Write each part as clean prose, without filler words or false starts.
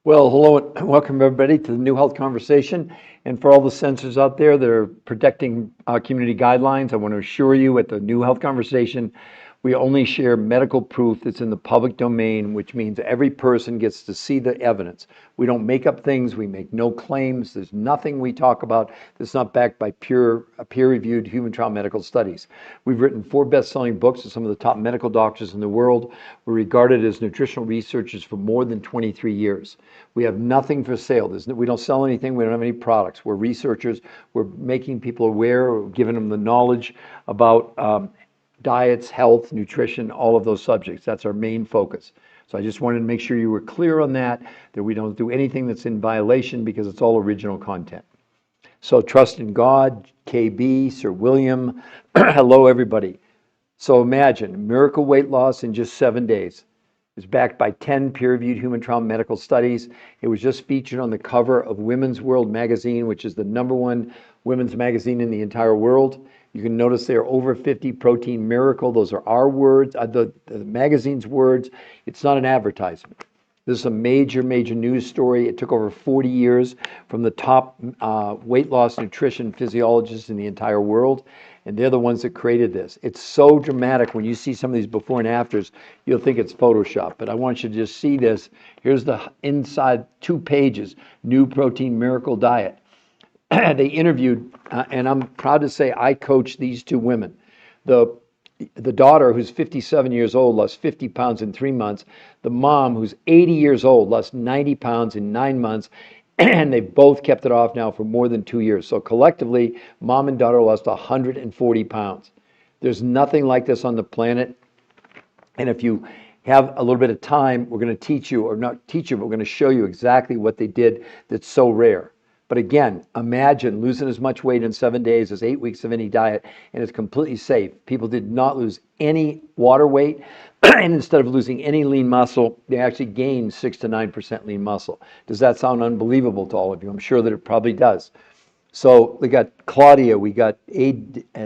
Well, hello and welcome everybody to the New Health Conversation. And for all the censors out there that are protecting community guidelines, I want to assure you at the New Health Conversation, we only share medical proof that's in the public domain, which means every person gets to see the evidence. We don't make up things, we make no claims. There's nothing we talk about that's not backed by peer-reviewed human trial medical studies. We've written 4 best-selling books with some of the top medical doctors in the world. We're regarded as nutritional researchers for more than 23 years. We have nothing for sale. We don't sell anything. We don't have any products. We're researchers. We're making people aware, we're giving them the knowledge about diets, health, nutrition, all of those subjects. That's our main focus. So I just wanted to make sure you were clear on that we don't do anything that's in violation because it's all original content. So trust in God, KB, Sir William. Hello, everybody. So imagine miracle weight loss in just 7 days. It's backed by 10 peer-reviewed human trial medical studies. It was just featured on the cover of Women's World magazine, which is the #1 women's magazine in the entire world. You can notice there are over 50 protein miracle. Those are our words, the magazine's words. It's not an advertisement. This is a major, major news story. It took over 40 years from the top weight loss nutrition physiologists in the entire world. And they're the ones that created this. It's so dramatic. When you see some of these before and afters, you'll think it's Photoshop. But I want you to just see this. Here's the inside 2 pages, New Protein Miracle Diet. They interviewed, and I'm proud to say I coached these 2 women. The daughter, who's 57 years old, lost 50 pounds in 3 months. The mom, who's 80 years old, lost 90 pounds in 9 months. And they've both kept it off now for more than 2 years. So collectively, mom and daughter lost 140 pounds. There's nothing like this on the planet. And if you have a little bit of time, we're going to teach you, or not teach you, but we're going to show you exactly what they did that's so rare. But again, imagine losing as much weight in 7 days as 8 weeks of any diet, and it's completely safe. People did not lose any water weight, and instead of losing any lean muscle, they actually gained 6 to 9% lean muscle. Does that sound unbelievable to all of you? I'm sure that it probably does. So we got Claudia, we got AD-NAG,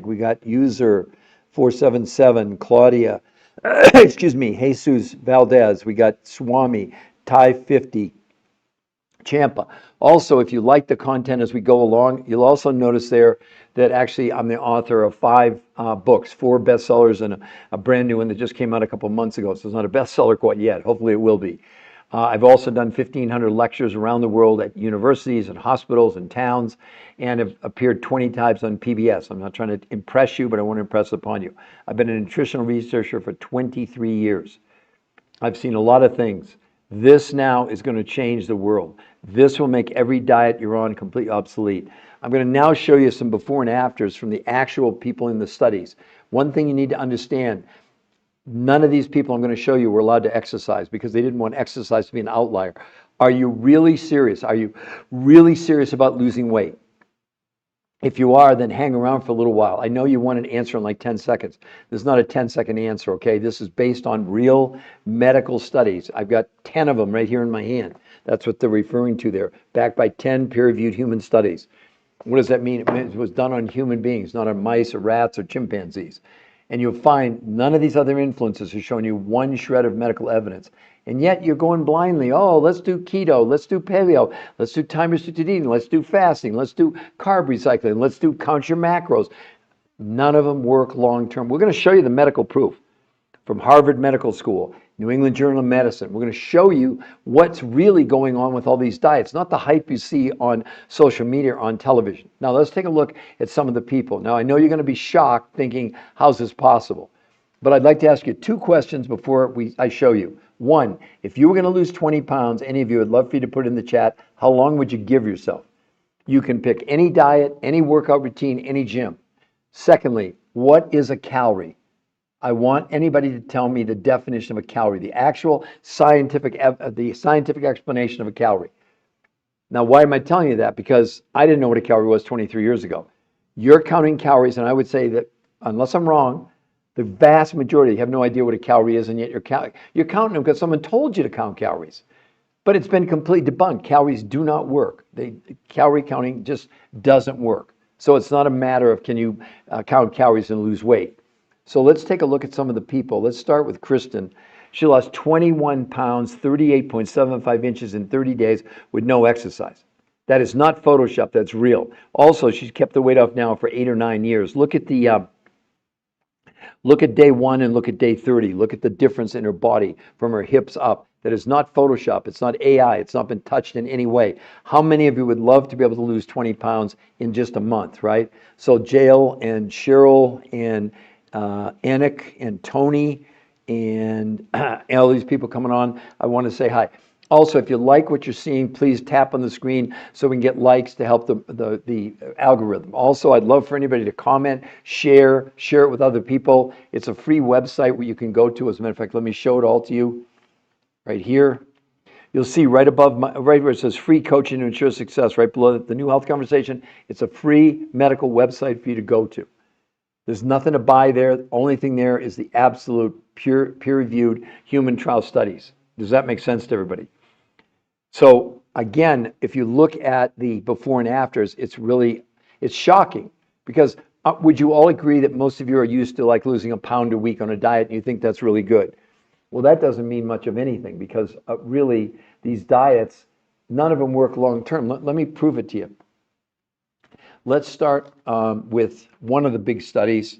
we got user 477, Claudia, excuse me, Jesus Valdez, we got Swami, Thai 50, Champa. Also, if you like the content as we go along, you'll also notice there that actually I'm the author of 5 books, 4 bestsellers and a brand new one that just came out a couple months ago. So it's not a bestseller quite yet. Hopefully it will be. I've also done 1,500 lectures around the world at universities and hospitals and towns, and have appeared 20 times on PBS. I'm not trying to impress you, but I want to impress upon you. I've been a nutritional researcher for 23 years. I've seen a lot of things. This now is going to change the world. This will make every diet you're on completely obsolete. I'm going to now show you some before and afters from the actual people in the studies. One thing you need to understand, none of these people I'm going to show you were allowed to exercise because they didn't want exercise to be an outlier. Are you really serious? Are you really serious about losing weight? If you are, then hang around for a little while. I know you want an answer in like 10 seconds. This is not a 10-second answer, okay? This is based on real medical studies. I've got 10 of them right here in my hand. That's what they're referring to there, backed by 10 peer-reviewed human studies. What does that mean? It means it was done on human beings, not on mice or rats or chimpanzees. And you'll find none of these other influences are showing you one shred of medical evidence. And yet you're going blindly, oh, let's do keto, let's do paleo, let's do time-restricted eating, let's do fasting, let's do carb recycling, let's do count your macros. None of them work long-term. We're going to show you the medical proof from Harvard Medical School, New England Journal of Medicine. We're going to show you what's really going on with all these diets, not the hype you see on social media or on television. Now let's take a look at some of the people. Now I know you're going to be shocked thinking, how's this possible? But I'd like to ask you 2 questions before I show you. 1, if you were going to lose 20 pounds, any of you, I'd love for you to put in the chat, how long would you give yourself? You can pick any diet, any workout routine, any gym. Secondly, what is a calorie? I want anybody to tell me the definition of a calorie, the actual scientific explanation of a calorie. Now, why am I telling you that? Because I didn't know what a calorie was 23 years ago. You're counting calories, and I would say that, unless I'm wrong, the vast majority have no idea what a calorie is, and yet you're counting them because someone told you to count calories. But it's been completely debunked. Calories do not work. Calorie counting just doesn't work. So it's not a matter of can you count calories and lose weight. So let's take a look at some of the people. Let's start with Kristen. She lost 21 pounds, 38.75 inches in 30 days with no exercise. That is not Photoshop, that's real. Also, she's kept the weight off now for 8 or 9 years. Look at day 1 and look at day 30. Look at the difference in her body from her hips up. That is not Photoshop. It's not AI. It's not been touched in any way. How many of you would love to be able to lose 20 pounds in just a month, right? So Jael and Cheryl and Anik and Tony and all these people coming on, I want to say hi. Also, if you like what you're seeing, please tap on the screen so we can get likes to help the algorithm. Also, I'd love for anybody to comment, share it with other people. It's a free website where you can go to. As a matter of fact, let me show it all to you right here. You'll see right above, right where it says free coaching to ensure success, right below the New Health Conversation. It's a free medical website for you to go to. There's nothing to buy there. The only thing there is the absolute peer-reviewed human trial studies. Does that make sense to everybody? So again, if you look at the before and afters, it's shocking because would you all agree that most of you are used to like losing a pound a week on a diet and you think that's really good? Well, that doesn't mean much of anything because really these diets, none of them work long term. Let me prove it to you. Let's start with one of the big studies.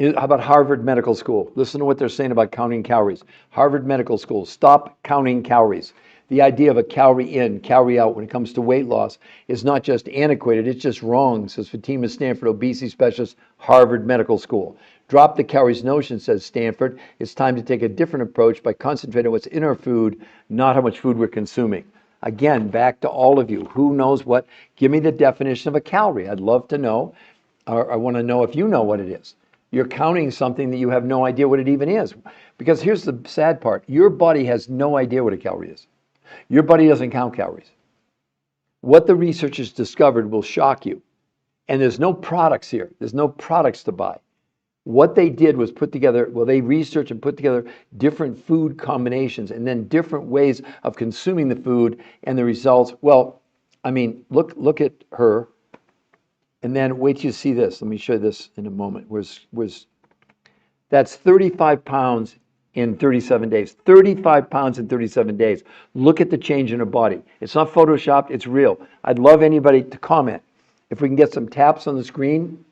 How about Harvard Medical School? Listen to what they're saying about counting calories. Harvard Medical School, stop counting calories. The idea of a calorie in, calorie out when it comes to weight loss is not just antiquated, it's just wrong, says Fatima Stanford, obesity specialist, Harvard Medical School. Drop the calories notion, says Stanford. It's time to take a different approach by concentrating on what's in our food, not how much food we're consuming. Again, back to all of you. Who knows what? Give me the definition of a calorie. I'd love to know. I want to know if you know what it is. You're counting something that you have no idea what it even is. Because here's the sad part. Your body has no idea what a calorie is. Your body doesn't count calories. What the researchers discovered will shock you. And there's no products here. There's no products to buy. What they did was they researched and put together different food combinations and then different ways of consuming the food and the results. Well, I mean, look at her. And then wait till you see this. Let me show you this in a moment. That's 35 pounds in 37 days. 35 pounds in 37 days. Look at the change in her body. It's not photoshopped, it's real. I'd love anybody to comment. If we can get some taps on the screen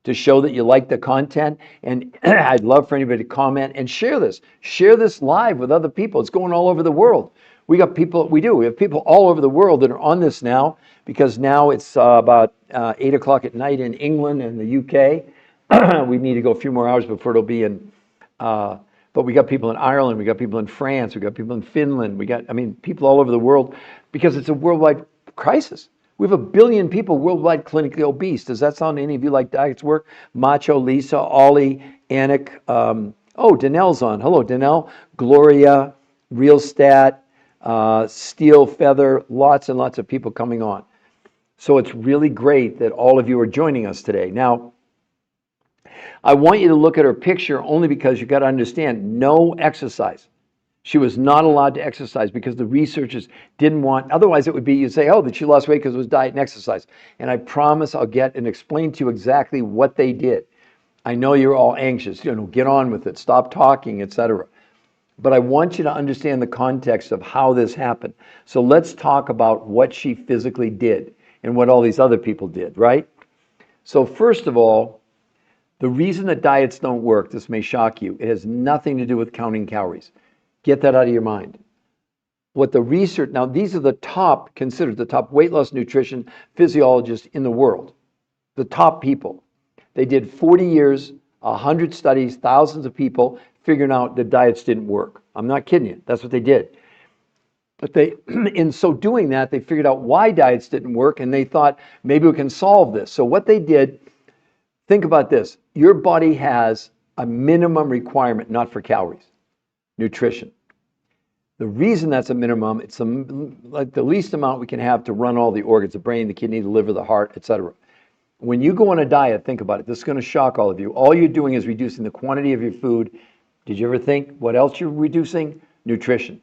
to show that you like the content, and I'd love for anybody to comment and share this. Share this live with other people. It's going all over the world. We have people all over the world that are on this now, because now it's about 8 o'clock at night in England and the UK. We need to go a few more hours before it'll be in, but we got people in Ireland, we got people in France, we got people in Finland, people all over the world, because it's a worldwide crisis. We have 1 billion people worldwide clinically obese. Does that sound to any of you like diets work? Macho, Lisa, Ollie, Anik. Danelle's on. Hello, Danelle. Gloria, Real Stat, Steel Feather, lots and lots of people coming on. So it's really great that all of you are joining us today. Now, I want you to look at her picture only because you've got to understand, no exercise. She was not allowed to exercise because the researchers didn't want, otherwise it would be, you'd say, oh, that she lost weight because it was diet and exercise. And I promise I'll get and explain to you exactly what they did. I know you're all anxious, get on with it, stop talking, etc. But I want you to understand the context of how this happened. So let's talk about what she physically did and what all these other people did, right? So first of all, the reason that diets don't work, this may shock you, it has nothing to do with counting calories. Get that out of your mind. What the research, now these are considered the top weight loss nutrition physiologists in the world. The top people. They did 40 years, 100 studies, thousands of people, figuring out that diets didn't work. I'm not kidding you. That's what they did. But in so doing that, they figured out why diets didn't work, and they thought, maybe we can solve this. So what they did, think about this. Your body has a minimum requirement, not for calories, nutrition. The reason that's a minimum, it's like the least amount we can have to run all the organs, the brain, the kidney, the liver, the heart, etc. When you go on a diet, think about it. This is going to shock all of you. All you're doing is reducing the quantity of your food. Did you ever think what else you're reducing? Nutrition.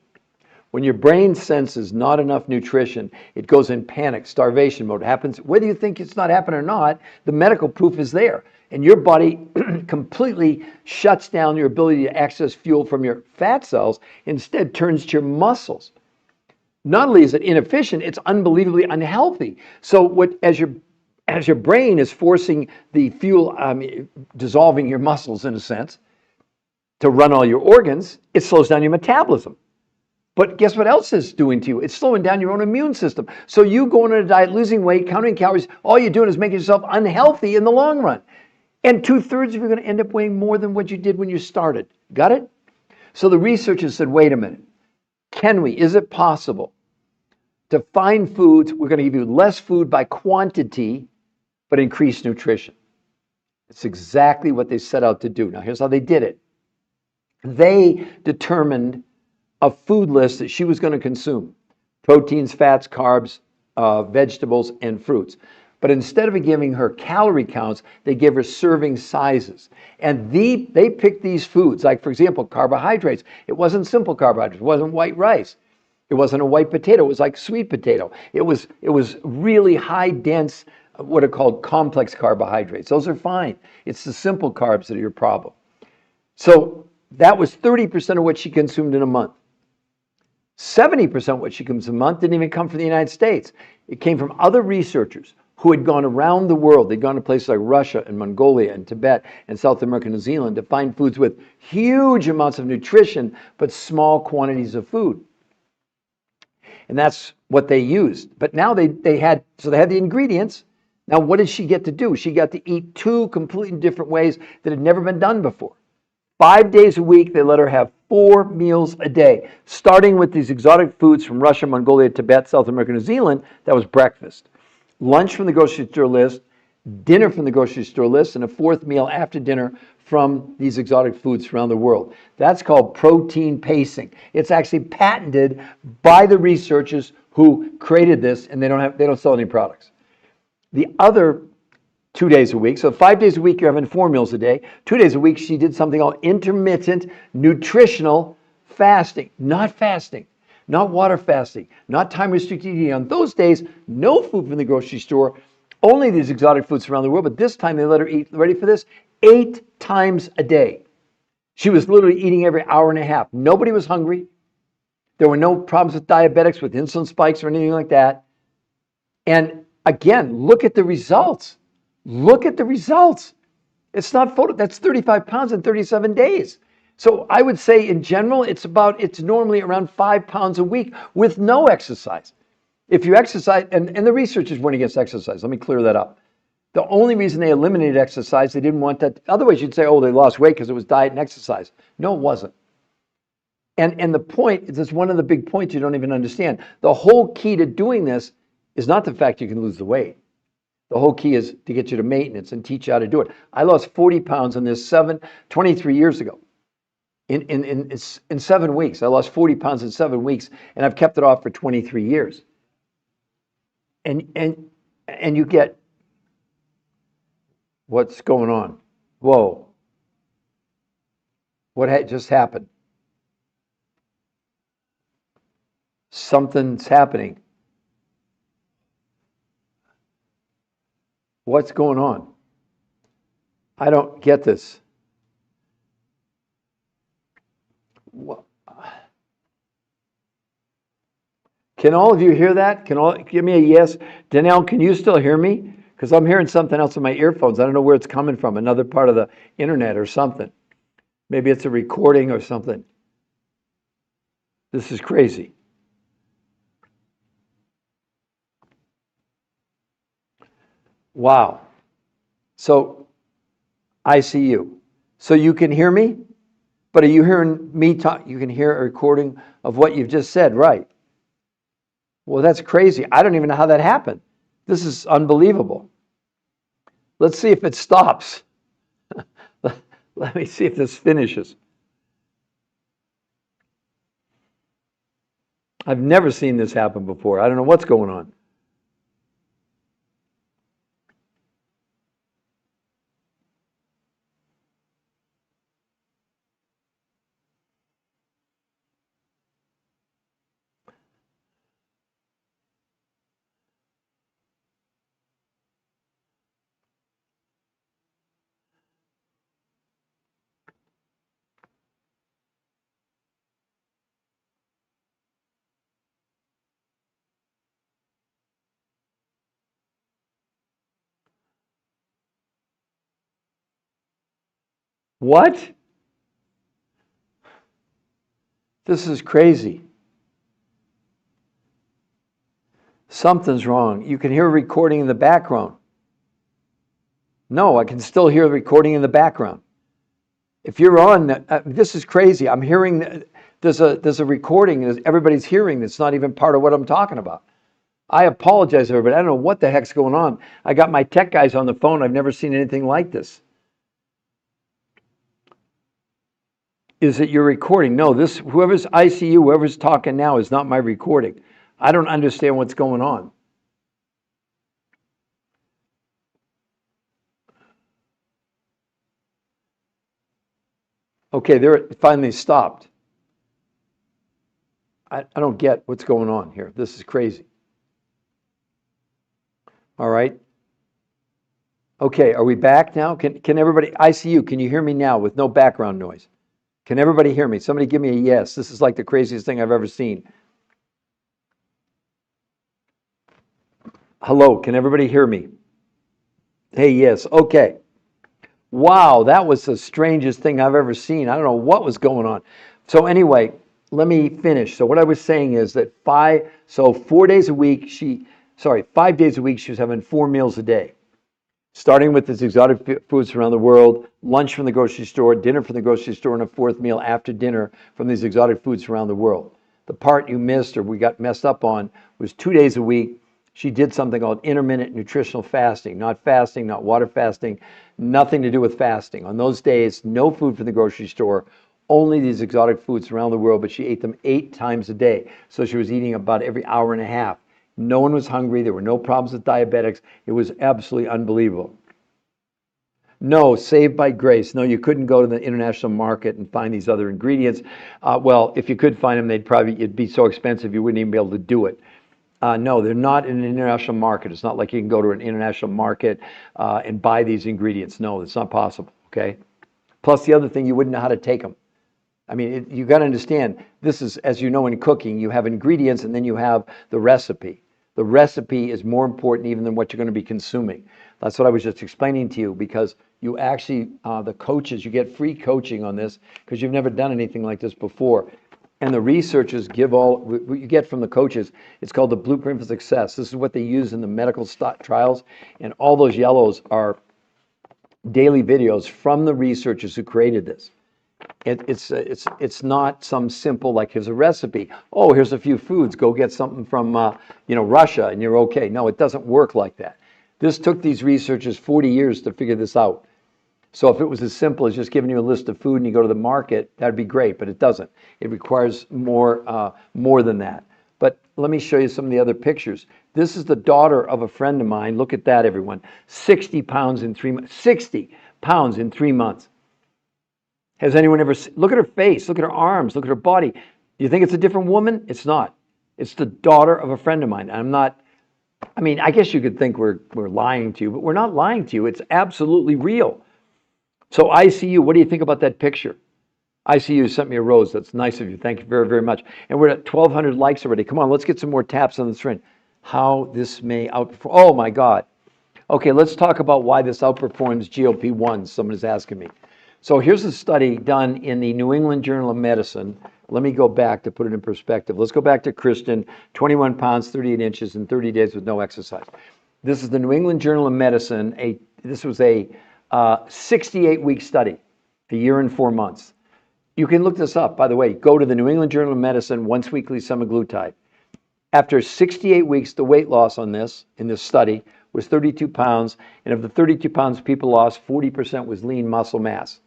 When your brain senses not enough nutrition, it goes in panic, starvation mode. It happens, whether you think it's not happening or not, the medical proof is there. And your body completely shuts down your ability to access fuel from your fat cells, instead turns to your muscles. Not only is it inefficient, it's unbelievably unhealthy. So as your brain is forcing the fuel, dissolving your muscles in a sense, to run all your organs, it slows down your metabolism. But guess what else it's doing to you? It's slowing down your own immune system. So you go on a diet, losing weight, counting calories, all you're doing is making yourself unhealthy in the long run. And 2/3 of you are going to end up weighing more than what you did when you started. Got it? So the researchers said, wait a minute. Is it possible to find foods, we're going to give you less food by quantity, but increase nutrition? It's exactly what they set out to do. Now, here's how they did it. They determined a food list that she was going to consume: proteins, fats, carbs, vegetables, and fruits. But instead of giving her calorie counts, they gave her serving sizes. And they picked these foods, like, for example, carbohydrates. It wasn't simple carbohydrates. It wasn't white rice. It wasn't a white potato. It was like sweet potato. It was really high dense, what are called complex carbohydrates. Those are fine. It's the simple carbs that are your problem. So that was 30% of what she consumed in a month. 70% of what she consumed a month didn't even come from the United States. It came from other researchers who had gone around the world. They'd gone to places like Russia and Mongolia and Tibet and South America and New Zealand to find foods with huge amounts of nutrition, but small quantities of food. And that's what they used. But now they had the ingredients. Now, what did she get to do? She got to eat 2 completely different ways that had never been done before. 5 days a week, they let her have 4 meals a day, starting with these exotic foods from Russia, Mongolia, Tibet, South America, New Zealand. That was breakfast. Lunch from the grocery store list, dinner from the grocery store list, and a 4th meal after dinner from these exotic foods around the world. That's called protein pacing. It's actually patented by the researchers who created this, and they don't sell any products. The other 2 days a week, so 5 days a week you're having 4 meals a day. 2 days a week she did something called intermittent nutritional fasting. Not water fasting, not time restricted eating. On those days, no food from the grocery store, only these exotic foods around the world. But this time they let her eat, ready for this, 8 times a day. She was literally eating every hour and a half. Nobody was hungry. There were no problems with diabetics, with insulin spikes or anything like that. And again, look at the results. Look at the results. It's not that's 35 pounds in 37 days. So I would say in general, it's normally around 5 pounds a week with no exercise. If you exercise, and the researchers weren't against exercise, let me clear that up. The only reason they eliminated exercise, they didn't want that. Otherwise, you'd say, oh, they lost weight because it was diet and exercise. No, it wasn't. And the point is, one of the big points you don't even understand. The whole key to doing this is not the fact you can lose the weight. The whole key is to get you to maintenance and teach you how to do it. I lost 40 pounds in this 23 years ago. In 7 weeks. I lost 40 pounds in 7 weeks, and I've kept it off for 23 years. And you get, what's going on? Whoa. What just happened? Something's happening. What's going on? I don't get this. Can all of you hear that? Can all give me a yes? Danelle, can you still hear me? Because I'm hearing something else in my earphones. I don't know where it's coming from, another part of the internet or something. Maybe it's a recording or something. This is crazy. Wow. So I see you. So you can hear me? But are you hearing me talk? You can hear a recording of what you've just said, right? Well, that's crazy. I don't even know how that happened. This is unbelievable. Let's see if it stops. Let me see if this finishes. I've never seen this happen before. I don't know what's going on. What? This is crazy. Something's wrong. You can hear a recording in the background. No, I can still hear the recording in the background. If you're on, this is crazy. I'm hearing, there's a recording everybody's hearing that's not even part of what I'm talking about. I apologize, everybody. I don't know what the heck's going on. I got my tech guys on the phone. I've never seen anything like this. Is it your recording? No, whoever's ICU, whoever's talking now is not my recording. I don't understand what's going on. Okay, there it finally stopped. I don't get what's going on here. This is crazy. All right. Okay, are we back now? Can everybody, ICU, can you hear me now with no background noise? Can everybody hear me? Somebody give me a yes. This is like the craziest thing I've ever seen. Hello, can everybody hear me? Hey, yes. Okay. Wow, that was the strangest thing I've ever seen. I don't know what was going on. So anyway, let me finish. So what I was saying is that 5 days a week, she was having 4 meals a day, starting with these exotic foods around the world, lunch from the grocery store, dinner from the grocery store, and a 4th meal after dinner from these exotic foods around the world. The part you missed or we got messed up on was 2 days a week. She did something called intermittent nutritional fasting, not water fasting, nothing to do with fasting. On those days, no food from the grocery store, only these exotic foods around the world, but she ate them 8 times a day. So she was eating about every hour and a half. No one was hungry. There were no problems with diabetics. It was absolutely unbelievable. No, saved by grace. No, you couldn't go to the international market and find these other ingredients. Well, if you could find them, it'd be so expensive you wouldn't even be able to do it. No, they're not in an international market. It's not like you can go to an international market and buy these ingredients. No, it's not possible, okay? Plus the other thing, you wouldn't know how to take them. I mean, you got to understand, this is, as you know, in cooking, you have ingredients and then you have the recipe. The recipe is more important even than what you're going to be consuming. That's what I was just explaining to you, because you actually, the coaches, you get free coaching on this because you've never done anything like this before. And the researchers give what you get from the coaches. It's called the blueprint for success. This is what they use in the medical trials. And all those yellows are daily videos from the researchers who created this. It's not some simple, like, here's a recipe. Oh, here's a few foods. Go get something from Russia and you're okay. No, it doesn't work like that. This took these researchers 40 years to figure this out. So if it was as simple as just giving you a list of food and you go to the market, that'd be great, but it doesn't. It requires more than that. But let me show you some of the other pictures. This is the daughter of a friend of mine. Look at that, everyone. 60 pounds in 3 months. 60 pounds in 3 months. Has anyone ever seen? Look at her face, look at her arms, look at her body. Do you think it's a different woman? It's not. It's the daughter of a friend of mine. I guess you could think we're lying to you, but we're not lying to you. It's absolutely real. So ICU, what do you think about that picture? ICU sent me a rose. That's nice of you. Thank you very, very much. And we're at 1,200 likes already. Come on, let's get some more taps on the screen. How this may outperform. Oh my God. Okay, let's talk about why this outperforms GLP-1s. Someone is asking me. So here's a study done in the New England Journal of Medicine. Let me go back to put it in perspective. Let's go back to Kristen, 21 pounds, 38 inches in 30 days with no exercise. This is the New England Journal of Medicine. This was a 68-week study, a year and 4 months. You can look this up, by the way. Go to the New England Journal of Medicine, once weekly semaglutide. After 68 weeks, the weight loss on this, in this study, was 32 pounds. And of the 32 pounds people lost, 40% was lean muscle mass.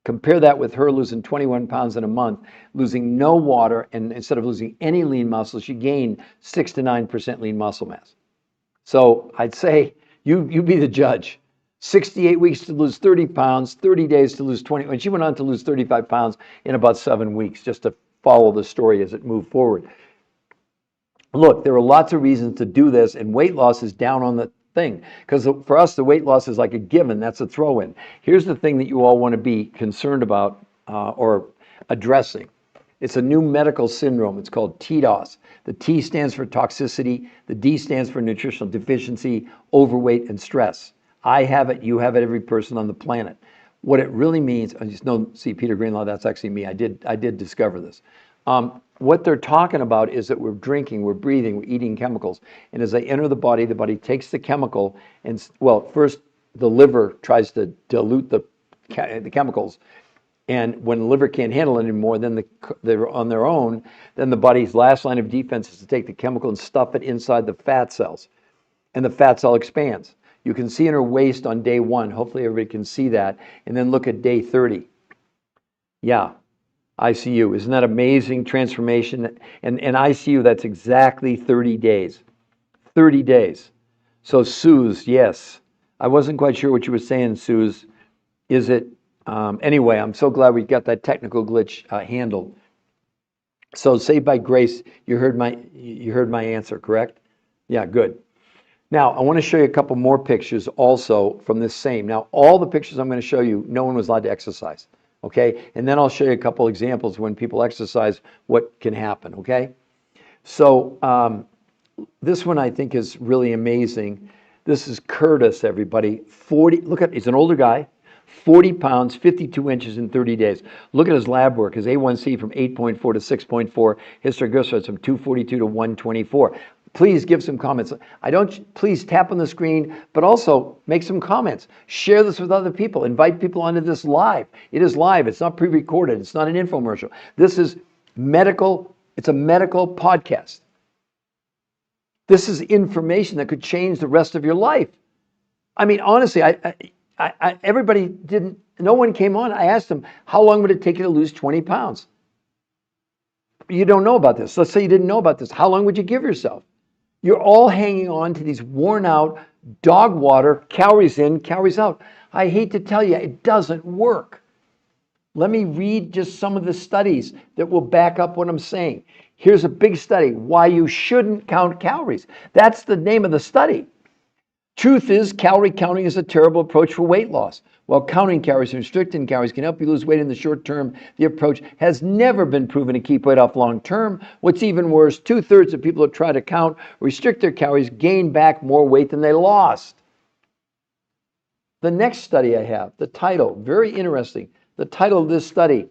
Compare that with her losing 21 pounds in a month, losing no water, and instead of losing any lean muscle, she gained 6 to 9% lean muscle mass. So I'd say you be the judge. 68 weeks to lose 30 pounds, 30 days to lose 20. And she went on to lose 35 pounds in about 7 weeks, just to follow the story as it moved forward. Look, there are lots of reasons to do this, and weight loss is down on the thing. Because for us, the weight loss is like a given. That's a throw-in. Here's the thing that you all want to be concerned about or addressing. It's a new medical syndrome. It's called TDOS. The T stands for toxicity. The D stands for nutritional deficiency, overweight, and stress. I have it. You have it. Every person on the planet. What it really means, I just know, see, Peter Greenlaw, that's actually me. I did discover this. What they're talking about is that we're drinking, we're breathing, we're eating chemicals. And as they enter the body takes the chemical and, well, first the liver tries to dilute the chemicals. And when the liver can't handle it anymore, then they're on their own, then the body's last line of defense is to take the chemical and stuff it inside the fat cells. And the fat cell expands. You can see in her waist on day 1. Hopefully everybody can see that. And then look at day 30. Yeah, ICU. Isn't that amazing transformation? And ICU, that's exactly 30 days. 30 days. So Suze, yes. I wasn't quite sure what you were saying, Suze. Is it? Anyway, I'm so glad we got that technical glitch handled. So saved by grace, you heard my answer, correct? Yeah, good. Now, I want to show you a couple more pictures also from this same. Now, all the pictures I'm going to show you, no one was allowed to exercise, okay? And then I'll show you a couple examples when people exercise, what can happen, okay? So this one I think is really amazing. This is Curtis, everybody. 40, look at, he's an older guy, 40 pounds, 52 inches in 30 days. Look at his lab work, his A1C from 8.4 to 6.4, his triglycerides from 242 to 124. Please give some comments. Please tap on the screen, but also make some comments. Share this with other people. Invite people onto this live. It is live. It's not pre-recorded. It's not an infomercial. This is medical. It's a medical podcast. This is information that could change the rest of your life. I mean, honestly, everybody didn't, no one came on. I asked them, how long would it take you to lose 20 pounds? You don't know about this. Let's say you didn't know about this. How long would you give yourself? You're all hanging on to these worn out dog water, calories in, calories out. I hate to tell you, it doesn't work. Let me read just some of the studies that will back up what I'm saying. Here's a big study, why you shouldn't count calories. That's the name of the study. Truth is, calorie counting is a terrible approach for weight loss. While counting calories and restricting calories can help you lose weight in the short term, the approach has never been proven to keep weight off long term. What's even worse, 2/3 of people who try to count or restrict their calories gain back more weight than they lost. The next study I have, the title, very interesting. The title of this study,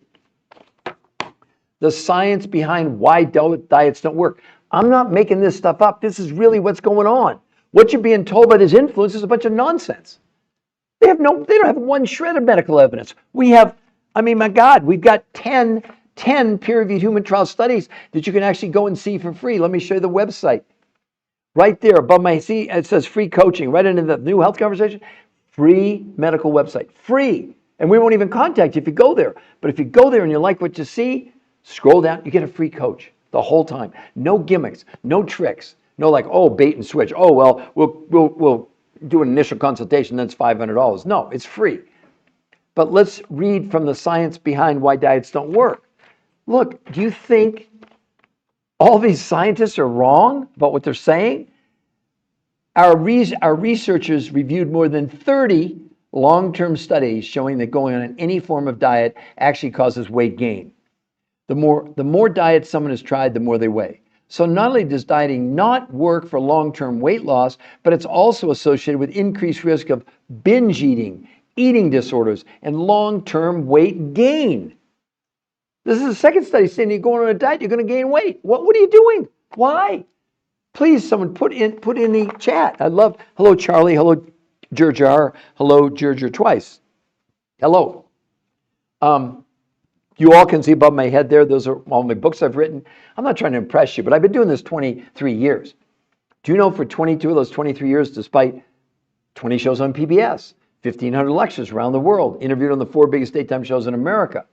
The Science Behind Why Diets Don't Work. I'm not making this stuff up. This is really what's going on. What you're being told by this influence is a bunch of nonsense. They don't have one shred of medical evidence. We have, I mean, my God, we've got 10 peer-reviewed human trial studies that you can actually go and see for free. Let me show you the website. Right there above my seat, it says free coaching. Right into the new health conversation, free medical website, free. And we won't even contact you if you go there. But if you go there and you like what you see, scroll down, you get a free coach the whole time. No gimmicks, no tricks, no like, oh, bait and switch. Oh, well, we'll do an initial consultation, that's $500. No, it's free. But let's read from the science behind why diets don't work. Look, do you think all these scientists are wrong about what they're saying? Our researchers reviewed more than 30 long-term studies showing that going on any form of diet actually causes weight gain. The more diets someone has tried, the more they weigh. So not only does dieting not work for long-term weight loss, but it's also associated with increased risk of binge eating, eating disorders, and long-term weight gain. This is the second study saying you're going on a diet, you're going to gain weight. What are you doing? Why? Please, someone put in the chat. I love, hello, Charlie. Hello, Gerjar. Hello, Gerjar twice. Hello. You all can see above my head there, those are all my books I've written. I'm not trying to impress you, but I've been doing this 23 years. Do you know for 22 of those 23 years, despite 20 shows on PBS, 1,500 lectures around the world, interviewed on the 4 biggest daytime shows in America,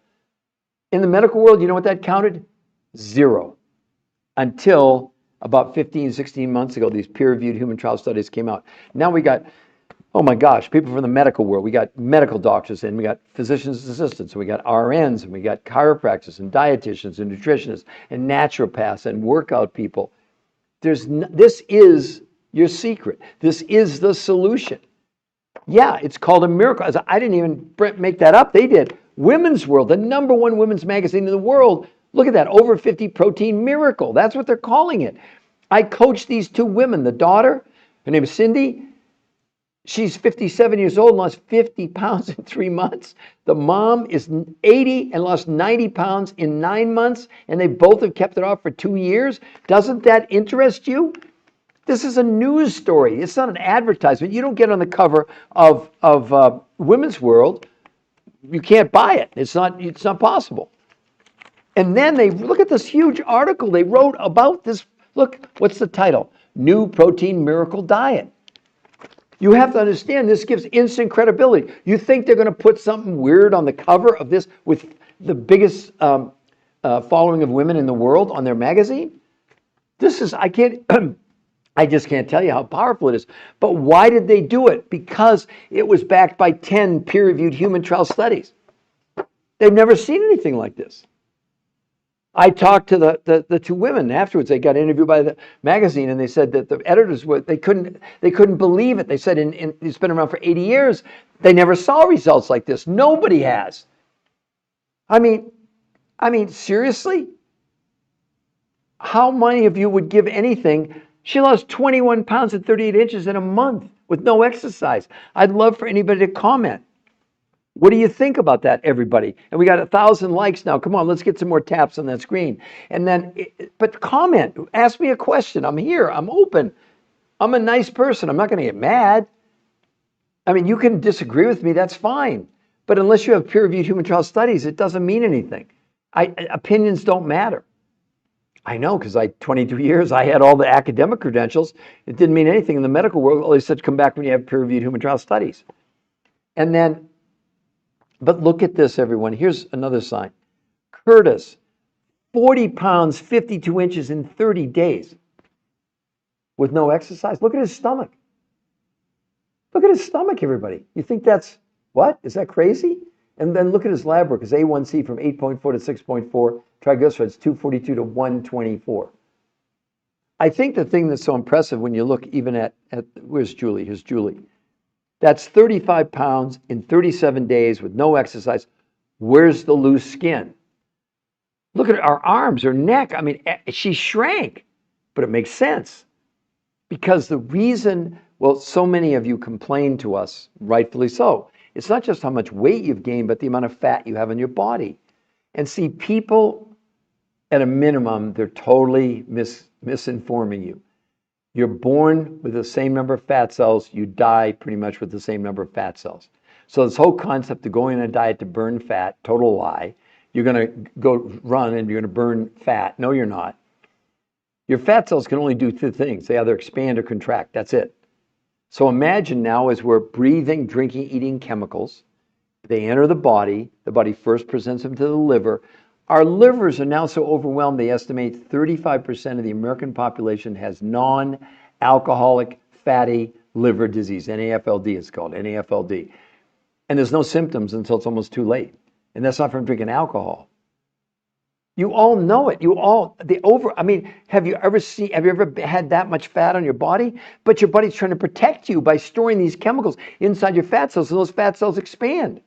in the medical world, you know what that counted? 0. Until about 15, 16 months ago, these peer-reviewed human trial studies came out. Now we got, oh my gosh, people from the medical world. We got medical doctors and we got physician's assistants, and we got RNs, and we got chiropractors and dietitians and nutritionists and naturopaths and workout people. This is your secret. This is the solution. Yeah, it's called a miracle. I didn't even make that up. They did. Women's World, the #1 women's magazine in the world. Look at that, over 50 protein miracle. That's what they're calling it. I coached these 2 women. The daughter, her name is Cindy. She's 57 years old and lost 50 pounds in 3 months. The mom is 80 and lost 90 pounds in 9 months, and they both have kept it off for 2 years. Doesn't that interest you? This is a news story. It's not an advertisement. You don't get on the cover of Women's World. You can't buy it. It's not possible. And then they look at this huge article they wrote about this. Look, what's the title? New Protein Miracle Diet. You have to understand this gives instant credibility. You think they're going to put something weird on the cover of this with the biggest following of women in the world on their magazine? This is, I can't, I just can't tell you how powerful it is. But why did they do it? Because it was backed by 10 peer-reviewed human trial studies. They've never seen anything like this. I talked to the two women afterwards. They got interviewed by the magazine, and they said that the editors they couldn't believe it. They said it's been around for 80 years. They never saw results like this. Nobody has. I mean, seriously? How many of you would give anything? She lost 21 pounds and 38 inches in a month with no exercise. I'd love for anybody to comment. What do you think about that, everybody? And we got 1,000 likes now. Come on, let's get some more taps on that screen. And then, but comment, ask me a question. I'm here, I'm open. I'm a nice person. I'm not going to get mad. I mean, you can disagree with me, that's fine. But unless you have peer-reviewed human trial studies, it doesn't mean anything. Opinions don't matter. I know, because 22 years, I had all the academic credentials. It didn't mean anything in the medical world. All they said, come back when you have peer-reviewed human trial studies. And then, but look at this, everyone. Here's another sign. Curtis, 40 pounds, 52 inches in 30 days with no exercise. Look at his stomach. Look at his stomach, everybody. You think that's, what? Is that crazy? And then look at his lab work. His A1C from 8.4 to 6.4. Triglycerides, 242 to 124. I think the thing that's so impressive when you look even at where's Julie? Here's Julie. That's 35 pounds in 37 days with no exercise. Where's the loose skin? Look at our arms, her neck. I mean, she shrank, but it makes sense. Because the reason, well, so many of you complain to us, rightfully so. It's not just how much weight you've gained, but the amount of fat you have in your body. And see, people, at a minimum, they're totally misinforming you. You're born with the same number of fat cells. You die pretty much with the same number of fat cells. So this whole concept of going on a diet to burn fat, total lie. You're going to go run and you're going to burn fat. No, you're not. Your fat cells can only do two things. They either expand or contract. That's it. So imagine now as we're breathing, drinking, eating chemicals, they enter the body first presents them to the liver. Our livers are now so overwhelmed, they estimate 35% of the American population has non-alcoholic fatty liver disease. NAFLD it's called, NAFLD. And there's no symptoms until it's almost too late. And that's not from drinking alcohol. You all know it. Have you ever had that much fat on your body? But your body's trying to protect you by storing these chemicals inside your fat cells, so those fat cells expand.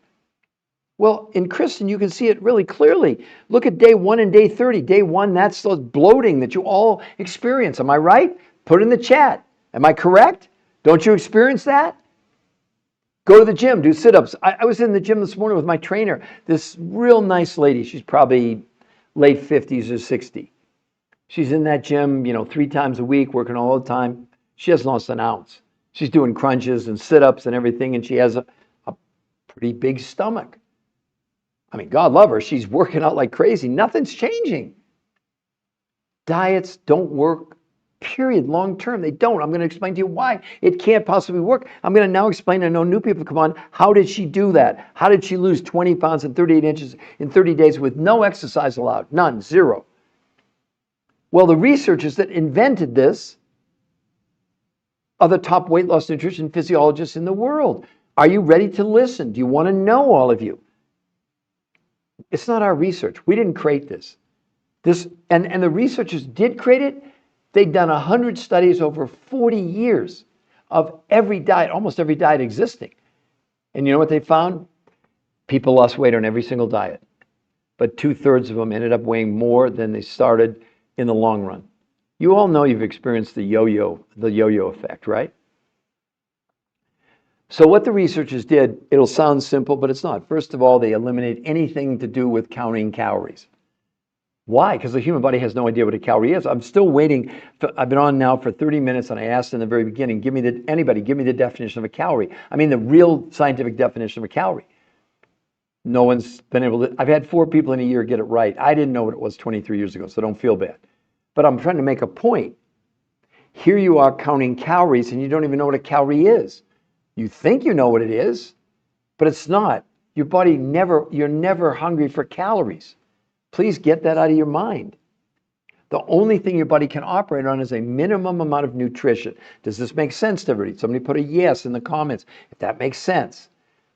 Well, in Kristen, you can see it really clearly. Look at day 1 and day 30. Day 1, that's the bloating that you all experience. Am I right? Put it in the chat. Am I correct? Don't you experience that? Go to the gym, do sit-ups. I was in the gym this morning with my trainer, this real nice lady. She's probably late 50s or 60. She's in that gym, 3 times a week, working all the time. She hasn't lost an ounce. She's doing crunches and sit-ups and everything, and she has a pretty big stomach. I mean, God love her. She's working out like crazy. Nothing's changing. Diets don't work, period, long term. They don't. I'm going to explain to you why it can't possibly work. I'm going to now explain. I know new people come on. How did she do that? How did she lose 20 pounds and 38 inches in 30 days with no exercise allowed? None. Zero. Well, the researchers that invented this are the top weight loss nutrition physiologists in the world. Are you ready to listen? Do you want to know, all of you? It's not our research. We didn't create this. And the researchers did create it. They'd done 100 studies over 40 years of every diet, almost every diet existing. And you know what they found? People lost weight on every single diet. But 2/3 of them ended up weighing more than they started in the long run. You all know you've experienced the yo-yo effect, right? So what the researchers did, it'll sound simple, but it's not. First of all, they eliminate anything to do with counting calories. Why? Because the human body has no idea what a calorie is. I'm still waiting. I've been on now for 30 minutes, and I asked in the very beginning, give me the definition of a calorie. I mean, the real scientific definition of a calorie. No one's been able to. I've had 4 people in a year get it right. I didn't know what it was 23 years ago, so don't feel bad. But I'm trying to make a point. Here you are counting calories, and you don't even know what a calorie is. You think you know what it is, but it's not. Your body you're never hungry for calories. Please get that out of your mind. The only thing your body can operate on is a minimum amount of nutrition. Does this make sense to everybody? Somebody put a yes in the comments if that makes sense.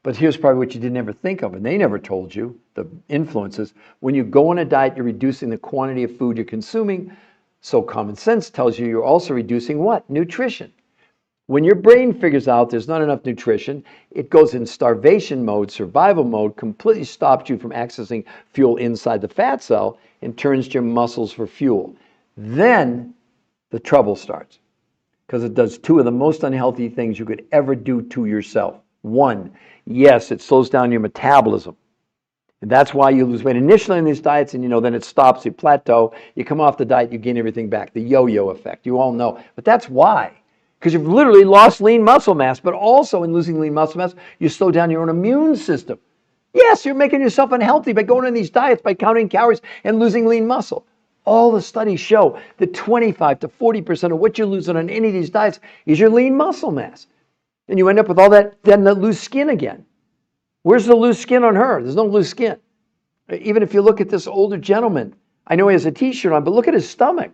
But here's probably what you didn't ever think of, and they never told you, the influences. When you go on a diet, you're reducing the quantity of food you're consuming. So common sense tells you you're also reducing what? Nutrition. When your brain figures out there's not enough nutrition, it goes in starvation mode, survival mode, completely stops you from accessing fuel inside the fat cell and turns to your muscles for fuel. Then the trouble starts, because it does 2 of the most unhealthy things you could ever do to yourself. 1, yes, it slows down your metabolism. And that's why you lose weight initially in these diets, and then it stops, you plateau, you come off the diet, you gain everything back. The yo-yo effect, you all know. But that's why. Because you've literally lost lean muscle mass, but also in losing lean muscle mass, you slow down your own immune system. Yes, you're making yourself unhealthy by going on these diets, by counting calories and losing lean muscle. All the studies show that 25 to 40% of what you lose on any of these diets is your lean muscle mass. And you end up with all that, then the loose skin again. Where's the loose skin on her? There's no loose skin. Even if you look at this older gentleman, I know he has a t-shirt on, but look at his stomach.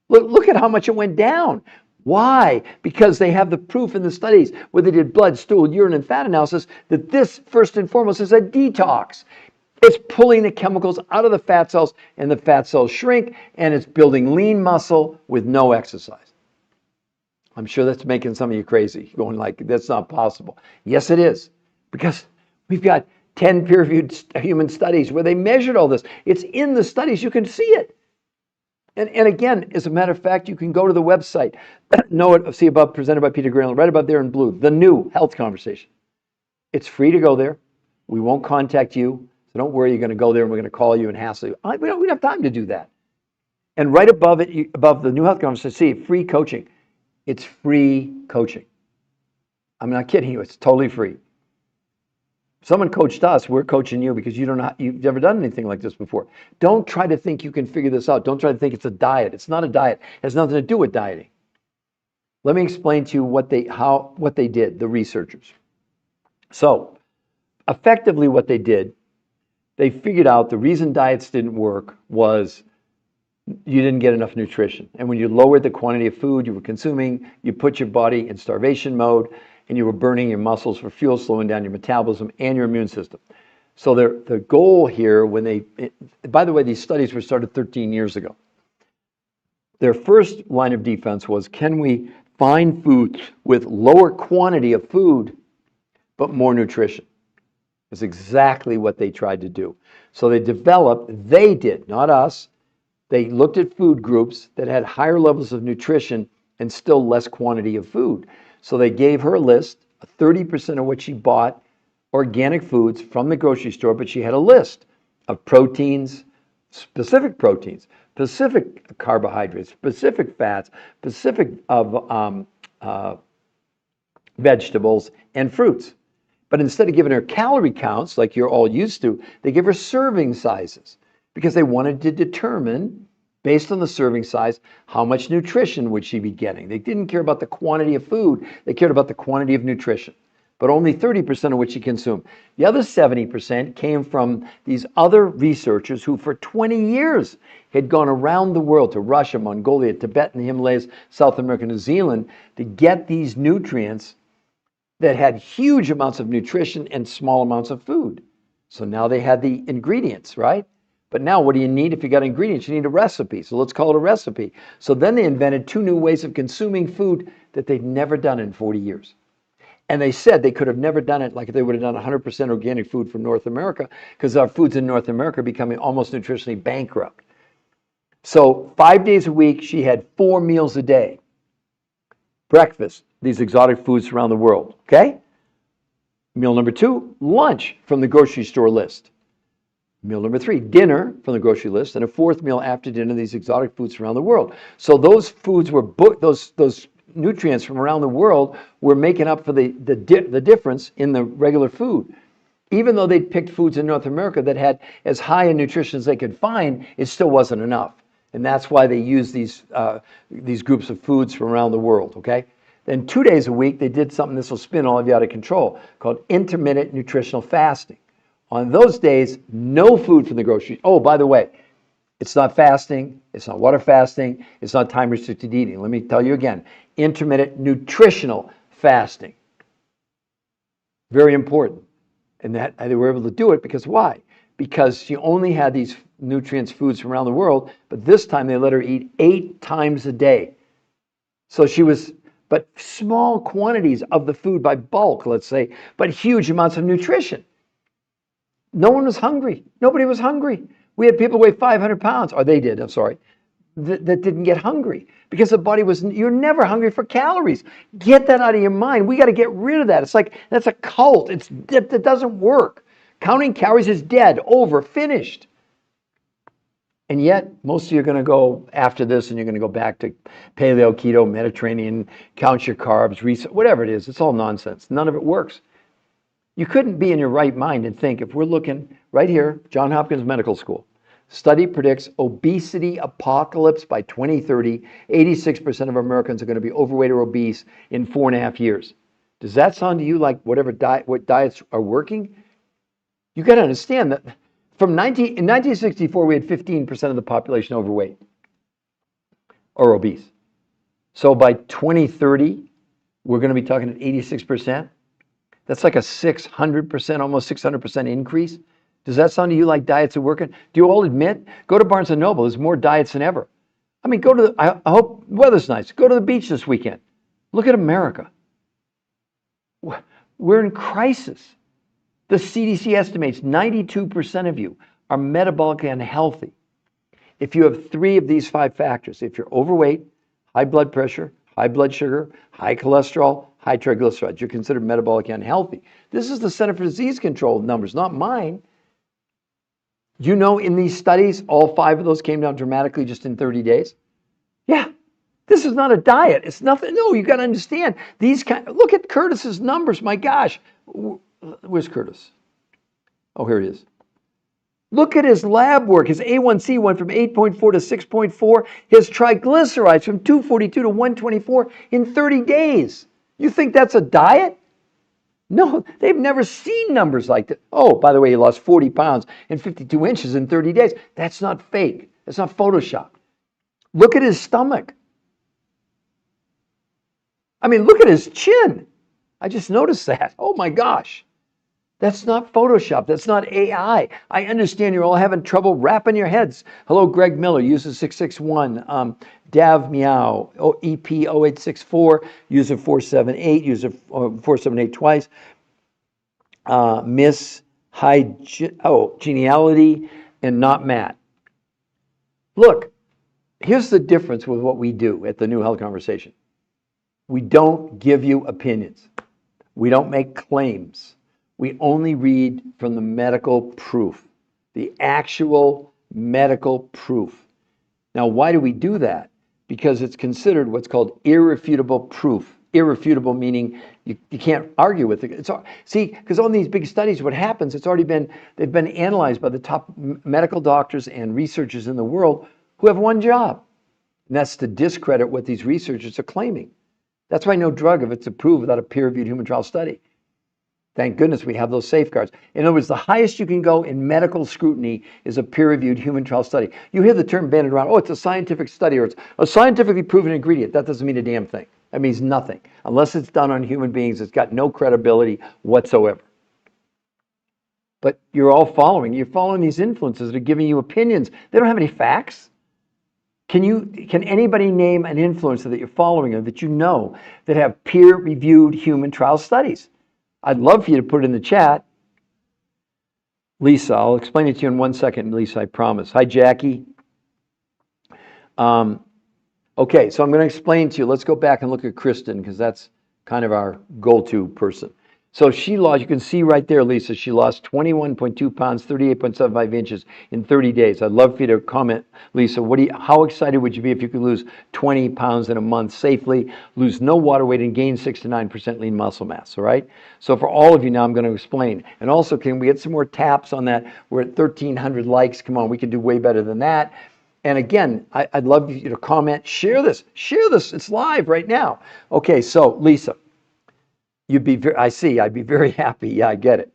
Look at how much it went down. Why? Because they have the proof in the studies where they did blood, stool, urine, and fat analysis that this, first and foremost, is a detox. It's pulling the chemicals out of the fat cells, and the fat cells shrink, and it's building lean muscle with no exercise. I'm sure that's making some of you crazy, going like, that's not possible. Yes, it is, because we've got 10 peer-reviewed human studies where they measured all this. It's in the studies. You can see it. And again, as a matter of fact, you can go to the website, see above, presented by Peter Graham, right above there in blue, the new health conversation. It's free to go there. We won't contact you, so don't worry, you're going to go there and we're going to call you and hassle you. We don't have time to do that. And right above it, above the new health conversation, see free coaching. It's free coaching. I'm not kidding you, it's totally free. Someone coached us, we're coaching you because you've never done anything like this before. Don't try to think you can figure this out. Don't try to think it's a diet. It's not a diet. It has nothing to do with dieting. Let me explain to you what they did, the researchers. So, effectively what they did, they figured out the reason diets didn't work was you didn't get enough nutrition. And when you lowered the quantity of food you were consuming, you put your body in starvation mode, and you were burning your muscles for fuel, slowing down your metabolism and your immune system. So the goal here, by the way, these studies were started 13 years ago. Their first line of defense was, can we find food with lower quantity of food, but more nutrition? That's exactly what they tried to do. So they did, not us, they looked at food groups that had higher levels of nutrition and still less quantity of food. So they gave her a list, 30% of what she bought, organic foods from the grocery store, but she had a list of proteins, specific carbohydrates, specific fats, specific vegetables, and fruits. But instead of giving her calorie counts like you're all used to, they give her serving sizes because they wanted to determine, based on the serving size, how much nutrition would she be getting. They didn't care about the quantity of food. They cared about the quantity of nutrition, but only 30% of what she consumed. The other 70% came from these other researchers who for 20 years had gone around the world to Russia, Mongolia, Tibet, and the Himalayas, South America, New Zealand to get these nutrients that had huge amounts of nutrition and small amounts of food. So now they had the ingredients, right? But now what do you need if you got ingredients? You need a recipe. So let's call it a recipe. So then they invented 2 new ways of consuming food that they'd never done in 40 years. And they said they could have never done it like if they would have done 100% organic food from North America, because our foods in North America are becoming almost nutritionally bankrupt. So 5 days a week, she had 4 meals a day. Breakfast, these exotic foods around the world, okay? Meal number 2, lunch from the grocery store list. Meal number 3, dinner from the grocery list, and a 4th meal after dinner, these exotic foods from around the world. So those foods were those nutrients from around the world were making up for the difference in the regular food. Even though they picked foods in North America that had as high a nutrition as they could find, it still wasn't enough. And that's why they used these groups of foods from around the world, okay? Then 2 days a week, they did something, this will spin all of you out of control, called intermittent nutritional fasting. On those days, no food from the grocery. Oh, by the way, it's not fasting, it's not water fasting, it's not time-restricted eating. Let me tell you again, intermittent nutritional fasting. Very important. And that they were able to do it because why? Because she only had these nutrients, foods from around the world, but this time they let her eat 8 times a day. So she was, but small quantities of the food by bulk, let's say, but huge amounts of nutrition. No one was hungry. Nobody was hungry. We had people weigh 500 pounds, or they did, I'm sorry, that didn't get hungry because the body was, you're never hungry for calories. Get that out of your mind. We got to get rid of that. It's like, that's a cult. That doesn't work. Counting calories is dead, over, finished. And yet, most of you are going to go after this and you're going to go back to paleo, keto, Mediterranean, count your carbs, reset, whatever it is. It's all nonsense. None of it works. You couldn't be in your right mind and think, if we're looking right here, Johns Hopkins Medical School, study predicts obesity apocalypse by 2030. 86% of Americans are going to be overweight or obese in 4.5 years. Does that sound to you like what diets are working? You got to understand that in 1964, we had 15% of the population overweight or obese. So by 2030, we're going to be talking at 86%. That's like a 600%, almost 600% increase. Does that sound to you like diets are working? Do you all admit? Go to Barnes & Noble. There's more diets than ever. I mean, I hope weather's nice. Go to the beach this weekend. Look at America. We're in crisis. The CDC estimates 92% of you are metabolically unhealthy. If you have 3 of these 5 factors, if you're overweight, high blood pressure, high blood sugar, high cholesterol, high triglycerides, you're considered metabolically unhealthy. This is the Center for Disease Control numbers, not mine. You know, in these studies, all 5 of those came down dramatically just in 30 days. Yeah, this is not a diet. It's nothing. No, you got to understand look at Curtis's numbers. My gosh, where's Curtis? Oh, here he is. Look at his lab work. His A1C went from 8.4 to 6.4. His triglycerides from 242 to 124 in 30 days. You think that's a diet? No, they've never seen numbers like that. Oh, by the way, he lost 40 pounds and 52 inches in 30 days. That's not fake. That's not Photoshop. Look at his stomach. I mean, look at his chin. I just noticed that. Oh my gosh. That's not Photoshop. That's not AI. I understand you're all having trouble wrapping your heads. Hello, Greg Miller, user 661. Dav Meow, EP0864, user 478, user 478 twice. Miss Geniality, and not Matt. Look, here's the difference with what we do at the New Health Conversation. We don't give you opinions. We don't make claims. We only read from the medical proof, the actual medical proof. Now, why do we do that? Because it's considered what's called irrefutable proof. Irrefutable meaning you can't argue with it. See, because on these big studies, what happens, they've been analyzed by the top medical doctors and researchers in the world who have one job, and that's to discredit what these researchers are claiming. That's why no drug, if it's approved without a peer-reviewed human trial study. Thank goodness we have those safeguards. In other words, the highest you can go in medical scrutiny is a peer-reviewed human trial study. You hear the term bandied around, oh, it's a scientific study, or it's a scientifically proven ingredient. That doesn't mean a damn thing. That means nothing. Unless it's done on human beings, it's got no credibility whatsoever. But you're following these influences that are giving you opinions. They don't have any facts. Can anybody name an influencer that you're following or that you know that have peer-reviewed human trial studies? I'd love for you to put it in the chat. Lisa, I'll explain it to you in 1 second, Lisa, I promise. Hi, Jackie. Okay, so I'm going to explain to you. Let's go back and look at Kristen, because that's kind of our go-to person. So she lost, you can see right there, Lisa, she lost 21.2 pounds, 38.75 inches in 30 days. I'd love for you to comment, Lisa, how excited would you be if you could lose 20 pounds in a month safely, lose no water weight, and gain 6 to 9% lean muscle mass, all right? So for all of you now, I'm going to explain. And also, can we get some more taps on that? We're at 1,300 likes. Come on, we can do way better than that. And again, I'd love you to comment, share this, it's live right now. Okay, so Lisa, I'd be very happy. Yeah, I get it.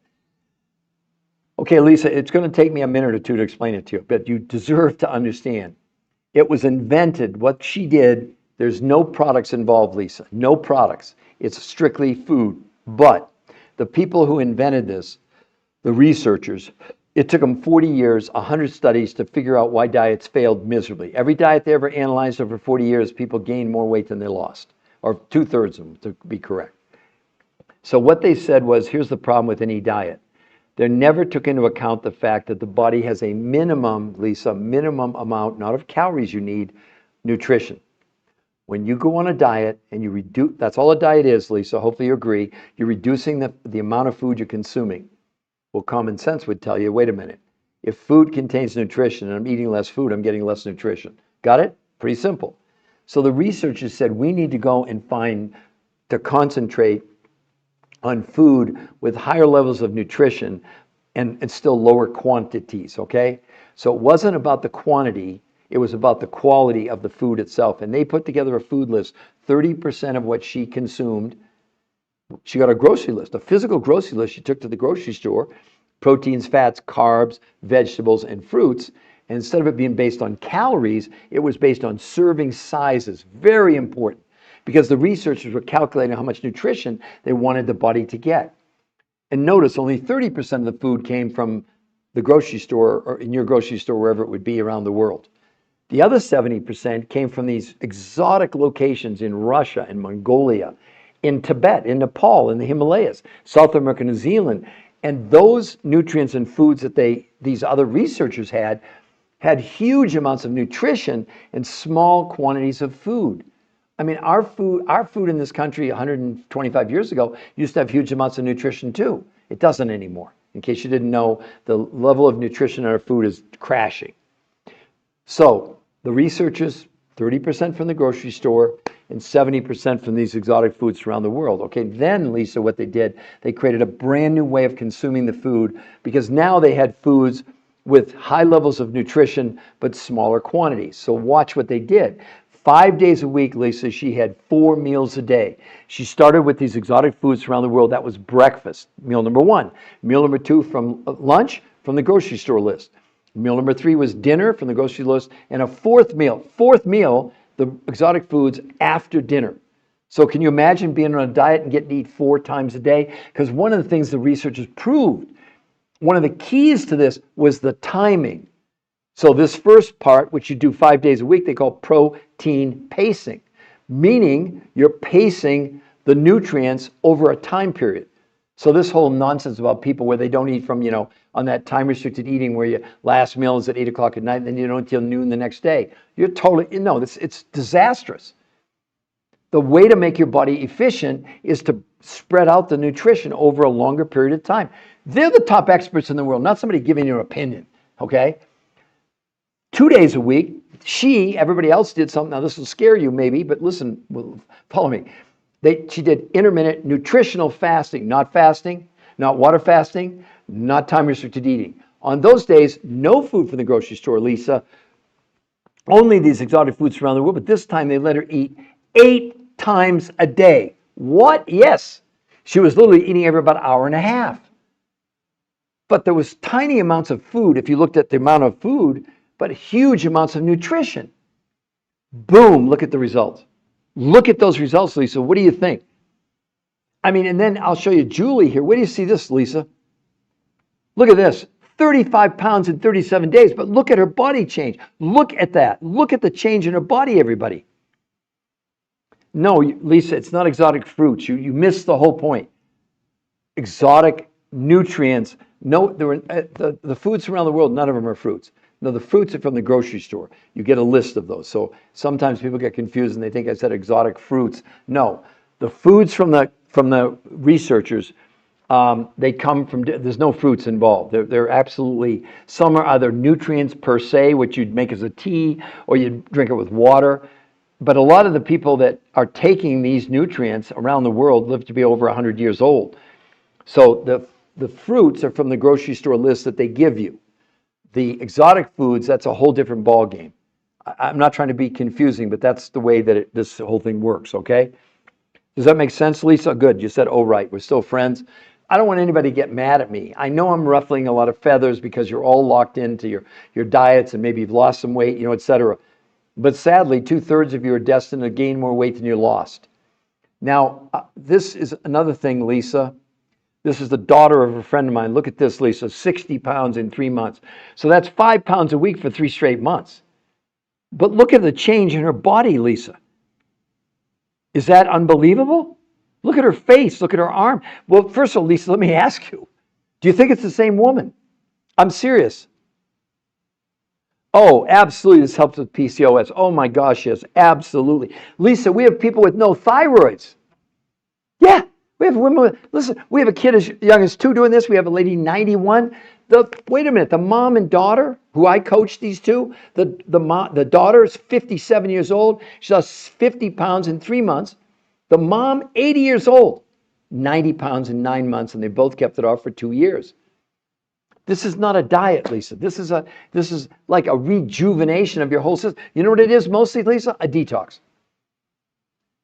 Okay, Lisa, it's going to take me a minute or two to explain it to you, but you deserve to understand. It was invented, what she did, there's no products involved, Lisa, no products. It's strictly food. But the people who invented this, the researchers, it took them 40 years, 100 studies to figure out why diets failed miserably. Every diet they ever analyzed over 40 years, people gained more weight than they lost, or 2/3 of them, to be correct. So what they said was, here's the problem with any diet. They never took into account the fact that the body has a minimum, Lisa, minimum amount, not of calories you need, nutrition. When you go on a diet and you reduce, that's all a diet is, Lisa, hopefully you agree, you're reducing the amount of food you're consuming. Well, common sense would tell you, wait a minute, if food contains nutrition and I'm eating less food, I'm getting less nutrition. Got it? Pretty simple. So the researchers said we need to go and concentrate on food with higher levels of nutrition and still lower quantities, okay? So it wasn't about the quantity, it was about the quality of the food itself. And they put together a food list, 30% of what she consumed. She got a grocery list, a physical grocery list she took to the grocery store, proteins, fats, carbs, vegetables, and fruits. And instead of it being based on calories, it was based on serving sizes, very important, because the researchers were calculating how much nutrition they wanted the body to get. And notice only 30% of the food came from the grocery store or in your grocery store, wherever it would be around the world. The other 70% came from these exotic locations in Russia and Mongolia, in Tibet, in Nepal, in the Himalayas, South America, New Zealand. And those nutrients and foods that these other researchers had huge amounts of nutrition and small quantities of food. I mean, our food in this country 125 years ago used to have huge amounts of nutrition too. It doesn't anymore. In case you didn't know, the level of nutrition in our food is crashing. So the researchers, 30% from the grocery store and 70% from these exotic foods around the world. Okay, then Lisa, what they did, they created a brand new way of consuming the food, because now they had foods with high levels of nutrition but smaller quantities. So watch what they did. 5 days a week, Lisa, she had 4 meals a day. She started with these exotic foods around the world. That was breakfast, meal number 1. Meal number 2 from lunch, from the grocery store list. Meal number 3 was dinner from the grocery list. And a fourth meal, the exotic foods after dinner. So can you imagine being on a diet and getting to eat 4 times a day? Because one of the things the researchers proved, one of the keys to this was the timing. So this first part, which you do 5 days a week, they call protein pacing, meaning you're pacing the nutrients over a time period. So this whole nonsense about people where they don't eat from, on that time restricted eating where your last meal is at 8 o'clock at night and then you don't until noon the next day. You're totally, it's disastrous. The way to make your body efficient is to spread out the nutrition over a longer period of time. They're the top experts in the world, not somebody giving you an opinion, okay? 2 days a week, everybody else did something. Now this will scare you maybe, but listen, follow me. She did intermittent nutritional fasting, not water fasting, not time restricted eating. On those days, no food from the grocery store, Lisa, only these exotic foods around the world, but this time they let her eat 8 times a day. What? Yes. She was literally eating every about an hour and a half. But there was tiny amounts of food, if you looked at the amount of food, but huge amounts of nutrition. Boom, look at the results. Look at those results, Lisa. What do you think? I mean, and then I'll show you Julie here. Where do you see this, Lisa? Look at this. 35 pounds in 37 days, but look at her body change. Look at that. Look at the change in her body, everybody. No, Lisa, it's not exotic fruits. You missed the whole point. Exotic nutrients. No, the foods around the world, none of them are fruits. No, the fruits are from the grocery store. You get a list of those. So sometimes people get confused and they think I said exotic fruits. No, the foods from the researchers They come from, there's no fruits involved. They're absolutely, some are either nutrients per se, which you'd make as a tea, or you'd drink it with water. But a lot of the people that are taking these nutrients around the world live to be over 100 years old. So the fruits are from the grocery store list that they give you. The exotic foods, that's a whole different ball game. I'm not trying to be confusing, but that's the way that this whole thing works, okay? Does that make sense, Lisa? Good. You said, oh, right. We're still friends. I don't want anybody to get mad at me. I know I'm ruffling a lot of feathers because you're all locked into your diets and maybe you've lost some weight, et cetera. But sadly, 2/3 of you are destined to gain more weight than you lost. Now, this is another thing, Lisa. This is the daughter of a friend of mine. Look at this, Lisa, 60 pounds in 3 months. So that's 5 pounds a week for 3 straight months. But look at the change in her body, Lisa. Is that unbelievable? Look at her face. Look at her arm. Well, first of all, Lisa, let me ask you, do you think it's the same woman? I'm serious. Oh, absolutely. This helps with PCOS. Oh my gosh, yes, absolutely. Lisa, we have people with no thyroids. Yeah, we have women with, listen, we have a kid as young as 2 doing this. We have a lady 91. Wait a minute, the mom and daughter, who I coach these two, the daughter is 57 years old. She lost 50 pounds in 3 months. The mom, 80 years old, 90 pounds in 9 months, and they both kept it off for 2 years. This is not a diet, Lisa. This is like a rejuvenation of your whole system. You know what it is mostly, Lisa? A detox.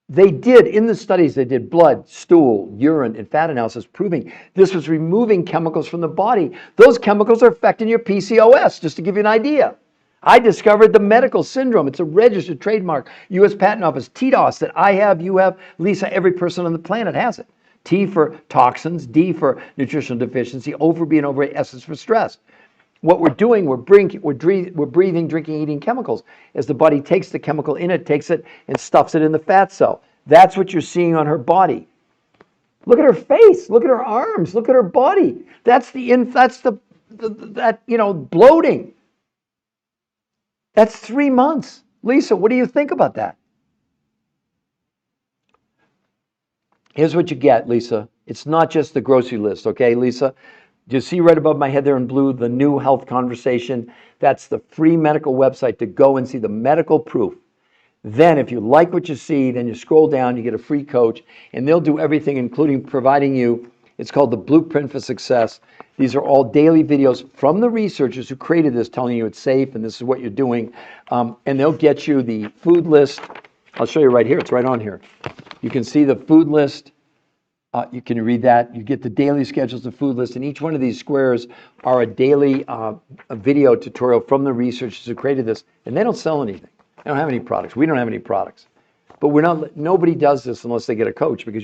They did, in the studies, they did blood, stool, urine, and fat analysis proving this was removing chemicals from the body. Those chemicals are affecting your PCOS, just to give you an idea. I discovered the medical syndrome. It's a registered trademark, U.S. Patent Office, TDOS, that I have, you have, Lisa, every person on the planet has it. T for toxins, D for nutritional deficiency, O for being overweight, S is for stress. What we're doing, we're breathing, drinking, eating chemicals. As the body takes the chemical in it, takes it and stuffs it in the fat cell. That's what you're seeing on her body. Look at her face. Look at her arms. Look at her body. That's bloating. That's 3 months. Lisa, what do you think about that? Here's what you get, Lisa. It's not just the grocery list, okay, Lisa? Do you see right above my head there in blue, the new health conversation? That's the free medical website to go and see the medical proof. Then if you like what you see, then you scroll down, you get a free coach, and they'll do everything, including providing you, it's called the Blueprint for Success. These are all daily videos from the researchers who created this, telling you it's safe and this is what you're doing. And they'll get you the food list. I'll show you right here. It's right on here. You can see the food list. You can read that. You get the daily schedules of food list, and each one of these squares are a daily a video tutorial from the researchers who created this, and they don't sell anything. They don't have any products. We don't have any products. But nobody does this unless they get a coach, because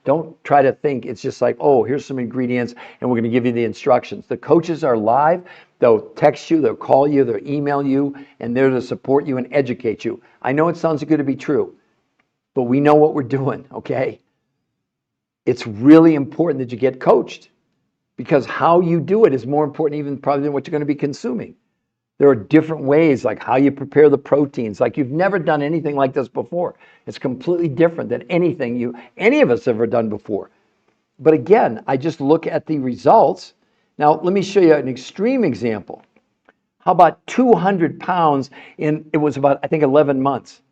don't try to think it's just like, oh, here's some ingredients and we're going to give you the instructions. The coaches are live. They'll text you, they'll call you, they'll email you, and they're to support you and educate you. I know it sounds good to be true, but we know what we're doing, okay? It's really important that you get coached, because how you do it is more important even probably than what you're going to be consuming. There are different ways, like how you prepare the proteins. Like you've never done anything like this before. It's completely different than anything any of us have ever done before. But again, I just look at the results. Now, let me show you an extreme example. How about 200 pounds it was about, I think, 11 months.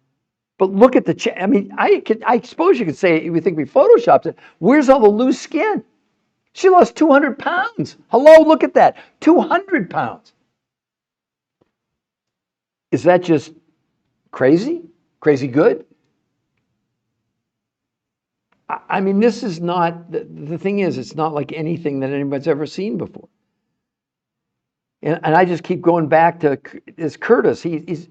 But look at I suppose you could say, you think we photoshopped it. Where's all the loose skin? She lost 200 pounds. Hello, look at that. 200 pounds. Is that just crazy? Crazy good? I mean, this is not, the thing is, it's not like anything that anybody's ever seen before. And I just keep going back to this Curtis. He's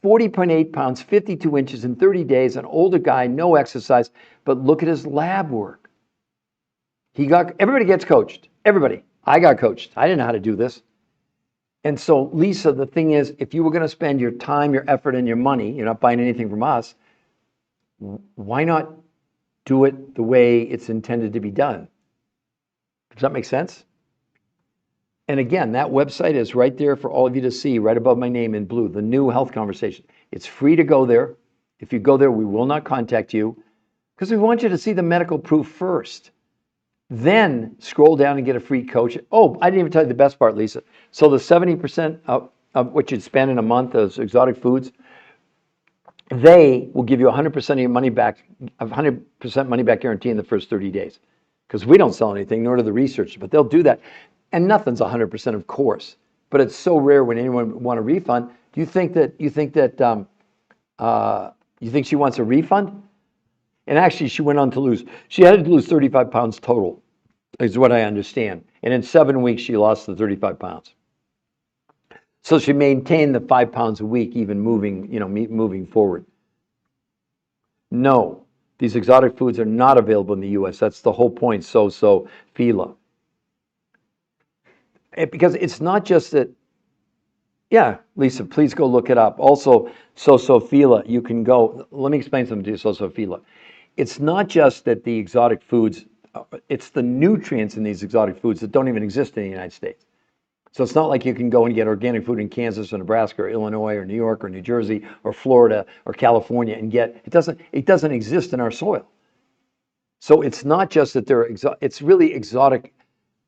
40.8 pounds, 52 inches in 30 days, an older guy, no exercise, but look at his lab work. Everybody gets coached. Everybody. I got coached. I didn't know how to do this. And so, Lisa, the thing is, if you were going to spend your time, your effort, and your money, you're not buying anything from us, why not do it the way it's intended to be done? Does that make sense? And again, that website is right there for all of you to see, right above my name in blue, the new health conversation. It's free to go there. If you go there, we will not contact you, because we want you to see the medical proof first. Then scroll down and get a free coach. Oh, I didn't even tell you the best part, Lisa. So the 70% of what you'd spend in a month as exotic foods, they will give you 100% of your money back, 100% money back guarantee in the first 30 days. Because we don't sell anything, nor do the researchers, but they'll do that. And nothing's 100%, of course. But it's so rare when anyone would want a refund. Do you think that you think she wants a refund? And actually, she went on to lose. She had to lose 35 pounds total, is what I understand. And in 7 weeks, she lost the 35 pounds. So she maintained the 5 pounds a week, even moving forward. No, these exotic foods are not available in the U.S. That's the whole point. Fila. Because it's not just that. Yeah, Lisa, please go look it up. Also, Fila, you can go. Let me explain something to you, Fila. It's not just that the exotic foods, it's the nutrients in these exotic foods that don't even exist in the United States. So it's not like you can go and get organic food in Kansas or Nebraska or Illinois or New York or New Jersey or Florida or California and get it doesn't exist in our soil. So it's not just that it's really exotic.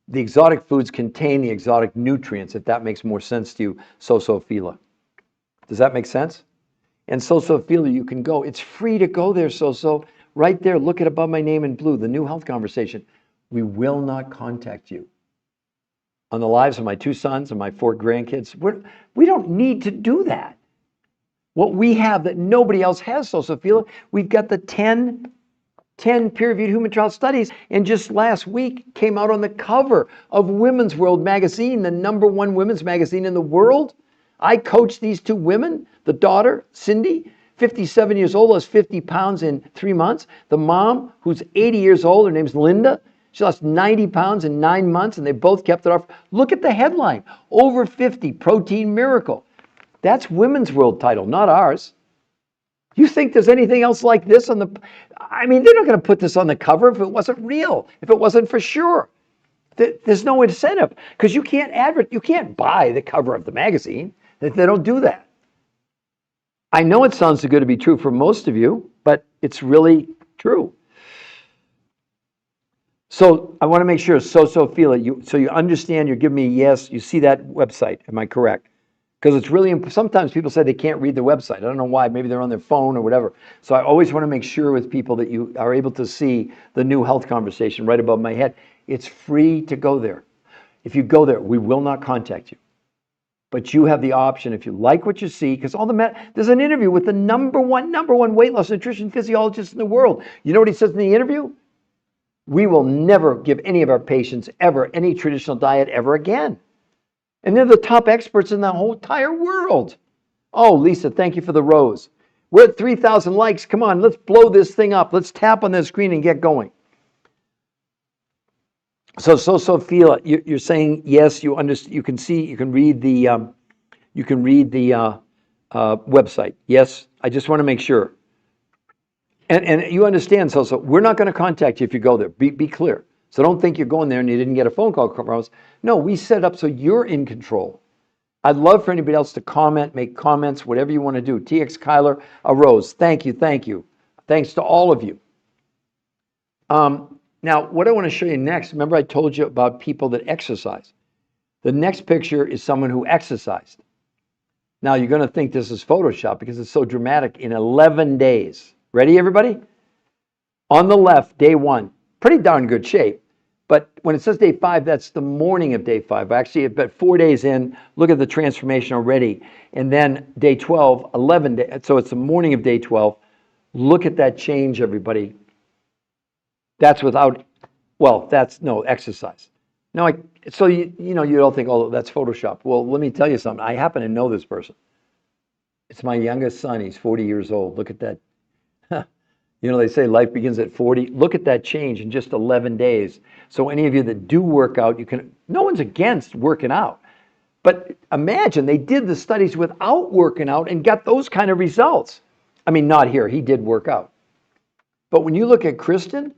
The exotic foods contain the exotic nutrients, if that makes more sense to you, Fila. Does that make sense? And Fila, you can go. It's free to go there, right there. Look at above my name in blue, the New Health Conversation. We will not contact you. On the lives of my 2 sons and my 4 grandkids, we don't need to do that. What we have that nobody else has, Fila, we've got the 10 peer-reviewed human trial studies, and just last week came out on the cover of Women's World magazine, the #1 women's magazine in the world. I coached these 2 women, the daughter, Cindy, 57 years old, lost 50 pounds in 3 months. The mom, who's 80 years old, her name's Linda. She lost 90 pounds in 9 months, and they both kept it off. Look at the headline, over 50, protein miracle. That's Women's World title, not ours. You think there's anything else like this on the... I mean, they're not going to put this on the cover if it wasn't real, if it wasn't for sure. There's no incentive, because you can't buy the cover of the magazine. They don't do that. I know it sounds too good to be true for most of you, but it's really true. So I want to make sure, Fila, so you understand, you're giving me a yes, you see that website, am I correct? Because it's really, sometimes people say they can't read the website. I don't know why, maybe they're on their phone or whatever. So I always want to make sure with people that you are able to see the New Health Conversation right above my head. It's free to go there. If you go there, we will not contact you. But you have the option, if you like what you see, because there's an interview with the number one weight loss nutrition physiologist in the world. You know what he says in the interview? We will never give any of our patients ever any traditional diet ever again. And they're the top experts in the whole entire world. Oh, Lisa, thank you for the rose. We're at 3,000 likes. Come on, let's blow this thing up. Let's tap on that screen and get going. So Fila, you're saying yes. You understand. You can see. You can read the. Website. Yes. I just want to make sure. And you understand. So we're not going to contact you if you go there. Be clear. So don't think you're going there and you didn't get a phone call from us. No, we set it up so you're in control. I'd love for anybody else to comment, make comments, whatever you want to do. TX Kyler, a rose. Thank you. Thanks to all of you. Now, what I want to show you next, remember I told you about people that exercise. The next picture is someone who exercised. Now, you're going to think this is Photoshop because it's so dramatic. In 11 days. Ready, everybody? On the left, day 1. Pretty darn good shape. But when it says day 5, that's the morning of day 5. Actually, about 4 days in, look at the transformation already. And then day 12, 11 days. So it's the morning of day 12. Look at that change, everybody. That's without, that's no exercise. Now, so you don't think, oh, that's Photoshop. Well, let me tell you something. I happen to know this person. It's my youngest son. He's 40 years old. Look at that. They say life begins at 40. Look at that change in just 11 days. So any of you that do work out, no one's against working out. But imagine they did the studies without working out and got those kind of results. I mean, not here. He did work out. But when you look at Kristen,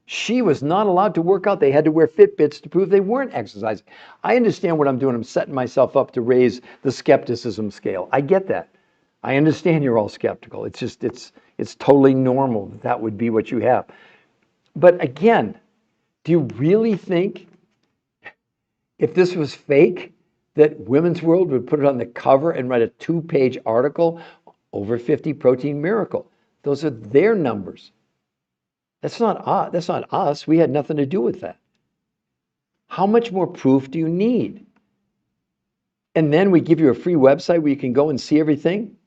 she was not allowed to work out. They had to wear Fitbits to prove they weren't exercising. I understand what I'm doing. I'm setting myself up to raise the skepticism scale. I get that. I understand you're all skeptical. It's just, it's totally normal that would be what you have. But again, Do you really think if this was fake, that Women's World would put it on the cover and write a 2-page article, over 50 protein miracle? Those are their numbers. That's not us. That's not us. We had nothing to do with that. How much more proof do you need? And then we give you a free website where you can go and see everything.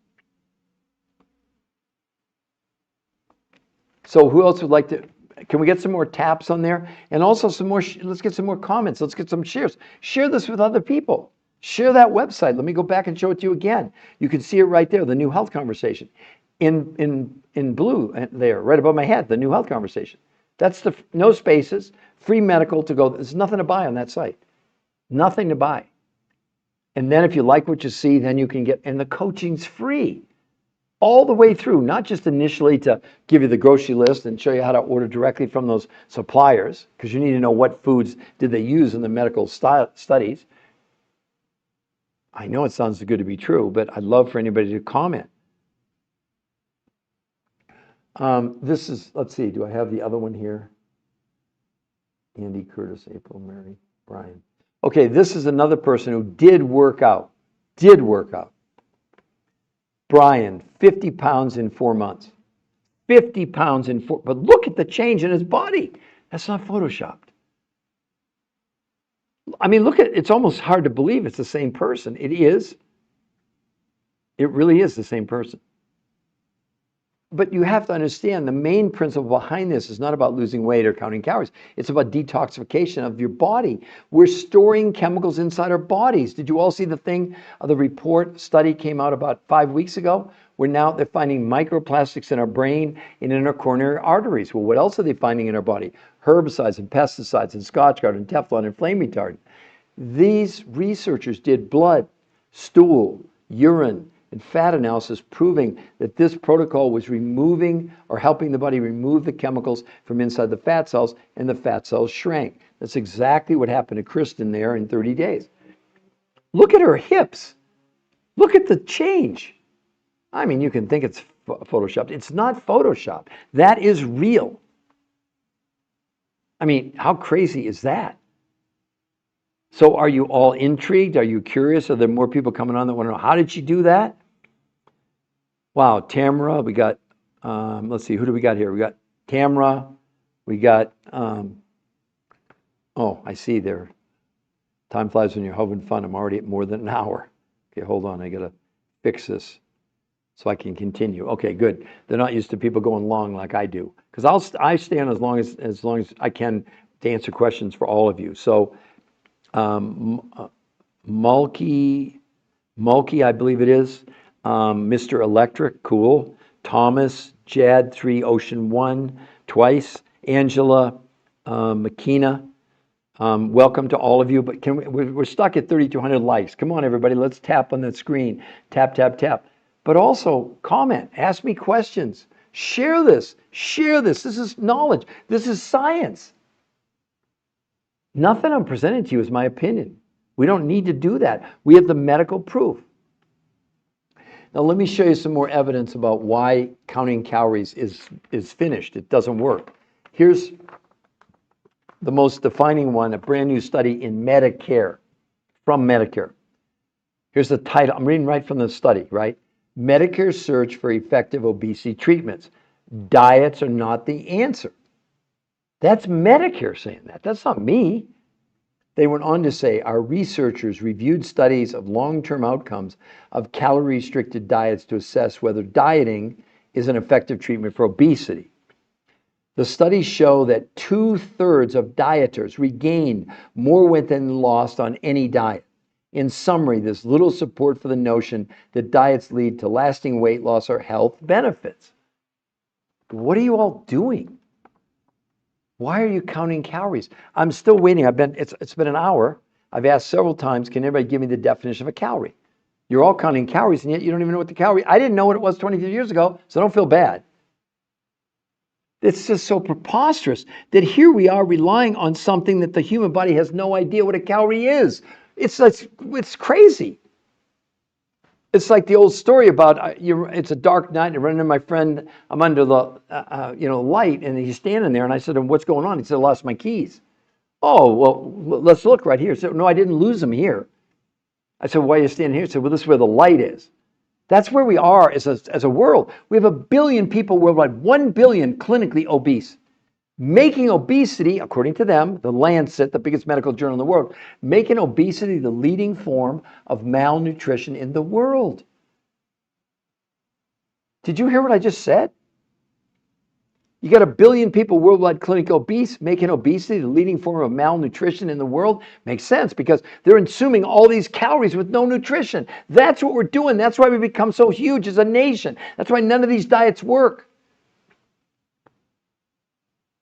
So who else would like to? Can we get some more taps on there? And also some more, let's get some more comments. Let's get some shares. Share this with other people. Share that website. Let me go back and show it to you again. You can see it right there, the New Health Conversation. In blue there, right above my head, the New Health Conversation. That's the no spaces, free medical to go. There's nothing to buy on that site. Nothing to buy. And then if you like what you see, then you can get, and the coaching's free. All the way through, not just initially to give you the grocery list and show you how to order directly from those suppliers, because you need to know what foods did they use in the medical studies. I know it sounds too good to be true, but I'd love for anybody to comment. This is, let's see, do I have the other one here? Andy, Curtis, April, Mary, Brian. Okay, this is another person who did work out. Brian, 50 pounds in 4 months. 50 pounds in 4, but look at the change in his body. That's not photoshopped. I mean, look at, it's almost hard to believe it's the same person. It is. It really is the same person. But you have to understand the main principle behind this is not about losing weight or counting calories. It's about detoxification of your body. We're storing chemicals inside our bodies. Did you all see the thing, the report study came out about 5 weeks ago? Where now they're finding microplastics in our brain and in our coronary arteries. Well, what else are they finding in our body? Herbicides and pesticides and Scotchgard and Teflon and flame retardant. These researchers did blood, stool, urine, and fat analysis proving that this protocol was removing or helping the body remove the chemicals from inside the fat cells, and the fat cells shrank. That's exactly what happened to Kristen there in 30 days. Look at her hips. Look at the change. I mean, you can think it's photoshopped. It's not photoshopped. That is real. I mean, how crazy is that? So are you all intrigued? Are you curious? Are there more people coming on that want to know, how did she do that? Wow, Tamara, we got, let's see, who do we got here? We got Tamara, we got, oh, I see there. Time flies when you're having fun. I'm already at more than an hour. Okay, hold on, I gotta fix this so I can continue. Okay, good. They're not used to people going long like I do, because I stay on as long as I can to answer questions for all of you. So, Mulkey, I believe it is. Mr. Electric, cool. Thomas, Jad 3, Ocean 1, twice. Angela, McKenna, welcome to all of you. But we're stuck at 3,200 likes. Come on, everybody, let's tap on that screen. Tap, tap, tap. But also comment, ask me questions. Share this. This is knowledge. This is science. Nothing I'm presenting to you is my opinion. We don't need to do that. We have the medical proof. Now let me show you some more evidence about why counting calories is finished. It doesn't work. Here's the most defining one, a brand new study in Medicare, from Medicare. Here's the title. I'm reading right from the study, right? Medicare search for effective obesity treatments. Diets are not the answer. That's Medicare saying that. That's not me. They went on to say, our researchers reviewed studies of long-term outcomes of calorie-restricted diets to assess whether dieting is an effective treatment for obesity. The studies show that 2/3 of dieters regained more weight than lost on any diet. In summary, there's little support for the notion that diets lead to lasting weight loss or health benefits. What are you all doing? Why are you counting calories? I'm still waiting. It's been an hour. I've asked several times, can everybody give me the definition of a calorie? You're all counting calories, and yet you don't even know what the calorie. I didn't know what it was 23 years ago, so don't feel bad. It's just so preposterous that here we are relying on something that the human body has no idea what a calorie is. It's crazy. It's like the old story about it's a dark night and I run into my friend. I'm under the light, and he's standing there, and I said, "What's going on?" He said, "I lost my keys." Oh, well, let's look right here. So, no, I didn't lose them here. I said, why are you standing here? He said, well, this is where the light is. That's where we are as a world. We have 1 billion people worldwide, 1 billion clinically obese, making obesity, according to them, the Lancet, the biggest medical journal in the world, making obesity the leading form of malnutrition in the world. Did you hear what I just said? You got 1 billion people worldwide clinically obese, making obesity the leading form of malnutrition in the world. Makes sense because they're consuming all these calories with no nutrition. That's what we're doing. That's why we become so huge as a nation. That's why none of these diets work.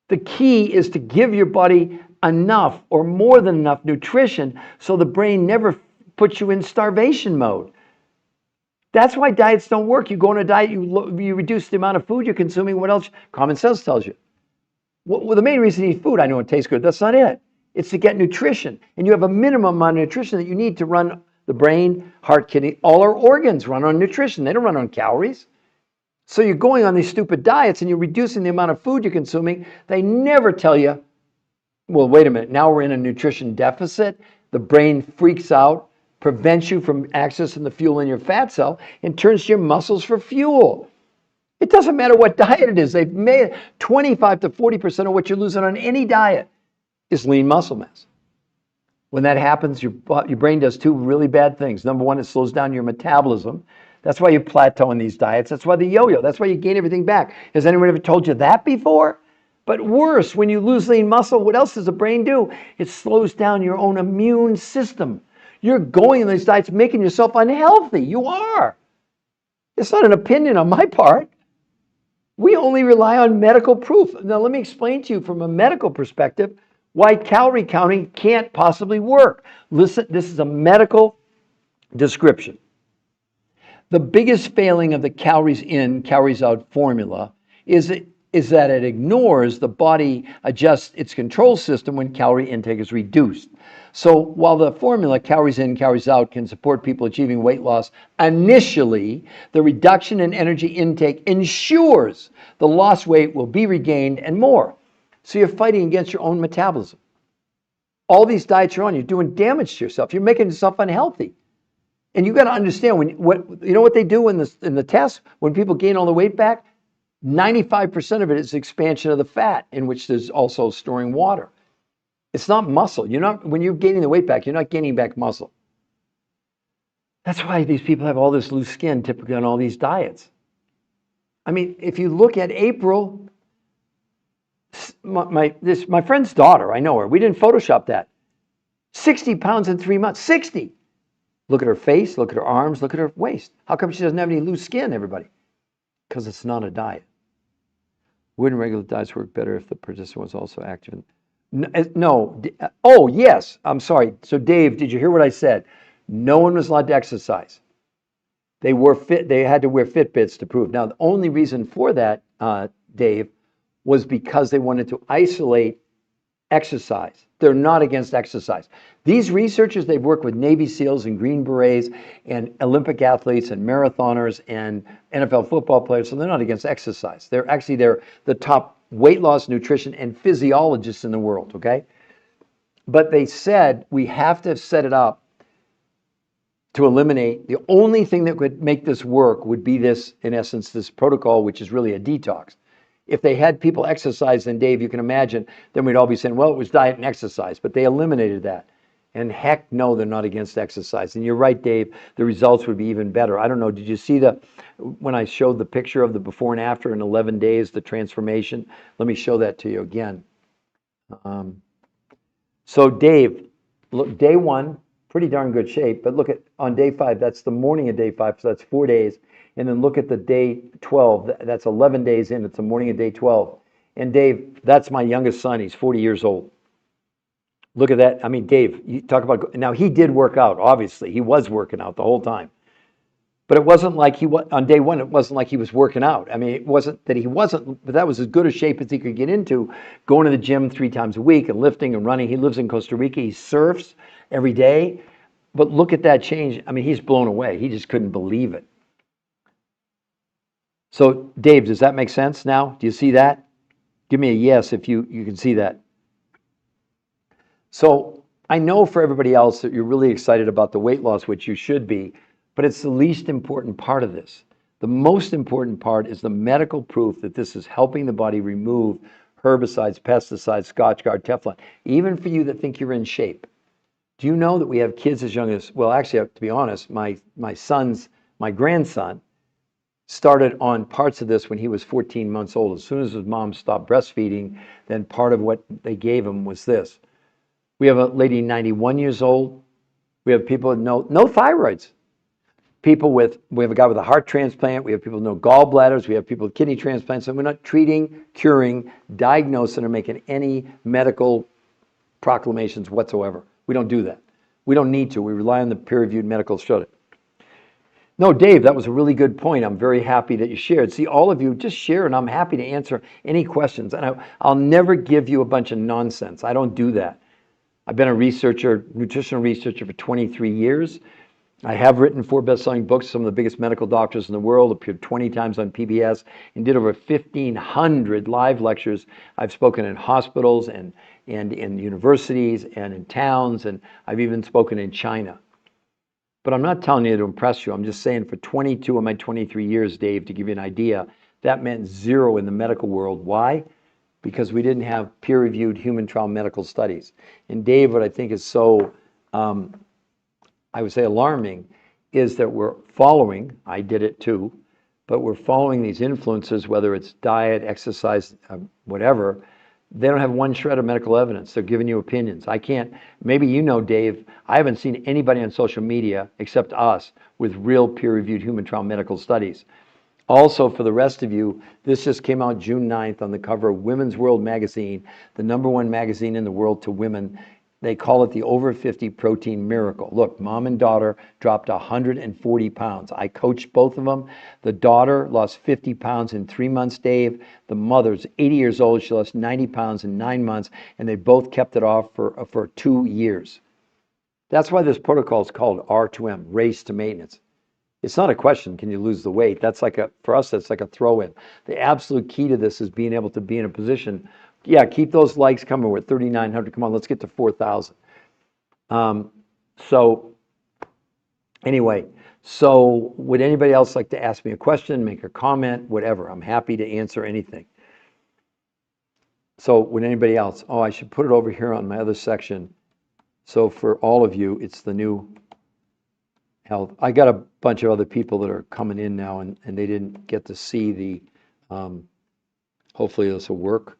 The key is to give your body enough or more than enough nutrition so the brain never puts you in starvation mode. That's why diets don't work. You go on a diet, you reduce the amount of food you're consuming. What else? Common sense tells you. Well, the main reason you eat food, I know it tastes good. That's not it. It's to get nutrition. And you have a minimum amount of nutrition that you need to run the brain, heart, kidney, all our organs run on nutrition. They don't run on calories. So you're going on these stupid diets and you're reducing the amount of food you're consuming. They never tell you, well, wait a minute, now we're in a nutrition deficit. The brain freaks out, prevents you from accessing the fuel in your fat cell, and turns to your muscles for fuel. It doesn't matter what diet it is. They've made 25 to 40% of what you're losing on any diet is lean muscle mass. When that happens, your brain does two really bad things. Number one, it slows down your metabolism. That's why you plateau in these diets. That's why the yo-yo. That's why you gain everything back. Has anyone ever told you that before? But worse, when you lose lean muscle, what else does the brain do? It slows down your own immune system. You're going on these diets making yourself unhealthy. You are. It's not an opinion on my part. We only rely on medical proof. Now, let me explain to you from a medical perspective why calorie counting can't possibly work. Listen, this is a medical description. The biggest failing of the calories in, calories out formula is that it ignores the body adjusts its control system when calorie intake is reduced. So while the formula calories in, calories out can support people achieving weight loss initially, the reduction in energy intake ensures the lost weight will be regained and more. So you're fighting against your own metabolism. All these diets you're on, you're doing damage to yourself. You're making yourself unhealthy. And you got to understand what they do in the test when people gain all the weight back. 95% of it is expansion of the fat, in which there's also storing water. It's not muscle. When you're gaining the weight back, you're not gaining back muscle. That's why these people have all this loose skin, typically on all these diets. I mean, if you look at April, my friend's daughter, I know her. We didn't Photoshop that. 60 pounds in 3 months. 60. Look at her face, look at her arms, look at her waist. How come she doesn't have any loose skin, everybody? Because it's not a diet. Wouldn't regular diets work better if the participant was also active? No. Oh, yes. I'm sorry. So, Dave, did you hear what I said? No one was allowed to exercise. They had to wear Fitbits to prove. Now, the only reason for that, Dave, was because they wanted to isolate exercise. They're not against exercise. These researchers, they've worked with Navy SEALs and Green Berets and Olympic athletes and marathoners and NFL football players, so they're not against exercise. They're the top weight loss, nutrition, and physiologists in the world, okay? But they said we have to set it up to eliminate. The only thing that could make this work would be this, in essence, this protocol, which is really a detox. If they had people exercise, then Dave, you can imagine, then we'd all be saying, well, it was diet and exercise, but they eliminated that. And heck no, they're not against exercise. And you're right, Dave, the results would be even better. I don't know, did you see when I showed the picture of the before and after in 11 days, the transformation? Let me show that to you again. So Dave, look, day 1, pretty darn good shape, but look at on day 5, that's the morning of day 5, so that's 4 days. And then look at the day 12, that's 11 days in, it's the morning of day 12. And Dave, that's my youngest son, he's 40 years old. Look at that. I mean, Dave, you talk about, now he did work out, obviously. He was working out the whole time. But it wasn't like on day 1, it wasn't like he was working out. I mean, it wasn't that he wasn't, but that was as good a shape as he could get into, going to the gym 3 times a week and lifting and running. He lives in Costa Rica, he surfs every day. But look at that change. I mean, he's blown away. He just couldn't believe it. So, Dave, does that make sense now? Do you see that? Give me a yes if you can see that. So I know for everybody else that you're really excited about the weight loss, which you should be, but it's the least important part of this. The most important part is the medical proof that this is helping the body remove herbicides, pesticides, Scotch Guard, Teflon. Even for you that think you're in shape. Do you know that we have kids as young as, well, actually, to be honest, my grandson started on parts of this when he was 14 months old. As soon as his mom stopped breastfeeding, then part of what they gave him was this. We have a lady 91 years old. We have people with no thyroids. We have a guy with a heart transplant. We have people with no gallbladders. We have people with kidney transplants. And we're not treating, curing, diagnosing, or making any medical proclamations whatsoever. We don't do that. We don't need to. We rely on the peer-reviewed medical study. No, Dave, that was a really good point. I'm very happy that you shared. See, all of you, just share, and I'm happy to answer any questions. And I'll never give you a bunch of nonsense. I don't do that. I've been a researcher, nutritional researcher for 23 years. I have written 4 best-selling books, some of the biggest medical doctors in the world, appeared 20 times on PBS, and did over 1,500 live lectures. I've spoken in hospitals and in universities and in towns, and I've even spoken in China. But I'm not telling you to impress you. I'm just saying for 22 of my 23 years, Dave, to give you an idea, that meant 0 in the medical world. Why? Because we didn't have peer-reviewed human trial medical studies. And Dave, what I think is so, I would say alarming, is that we're following, I did it too, but we're following these influences, whether it's diet, exercise, whatever. They don't have one shred of medical evidence. They're giving you opinions. I can't, maybe you know, Dave, I haven't seen anybody on social media except us with real peer-reviewed human trial medical studies. Also, for the rest of you, this just came out June 9th on the cover of Women's World magazine, the #1 magazine in the world to women. They call it the over 50 protein miracle. Look, mom and daughter dropped 140 pounds. I coached both of them. The daughter lost 50 pounds in 3 months, Dave. The mother's 80 years old. She lost 90 pounds in 9 months, and they both kept it off for 2 years. That's why this protocol is called R2M, race to maintenance. It's not a question, can you lose the weight? That's like for us, that's like a throw-in. The absolute key to this is being able to be in a position. Yeah, keep those likes coming. We're at 3,900. Come on, let's get to 4,000. So anyway, so would anybody else like to ask me a question, make a comment, whatever? I'm happy to answer anything. So would anybody else? Oh, I should put it over here on my other section. So for all of you, it's the new health. I got a bunch of other people that are coming in now, and they didn't get to see the, hopefully this will work.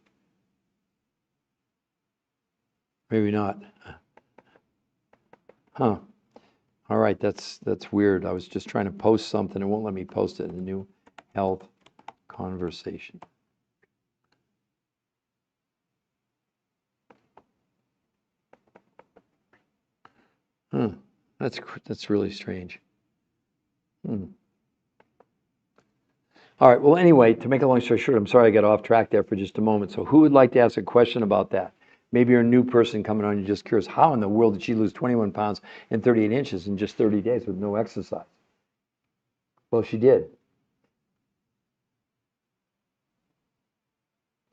Maybe not. Huh. All right, that's weird. I was just trying to post something. It won't let me post it in the new health conversation. Huh. That's really strange. All right, well, anyway, to make a long story short, I'm sorry I got off track there for just a moment. So who would like to ask a question about that? Maybe you're a new person coming on, you're just curious, how in the world did she lose 21 pounds and 38 inches in just 30 days with no exercise? Well, she did.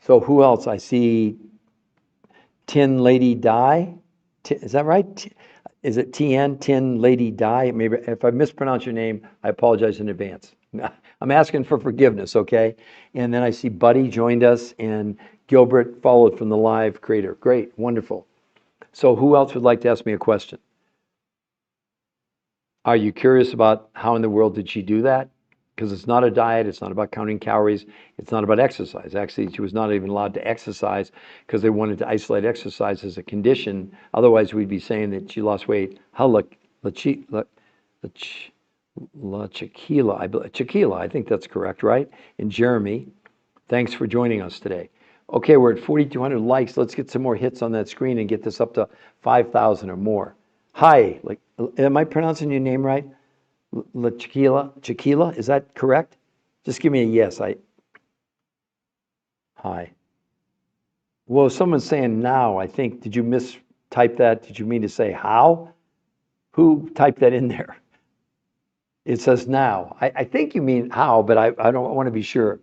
So who else? I see Tin Lady Die. Is that right? Is it TN, Tin Lady Die? Maybe if I mispronounce your name, I apologize in advance. I'm asking for forgiveness, okay? And then I see Buddy joined us, and Gilbert followed from the live creator. Great, wonderful. So who else would like to ask me a question? Are you curious about how in the world did she do that? Because it's not a diet, it's not about counting calories, it's not about exercise. Actually, she was not even allowed to exercise because they wanted to isolate exercise as a condition. Otherwise, we'd be saying that she lost weight. Chiquila, I think that's correct, right? And Jeremy, thanks for joining us today. Okay, we're at 4,200 likes. Let's get some more hits on that screen and get this up to 5,000 or more. Hi, am I pronouncing your name right? Chiquila, is that correct? Just give me a yes. Hi. Well, someone's saying now, I think, did you mistype that? Did you mean to say how? Who typed that in there? It says now. I think you mean how, but I don't want to be sure.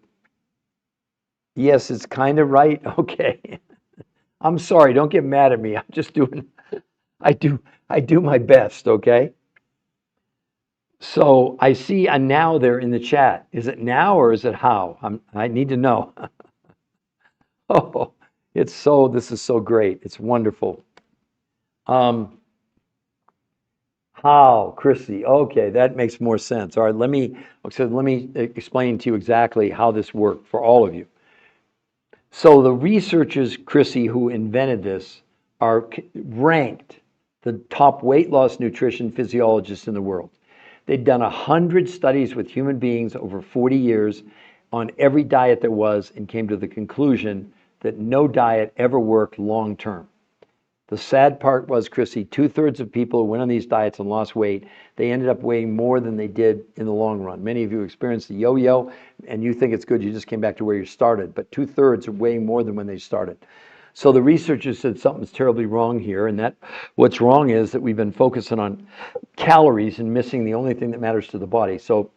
Yes, it's kind of right. Okay. I'm sorry, don't get mad at me. I'm just doing, I do, I do my best, okay? So I see a now there in the chat. Is it now or is it how? I need to know. Oh, this is so great. It's wonderful. Um, how, Chrissy? Okay, that makes more sense. All right, let me explain to you exactly how this worked for all of you. So the researchers, Chrissy, who invented this, are ranked the top weight loss nutrition physiologists in the world. They'd done 100 studies with human beings over 40 years on every diet there was and came to the conclusion that no diet ever worked long term. The sad part was, Chrissy, 2/3 of people who went on these diets and lost weight, they ended up weighing more than they did in the long run. Many of you experienced the yo-yo and you think it's good, you just came back to where you started, but 2/3 are weighing more than when they started. So the researchers said something's terribly wrong here, and that what's wrong is that we've been focusing on calories and missing the only thing that matters to the body. So,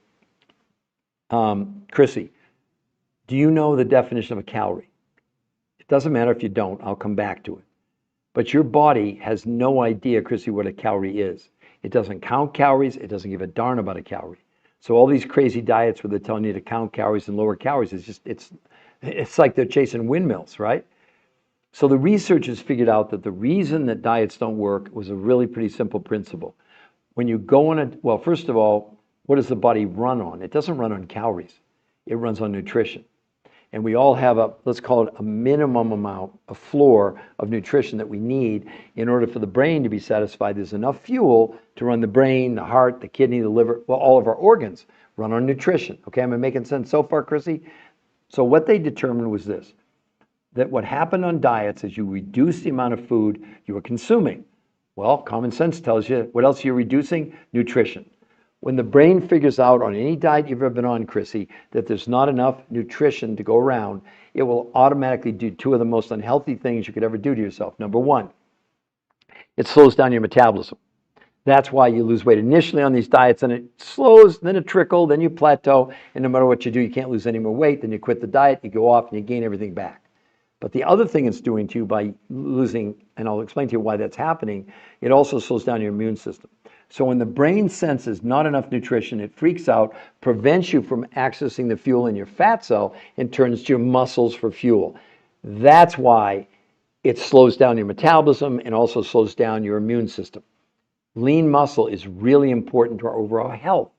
Chrissy, do you know the definition of a calorie? It doesn't matter if you don't, I'll come back to it. But your body has no idea, Chrissy, what a calorie is. It doesn't count calories. It doesn't give a darn about a calorie. So all these crazy diets where they're telling you to count calories and lower calories, it's like they're chasing windmills, right? So the researchers figured out that the reason that diets don't work was a really pretty simple principle. When you go on well, first of all, what does the body run on? It doesn't run on calories. It runs on nutrition. And we all have let's call it a minimum amount, a floor of nutrition that we need in order for the brain to be satisfied. There's enough fuel to run the brain, the heart, the kidney, the liver, well, all of our organs run on nutrition. Okay, am I making sense so far, Chrissy? So what they determined was this, that what happened on diets is you reduce the amount of food you are consuming. Well, common sense tells you, what else you're reducing? Nutrition. When the brain figures out on any diet you've ever been on, Chrissy, that there's not enough nutrition to go around, it will automatically do two of the most unhealthy things you could ever do to yourself. Number one, it slows down your metabolism. That's why you lose weight initially on these diets, and it slows, then it trickles, then you plateau, and no matter what you do, you can't lose any more weight. Then you quit the diet, you go off, and you gain everything back. But the other thing it's doing to you by losing, and I'll explain to you why that's happening, it also slows down your immune system. So when the brain senses not enough nutrition, it freaks out, prevents you from accessing the fuel in your fat cell, and turns to your muscles for fuel. That's why it slows down your metabolism and also slows down your immune system. Lean muscle is really important to our overall health,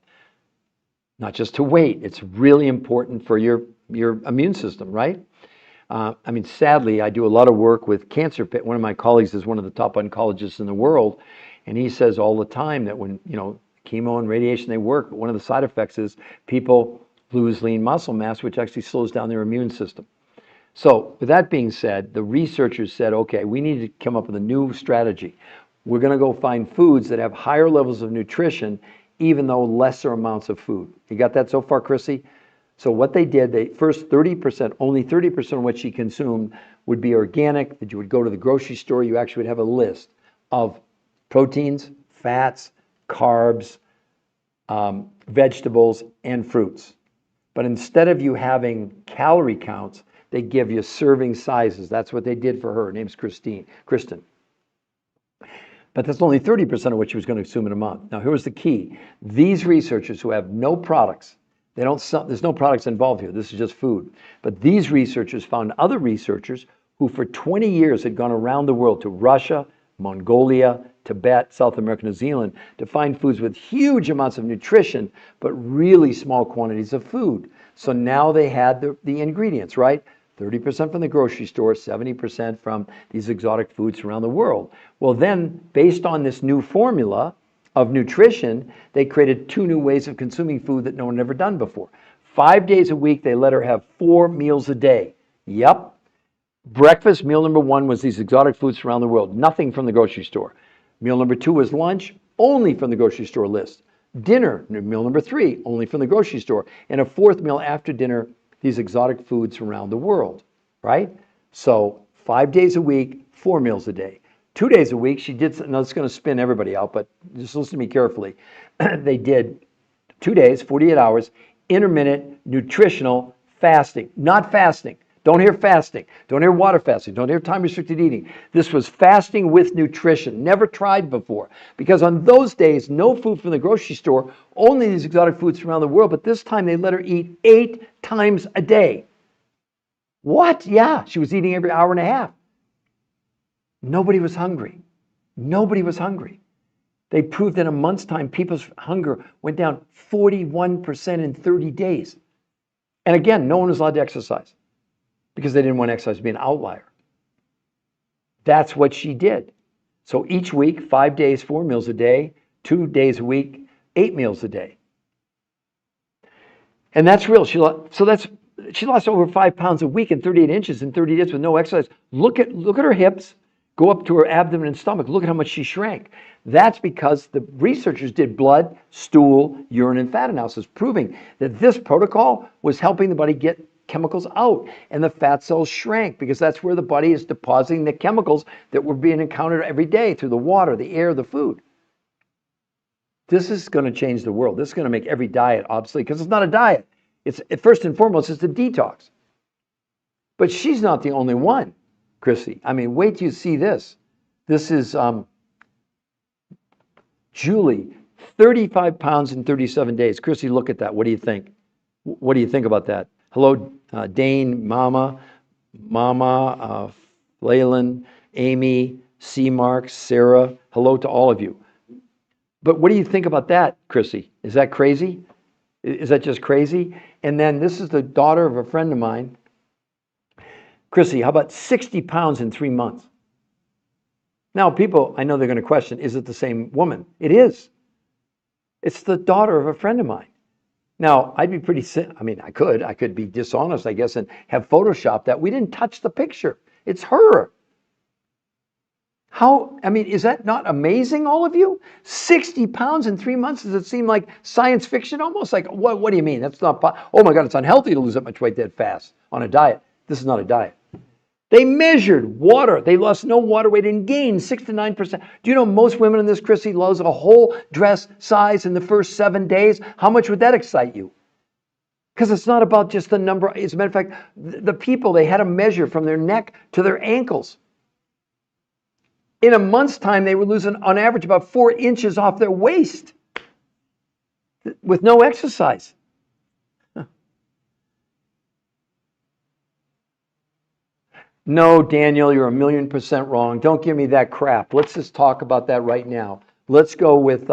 not just to weight. It's really important for your immune system, right? Sadly, I do a lot of work with cancer. One of my colleagues is one of the top oncologists in the world, and he says all the time that when, chemo and radiation, they work, but one of the side effects is people lose lean muscle mass, which actually slows down their immune system. So with that being said, the researchers said, okay, we need to come up with a new strategy. We're going to go find foods that have higher levels of nutrition, even though lesser amounts of food. You got that so far, Chrissy? So what they did, only 30% of what she consumed would be organic, that you would go to the grocery store, you actually would have a list of proteins, fats, carbs, vegetables, and fruits. But instead of you having calorie counts, they give you serving sizes. That's what they did for her. Her name's Kristen. But that's only 30% of what she was going to consume in a month. Now, here's the key. These researchers who have no products, there's no products involved here. This is just food. But these researchers found other researchers who for 20 years had gone around the world to Russia, Mongolia, Tibet, South America, New Zealand to find foods with huge amounts of nutrition, but really small quantities of food. So now they had the ingredients, right? 30% from the grocery store, 70% from these exotic foods around the world. Well, then, based on this new formula of nutrition, they created two new ways of consuming food that no one had ever done before. 5 days a week, they let her have 4 meals a day. Yep. Breakfast, meal number 1 was these exotic foods around the world, nothing from the grocery store. Meal number 2 was lunch, only from the grocery store list. Dinner, meal number 3, only from the grocery store. And a 4th meal after dinner, these exotic foods around the world, right? So 5 days a week, 4 meals a day. 2 days a week, she did, now it's going to spin everybody out, but just listen to me carefully. They did 2 days, 48 hours, intermittent nutritional fasting. Not fasting. Don't hear fasting. Don't hear water fasting. Don't hear time-restricted eating. This was fasting with nutrition. Never tried before. Because on those days, no food from the grocery store, only these exotic foods from around the world. But this time they let her eat 8 times a day. What? Yeah, she was eating every hour and a half. Nobody was hungry. Nobody was hungry. They proved in a month's time, people's hunger went down 41% in 30 days. And again, no one was allowed to exercise because they didn't want exercise to be an outlier. That's what she did. So each week, 5 days, 4 meals a day, 2 days a week, 8 meals a day. And that's real. She lost over 5 pounds a week and 38 inches in 30 days with no exercise. Look at her hips. Go up to her abdomen and stomach. Look at how much she shrank. That's because the researchers did blood, stool, urine, and fat analysis, proving that this protocol was helping the body get chemicals out, and the fat cells shrank because that's where the body is depositing the chemicals that were being encountered every day through the water, the air, the food. This is going to change the world. This is going to make every diet obsolete because it's not a diet. It's first and foremost, it's a detox. But she's not the only one. Chrissy, I mean, wait till you see this. This is Julie, 35 pounds in 37 days. Chrissy, look at that. What do you think? What do you think about that? Hello, Dane, Mama, Leyland, Amy, C. Mark, Sarah. Hello to all of you. But what do you think about that, Chrissy? Is that crazy? Is that just crazy? And then this is the daughter of a friend of mine. Chrissy, how about 60 pounds in 3 months? Now, people, I know they're going to question, is it the same woman? It is. It's the daughter of a friend of mine. Now, I'd be I could be dishonest, I guess, and have photoshopped that. We didn't touch the picture. It's her. Is that not amazing, all of you? 60 pounds in 3 months? Does it seem like science fiction almost? Like, what do you mean? That's not, oh my God, it's unhealthy to lose that much weight that fast on a diet. This is not a diet. They measured water. They lost no water weight and gained 6 to 9%. Do you know most women in this, Chrissy, lose a whole dress size in the first 7 days? How much would that excite you? Because it's not about just the number. As a matter of fact, the people, they had a measure from their neck to their ankles. In a month's time, they were losing, on average, about 4 inches off their waist with no exercise. No, Daniel, you're 1,000,000% wrong. Don't give me that crap. Let's just talk about that right now. Let's go with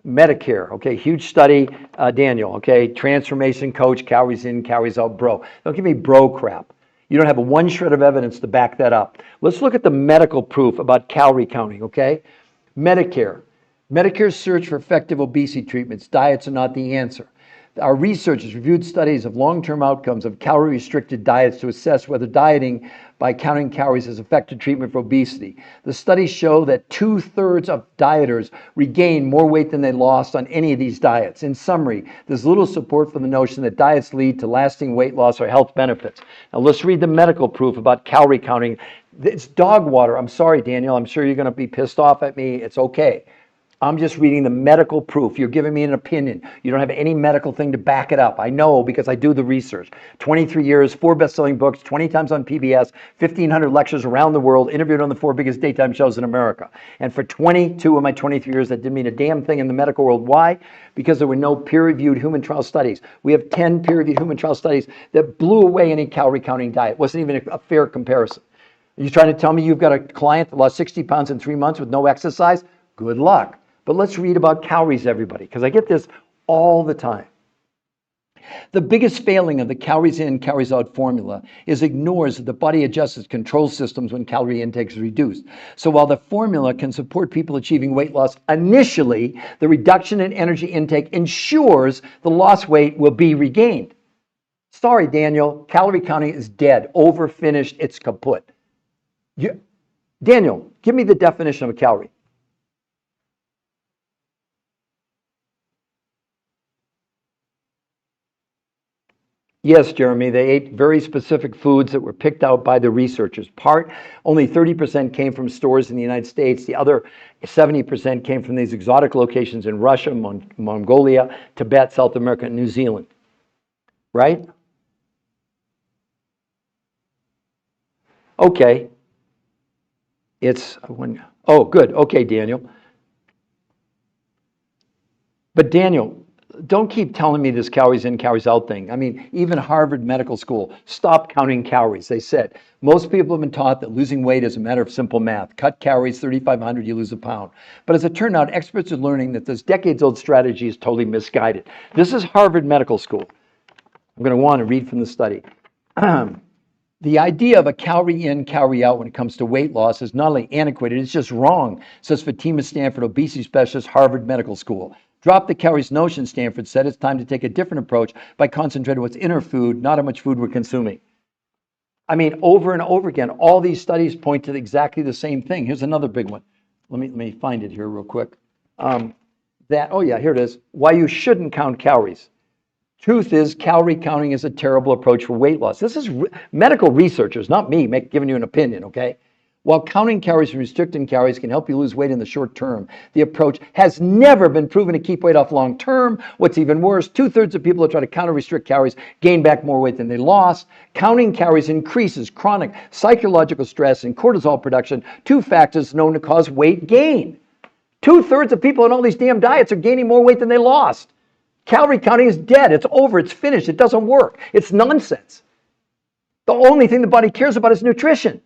Medicare. Okay, huge study, Daniel. Okay, transformation coach, calories in, calories out, bro. Don't give me bro crap. You don't have a one shred of evidence to back that up. Let's look at the medical proof about calorie counting, okay? Medicare. Medicare's search for effective obesity treatments. Diets are not the answer. Our researchers reviewed studies of long-term outcomes of calorie-restricted diets to assess whether dieting by counting calories is effective treatment for obesity. The studies show that 2/3 of dieters regain more weight than they lost on any of these diets. In summary, there's little support for the notion that diets lead to lasting weight loss or health benefits. Now let's read the medical proof about calorie counting. It's dog water. I'm sorry, Daniel. I'm sure you're going to be pissed off at me. It's okay. I'm just reading the medical proof. You're giving me an opinion. You don't have any medical thing to back it up. I know because I do the research. 23 years, 4 best-selling books, 20 times on PBS, 1,500 lectures around the world, interviewed on the 4 biggest daytime shows in America. And for 22 of my 23 years, that didn't mean a damn thing in the medical world. Why? Because there were no peer-reviewed human trial studies. We have 10 peer-reviewed human trial studies that blew away any calorie counting diet. It wasn't even a fair comparison. Are you trying to tell me you've got a client that lost 60 pounds in 3 months with no exercise? Good luck. But let's read about calories, everybody, because I get this all the time. The biggest failing of the calories in, calories out formula is ignores that the body adjusts its control systems when calorie intake is reduced. So while the formula can support people achieving weight loss initially, the reduction in energy intake ensures the lost weight will be regained. Sorry, Daniel, calorie counting is dead, over, finished, it's kaput. Daniel, give me the definition of a calorie. Yes, Jeremy, they ate very specific foods that were picked out by the researchers. Only 30% came from stores in the United States. The other 70% came from these exotic locations in Russia, Mongolia, Tibet, South America, and New Zealand. Right? Okay. Oh, good. Okay, Daniel. But Daniel, don't keep telling me this calories in, calories out thing. I mean, even Harvard Medical School stopped counting calories. They said most people have been taught that losing weight is a matter of simple math. Cut calories, 3,500, you lose a pound. But as it turned out, experts are learning that this decades-old strategy is totally misguided. This is Harvard Medical School. I'm going to want to read from the study. The idea of a calorie in, calorie out when it comes to weight loss is not only antiquated, it's just wrong, says Fatima Stanford, obesity specialist, Harvard Medical School. Drop the calories notion, Stanford said. It's time to take a different approach by concentrating on what's in our food, not how much food we're consuming. I mean, over and over again, all these studies point to exactly the same thing. Here's another big one. Let me find it here real quick. Oh yeah, here it is. Why you shouldn't count calories. Truth is, calorie counting is a terrible approach for weight loss. This is medical researchers, not me, giving you an opinion, okay? While counting calories and restricting calories can help you lose weight in the short term, the approach has never been proven to keep weight off long term. What's even worse, 2/3 of people who try to count or restrict calories gain back more weight than they lost. Counting calories increases chronic psychological stress and cortisol production, two factors known to cause weight gain. 2/3 of people on all these damn diets are gaining more weight than they lost. Calorie counting is dead. It's over. It's finished. It doesn't work. It's nonsense. The only thing the body cares about is nutrition.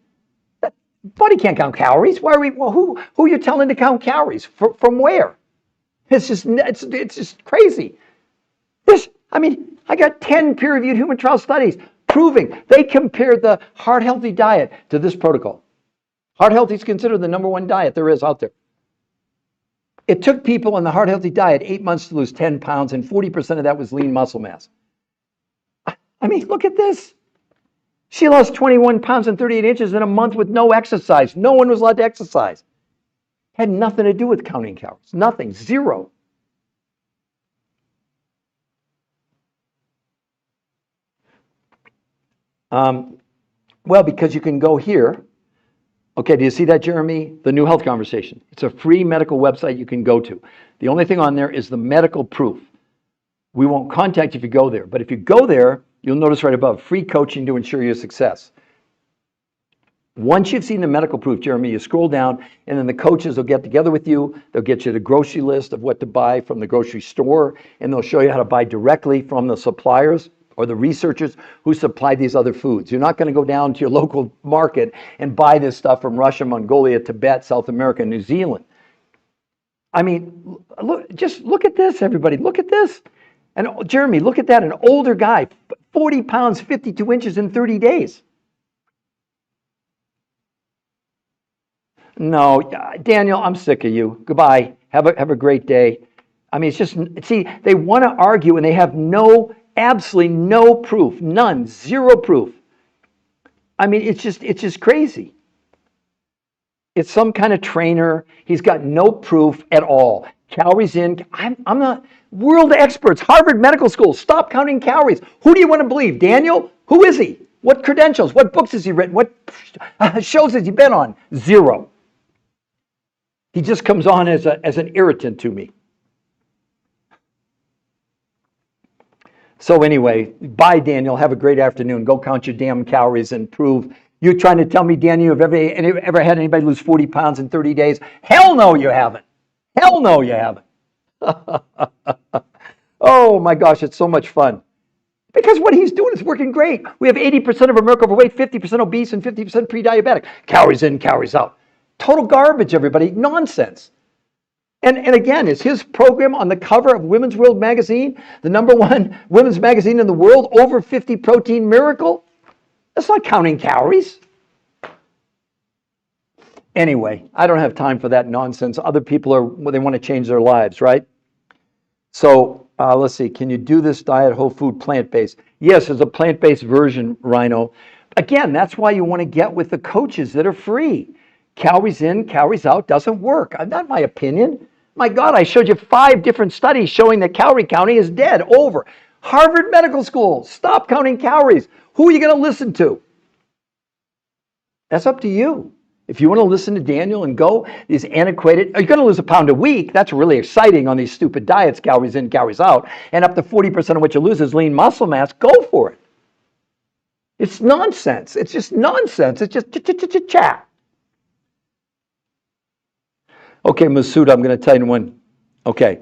The body can't count calories. Why are we? Well, who are you telling to count calories? From where? It's just crazy. I got 10 peer-reviewed human trial studies proving they compared the heart healthy diet to this protocol. Heart healthy is considered the #1 diet there is out there. It took people on the heart healthy diet 8 months to lose 10 pounds, and 40% of that was lean muscle mass. I mean, look at this. She lost 21 pounds and 38 inches in a month with no exercise. No one was allowed to exercise. Had nothing to do with counting calories. Nothing. Zero. Well, because you can go here. Okay, do you see that, Jeremy? The New Health Conversation. It's a free medical website you can go to. The only thing on there is the medical proof. We won't contact you if you go there, but if you go there, you'll notice right above, free coaching to ensure your success. Once you've seen the medical proof, Jeremy, you scroll down, and then the coaches will get together with you. They'll get you the grocery list of what to buy from the grocery store, and they'll show you how to buy directly from the suppliers or the researchers who supply these other foods. You're not going to go down to your local market and buy this stuff from Russia, Mongolia, Tibet, South America, New Zealand. I mean, just look at this, everybody. Look at this. And Jeremy, look at that. An older guy, 40 pounds, 52 inches in 30 days. No, Daniel, I'm sick of you. Goodbye. Have a great day. I mean, it's just, see, they want to argue and they have absolutely no proof, none, zero proof. I mean, it's just crazy. It's some kind of trainer. He's got no proof at all. Calories in. I'm not. World experts, Harvard Medical School, stop counting calories. Who do you want to believe? Daniel? Who is he? What credentials? What books has he written? What shows has he been on? Zero. He just comes on as an irritant to me. So anyway, bye, Daniel. Have a great afternoon. Go count your damn calories and prove. You're trying to tell me, Daniel, you've ever had anybody lose 40 pounds in 30 days? Hell no, you haven't. Hell no, you haven't. Oh my gosh, it's so much fun. Because what he's doing is working great. We have 80% of America overweight, 50% obese, and 50% pre-diabetic. Calories in, calories out. Total garbage, everybody. Nonsense. And again, is his program on the cover of Women's World magazine, the #1 women's magazine in the world, over 50 protein miracle? That's not counting calories. Anyway, I don't have time for that nonsense. Other people they want to change their lives, right? So let's see, can you do this diet whole food plant-based? Yes, there's a plant-based version, Rhino. Again, that's why you want to get with the coaches that are free. Calories in, calories out doesn't work. Not my opinion. My God, I showed you 5 different studies showing that calorie counting is dead, over. Harvard Medical School, stop counting calories. Who are you going to listen to? That's up to you. If you want to listen to Daniel and go, these antiquated, you're going to lose a pound a week. That's really exciting on these stupid diets, calories in, calories out. And up to 40% of what you lose is lean muscle mass. Go for it. It's nonsense. It's just nonsense. It's just chat. Okay, Masuda, I'm going to tell you one. Okay.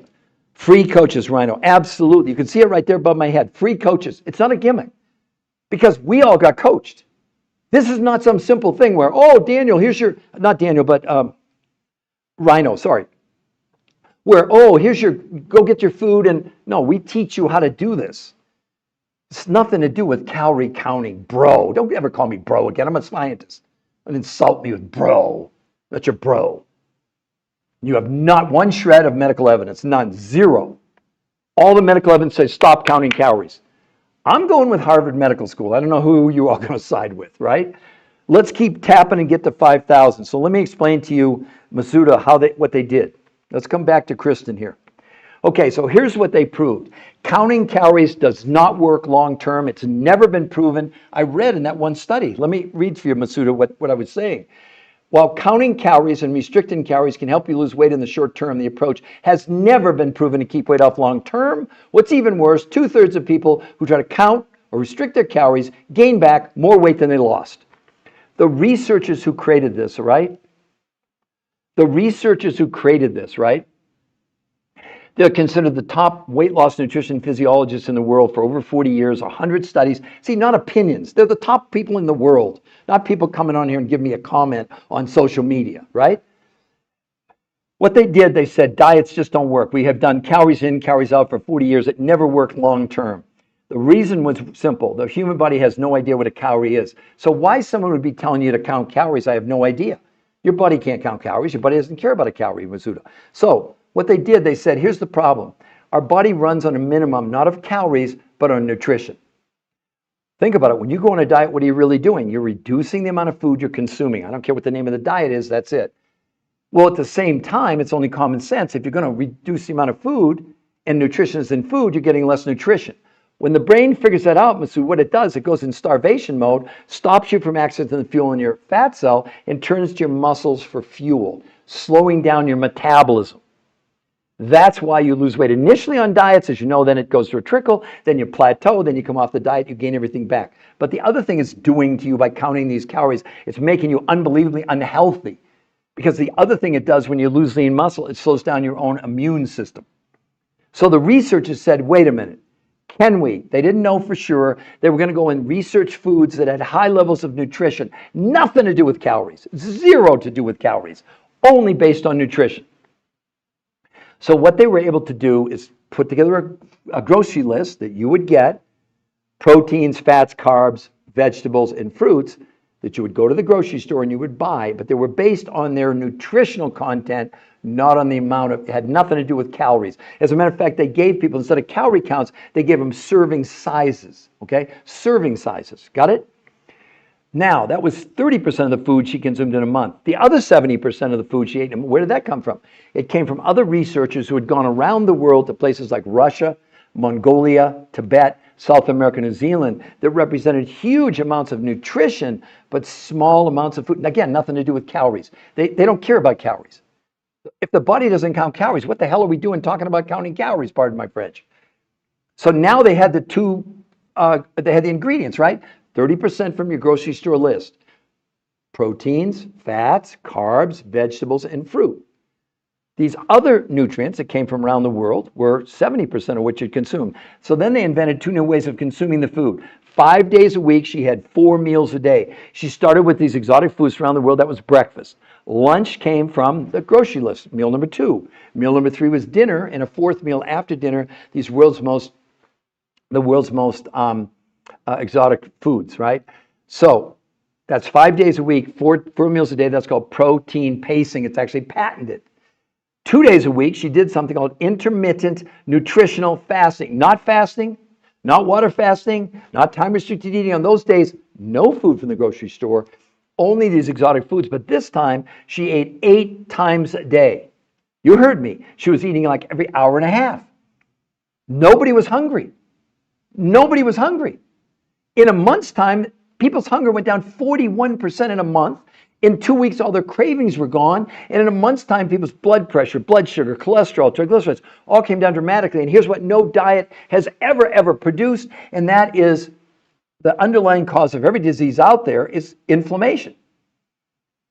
Free coaches, Rhino. Absolutely. You can see it right there above my head. Free coaches. It's not a gimmick because we all got coached. This is not some simple thing where, oh, Daniel, here's your, not Daniel, but Rhino, sorry. Where, oh, here's your, go get your food. And no, we teach you how to do this. It's nothing to do with calorie counting, bro. Don't ever call me bro again. I'm a scientist. Don't insult me with bro. That's your bro. You have not one shred of medical evidence, none, zero. All the medical evidence says stop counting calories. I'm going with Harvard Medical School. I don't know who you all going to side with, right? Let's keep tapping and get to 5,000. So let me explain to you, Masuda, what they did. Let's come back to Kristen here. Okay, so here's what they proved. Counting calories does not work long term. It's never been proven. I read in that one study. Let me read for you, Masuda, what I was saying. While counting calories and restricting calories can help you lose weight in the short term, the approach has never been proven to keep weight off long term. What's even worse, 2/3 of people who try to count or restrict their calories gain back more weight than they lost. The researchers who created this, right? They're considered the top weight loss nutrition physiologists in the world for over 40 years, 100 studies. See, not opinions. They're the top people in the world, not people coming on here and giving me a comment on social media, right? What they did, they said, diets just don't work. We have done calories in, calories out for 40 years. It never worked long term. The reason was simple. The human body has no idea what a calorie is. So why someone would be telling you to count calories, I have no idea. Your body can't count calories. Your body doesn't care about a calorie, Masuda. So what they did, they said, here's the problem. Our body runs on a minimum, not of calories, but on nutrition. Think about it. When you go on a diet, what are you really doing? You're reducing the amount of food you're consuming. I don't care what the name of the diet is, that's it. Well, at the same time, it's only common sense. If you're going to reduce the amount of food and nutrition is in food, you're getting less nutrition. When the brain figures that out, Masood, what it does, it goes in starvation mode, stops you from accessing the fuel in your fat cell, and turns to your muscles for fuel, slowing down your metabolism. That's why you lose weight initially on diets, as you know, then it goes to a trickle, then you plateau, then you come off the diet, you gain everything back. But the other thing it's doing to you by counting these calories, it's making you unbelievably unhealthy. Because the other thing it does when you lose lean muscle, it slows down your own immune system. So the researchers said, wait a minute, can we? They didn't know for sure. They were going to go and research foods that had high levels of nutrition, nothing to do with calories, zero to do with calories, only based on nutrition. So what they were able to do is put together a grocery list that you would get, proteins, fats, carbs, vegetables, and fruits that you would go to the grocery store and you would buy, but they were based on their nutritional content, not on the amount of, it had nothing to do with calories. As a matter of fact, they gave people, instead of calorie counts, they gave them serving sizes, okay? Serving sizes, got it? Now, that was 30% of the food she consumed in a month. The other 70% of the food she ate, where did that come from? It came from other researchers who had gone around the world to places like Russia, Mongolia, Tibet, South America, New Zealand, that represented huge amounts of nutrition, but small amounts of food. And again, nothing to do with calories. They don't care about calories. If the body doesn't count calories, what the hell are we doing talking about counting calories, pardon my French? So now they had they had the ingredients, right? 30% from your grocery store list. Proteins, fats, carbs, vegetables, and fruit. These other nutrients that came from around the world were 70% of what you'd consume. So then they invented two new ways of consuming the food. 5 days a week, she had 4 meals a day. She started with these exotic foods around the world. That was breakfast. Lunch came from the grocery list, meal number 2. Meal number 3 was dinner, and a 4th meal after dinner, the world's most exotic foods, right? So that's 5 days a week, four meals a day. That's called protein pacing. It's actually patented. 2 days a week, she did something called intermittent nutritional fasting. Not fasting, not water fasting, not time-restricted eating. On those days, no food from the grocery store, only these exotic foods. But this time, she ate 8 times a day. You heard me. She was eating like every hour and a half. Nobody was hungry. Nobody was hungry. In a month's time, people's hunger went down 41% in a month. In 2 weeks, all their cravings were gone. And in a month's time, people's blood pressure, blood sugar, cholesterol, triglycerides, all came down dramatically. And here's what no diet has ever produced, and that is the underlying cause of every disease out there is inflammation.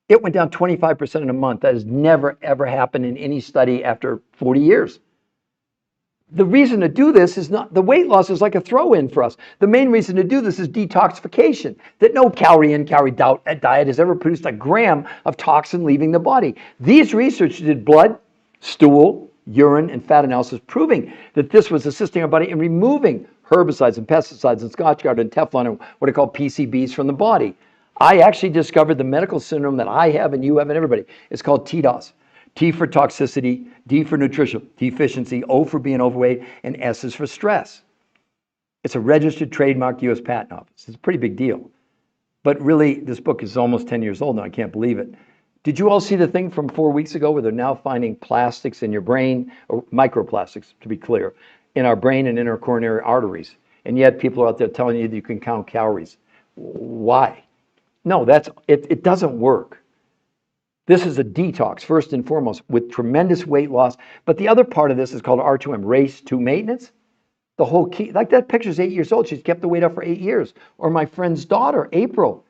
It went down 25% in a month. That has never, ever happened in any study after 40 years. The reason to do this is not, the weight loss is like a throw-in for us. The main reason to do this is detoxification, that no calorie in, calorie out diet has ever produced a gram of toxin leaving the body. These researchers did blood, stool, urine, and fat analysis proving that this was assisting our body in removing herbicides and pesticides and Scotchgard and Teflon and what are called PCBs from the body. I actually discovered the medical syndrome that I have and you have and everybody. It's called TDOS. T for toxicity, D for nutritional deficiency, O for being overweight, and S is for stress. It's a registered trademark U.S. Patent Office. It's a pretty big deal. But really, this book is almost 10 years old now. I can't believe it. Did you all see the thing from 4 weeks ago where they're now finding plastics in your brain, or microplastics, to be clear, in our brain and in our coronary arteries? And yet people are out there telling you that you can count calories. Why? No, it doesn't work. This is a detox, first and foremost, with tremendous weight loss. But the other part of this is called R2M, race to maintenance. The whole key, like that picture's 8 years old. She's kept the weight up for 8 years. Or my friend's daughter, April.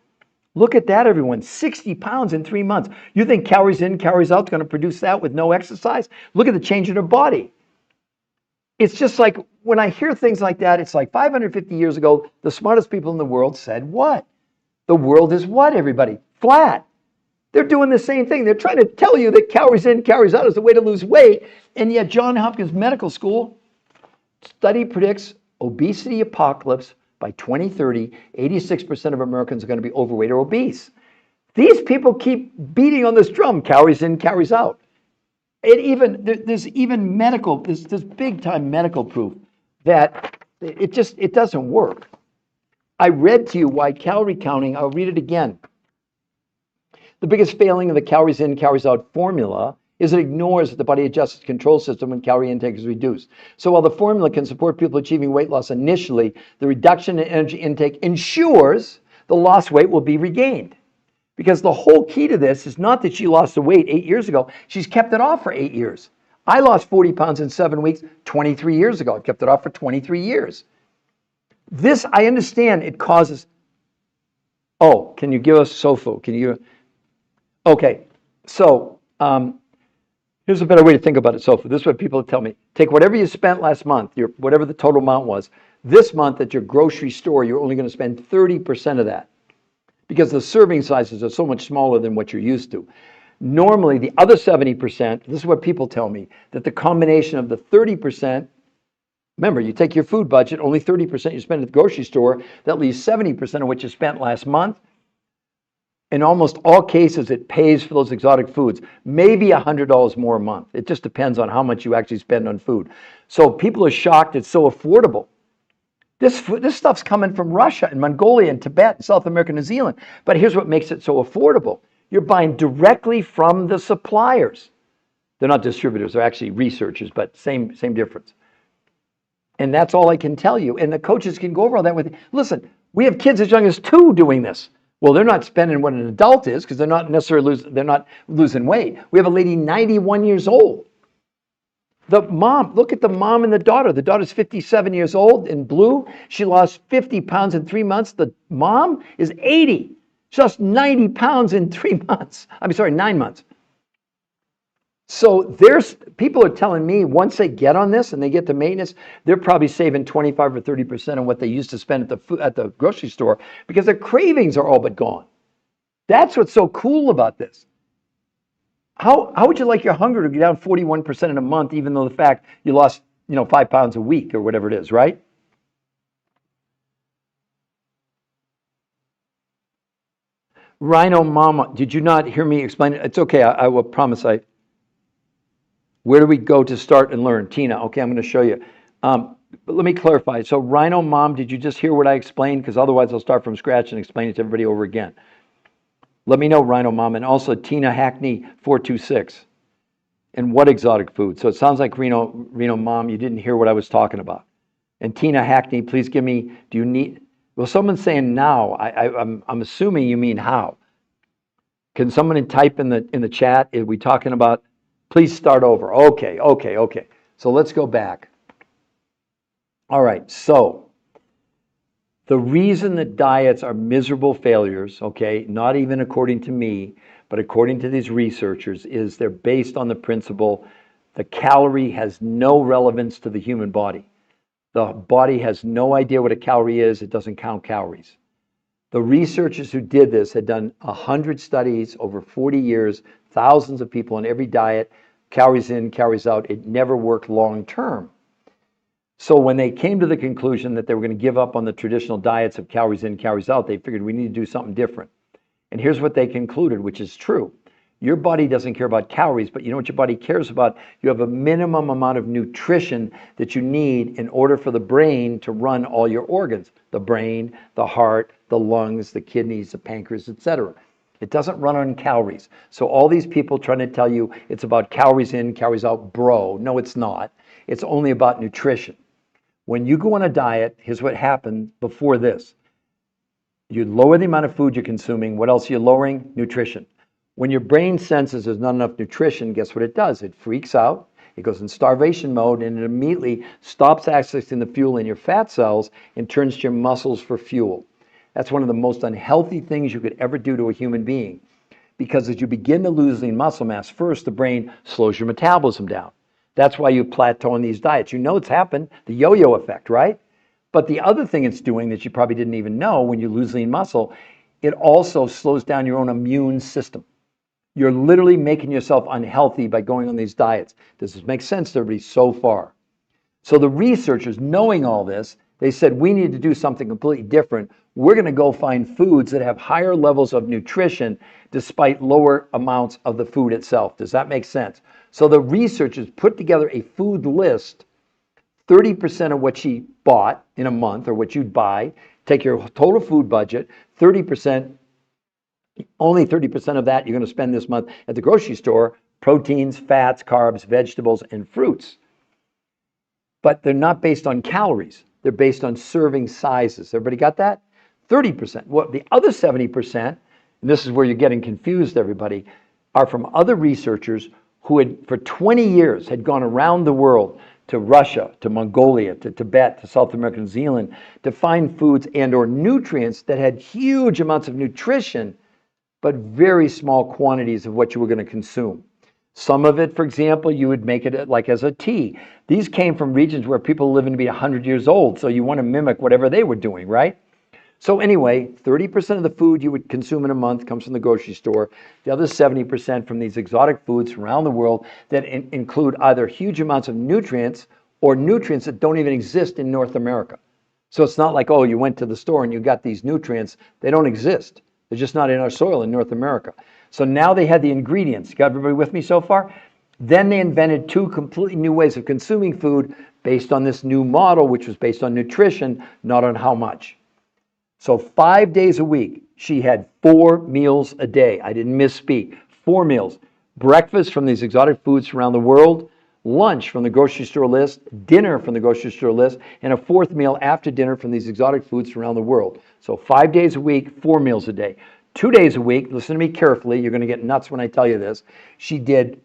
Look at that, everyone, 60 pounds in 3 months. You think calories in, calories out is going to produce that with no exercise? Look at the change in her body. It's just like, when I hear things like that, it's like 550 years ago, the smartest people in the world said what? The world is what, everybody? Flat. They're doing the same thing. They're trying to tell you that calories in, calories out is the way to lose weight. And yet Johns Hopkins Medical School study predicts obesity apocalypse by 2030. 86% of Americans are going to be overweight or obese. These people keep beating on this drum, calories in, calories out. There's even medical, there's big time medical proof that it doesn't work. I read to you why calorie counting, I'll read it again. The biggest failing of the calories in, calories out formula is it ignores that the body adjusts its control system when calorie intake is reduced. So while the formula can support people achieving weight loss initially, the reduction in energy intake ensures the lost weight will be regained. Because the whole key to this is not that she lost the weight 8 years ago, she's kept it off for 8 years. I lost 40 pounds in 7 weeks 23 years ago. I kept it off for 23 years. This, I understand, it causes... Oh, can you give us SOFO? Can you... Okay, so here's a better way to think about it, SOFO. This is what people tell me. Take whatever you spent last month, whatever the total amount was. This month at your grocery store, you're only going to spend 30% of that because the serving sizes are so much smaller than what you're used to. Normally, the other 70%, this is what people tell me, that the combination of the 30%, remember, you take your food budget, only 30% you spend at the grocery store, that leaves 70% of what you spent last month. In almost all cases, it pays for those exotic foods, maybe $100 more a month. It just depends on how much you actually spend on food. So people are shocked it's so affordable. This stuff's coming from Russia and Mongolia and Tibet and South America and New Zealand. But here's what makes it so affordable. You're buying directly from the suppliers. They're not distributors, they're actually researchers, but same difference. And that's all I can tell you. And the coaches can go over all that with you. Listen, we have kids as young as 2 doing this. Well, they're not spending what an adult is because they're not necessarily losing weight. We have a lady 91 years old. The mom, look at the mom and the daughter. The daughter's 57 years old in blue. She lost 50 pounds in 3 months. The mom is 80. She lost 90 pounds in 3 months. 9 months. So people are telling me once they get on this and they get to maintenance, they're probably saving 25 or 30% on what they used to spend at the grocery store because their cravings are all but gone. That's what's so cool about this. How would you like your hunger to be down 41% in a month, even though the fact you lost 5 pounds a week or whatever it is, right? Rhino Mama, did you not hear me explain it? It's okay. I will promise. Where do we go to start and learn? Tina, okay, I'm going to show you. But let me clarify. So Rhino Mom, did you just hear what I explained? Because otherwise I'll start from scratch and explain it to everybody over again. Let me know, Rhino Mom. And also Tina Hackney 426. And what exotic food? So it sounds like Reno Mom, you didn't hear what I was talking about. And Tina Hackney, please give me, do you need, well, someone's saying now. I'm assuming you mean how. Can someone type in the chat, are we talking about, please start over. Okay. So let's go back. All right, so The reason that diets are miserable failures, okay, not even according to me, but according to these researchers, is they're based on the principle the calorie has no relevance to the human body. The body has no idea what a calorie is. It doesn't count calories. The researchers who did this had done 100 studies over 40 years, thousands of people on every diet, calories in, calories out. It never worked long term. So when they came to the conclusion that they were going to give up on the traditional diets of calories in, calories out, they figured we need to do something different. And here's what they concluded, which is true. Your body doesn't care about calories, but you know what your body cares about? You have a minimum amount of nutrition that you need in order for the brain to run all your organs. The brain, the heart, the lungs, the kidneys, the pancreas, etc. It doesn't run on calories. So all these people trying to tell you it's about calories in, calories out, bro. No, it's not. It's only about nutrition. When you go on a diet, here's what happened before this. You lower the amount of food you're consuming. What else are you lowering? Nutrition. When your brain senses there's not enough nutrition, guess what it does? It freaks out. It goes in starvation mode, and it immediately stops accessing the fuel in your fat cells and turns to your muscles for fuel. That's one of the most unhealthy things you could ever do to a human being, because as you begin to lose lean muscle mass, first the brain slows your metabolism down. That's why you plateau on these diets. You know it's happened, the yo-yo effect, right? But the other thing it's doing that you probably didn't even know, when you lose lean muscle, it also slows down your own immune system. You're literally making yourself unhealthy by going on these diets. Does this make sense to everybody so far? So the researchers, knowing all this, they said, we need to do something completely different. We're going to go find foods that have higher levels of nutrition despite lower amounts of the food itself. Does that make sense? So the researchers put together a food list, 30% of what she bought in a month, or what you'd buy, take your total food budget, 30%, only 30% of that you're going to spend this month at the grocery store, proteins, fats, carbs, vegetables, and fruits. But they're not based on calories. They're based on serving sizes. Everybody got that? 30%. Well, the other 70%, and this is where you're getting confused, everybody, are from other researchers who had, for 20 years, had gone around the world to Russia, to Mongolia, to Tibet, to South America, New Zealand, to find foods and or nutrients that had huge amounts of nutrition, but very small quantities of what you were going to consume. Some of it, for example, you would make it like as a tea. These came from regions where people living to be 100 years old, so you want to mimic whatever they were doing, right? So anyway, 30% of the food you would consume in a month comes from the grocery store. The other 70% from these exotic foods around the world that include either huge amounts of nutrients or nutrients that don't even exist in North America. So it's not like, oh, you went to the store and you got these nutrients. They don't exist. They're just not in our soil in North America. So now they had the ingredients. Got everybody with me so far? Then they invented two completely new ways of consuming food based on this new model, which was based on nutrition, not on how much. So 5 days a week, she had 4 meals a day. I didn't misspeak. 4 meals. Breakfast from these exotic foods around the world, lunch from the grocery store list, dinner from the grocery store list, and a 4th meal after dinner from these exotic foods around the world. So 5 days a week, 4 meals a day. 2 days a week, listen to me carefully, you're going to get nuts when I tell you this, she did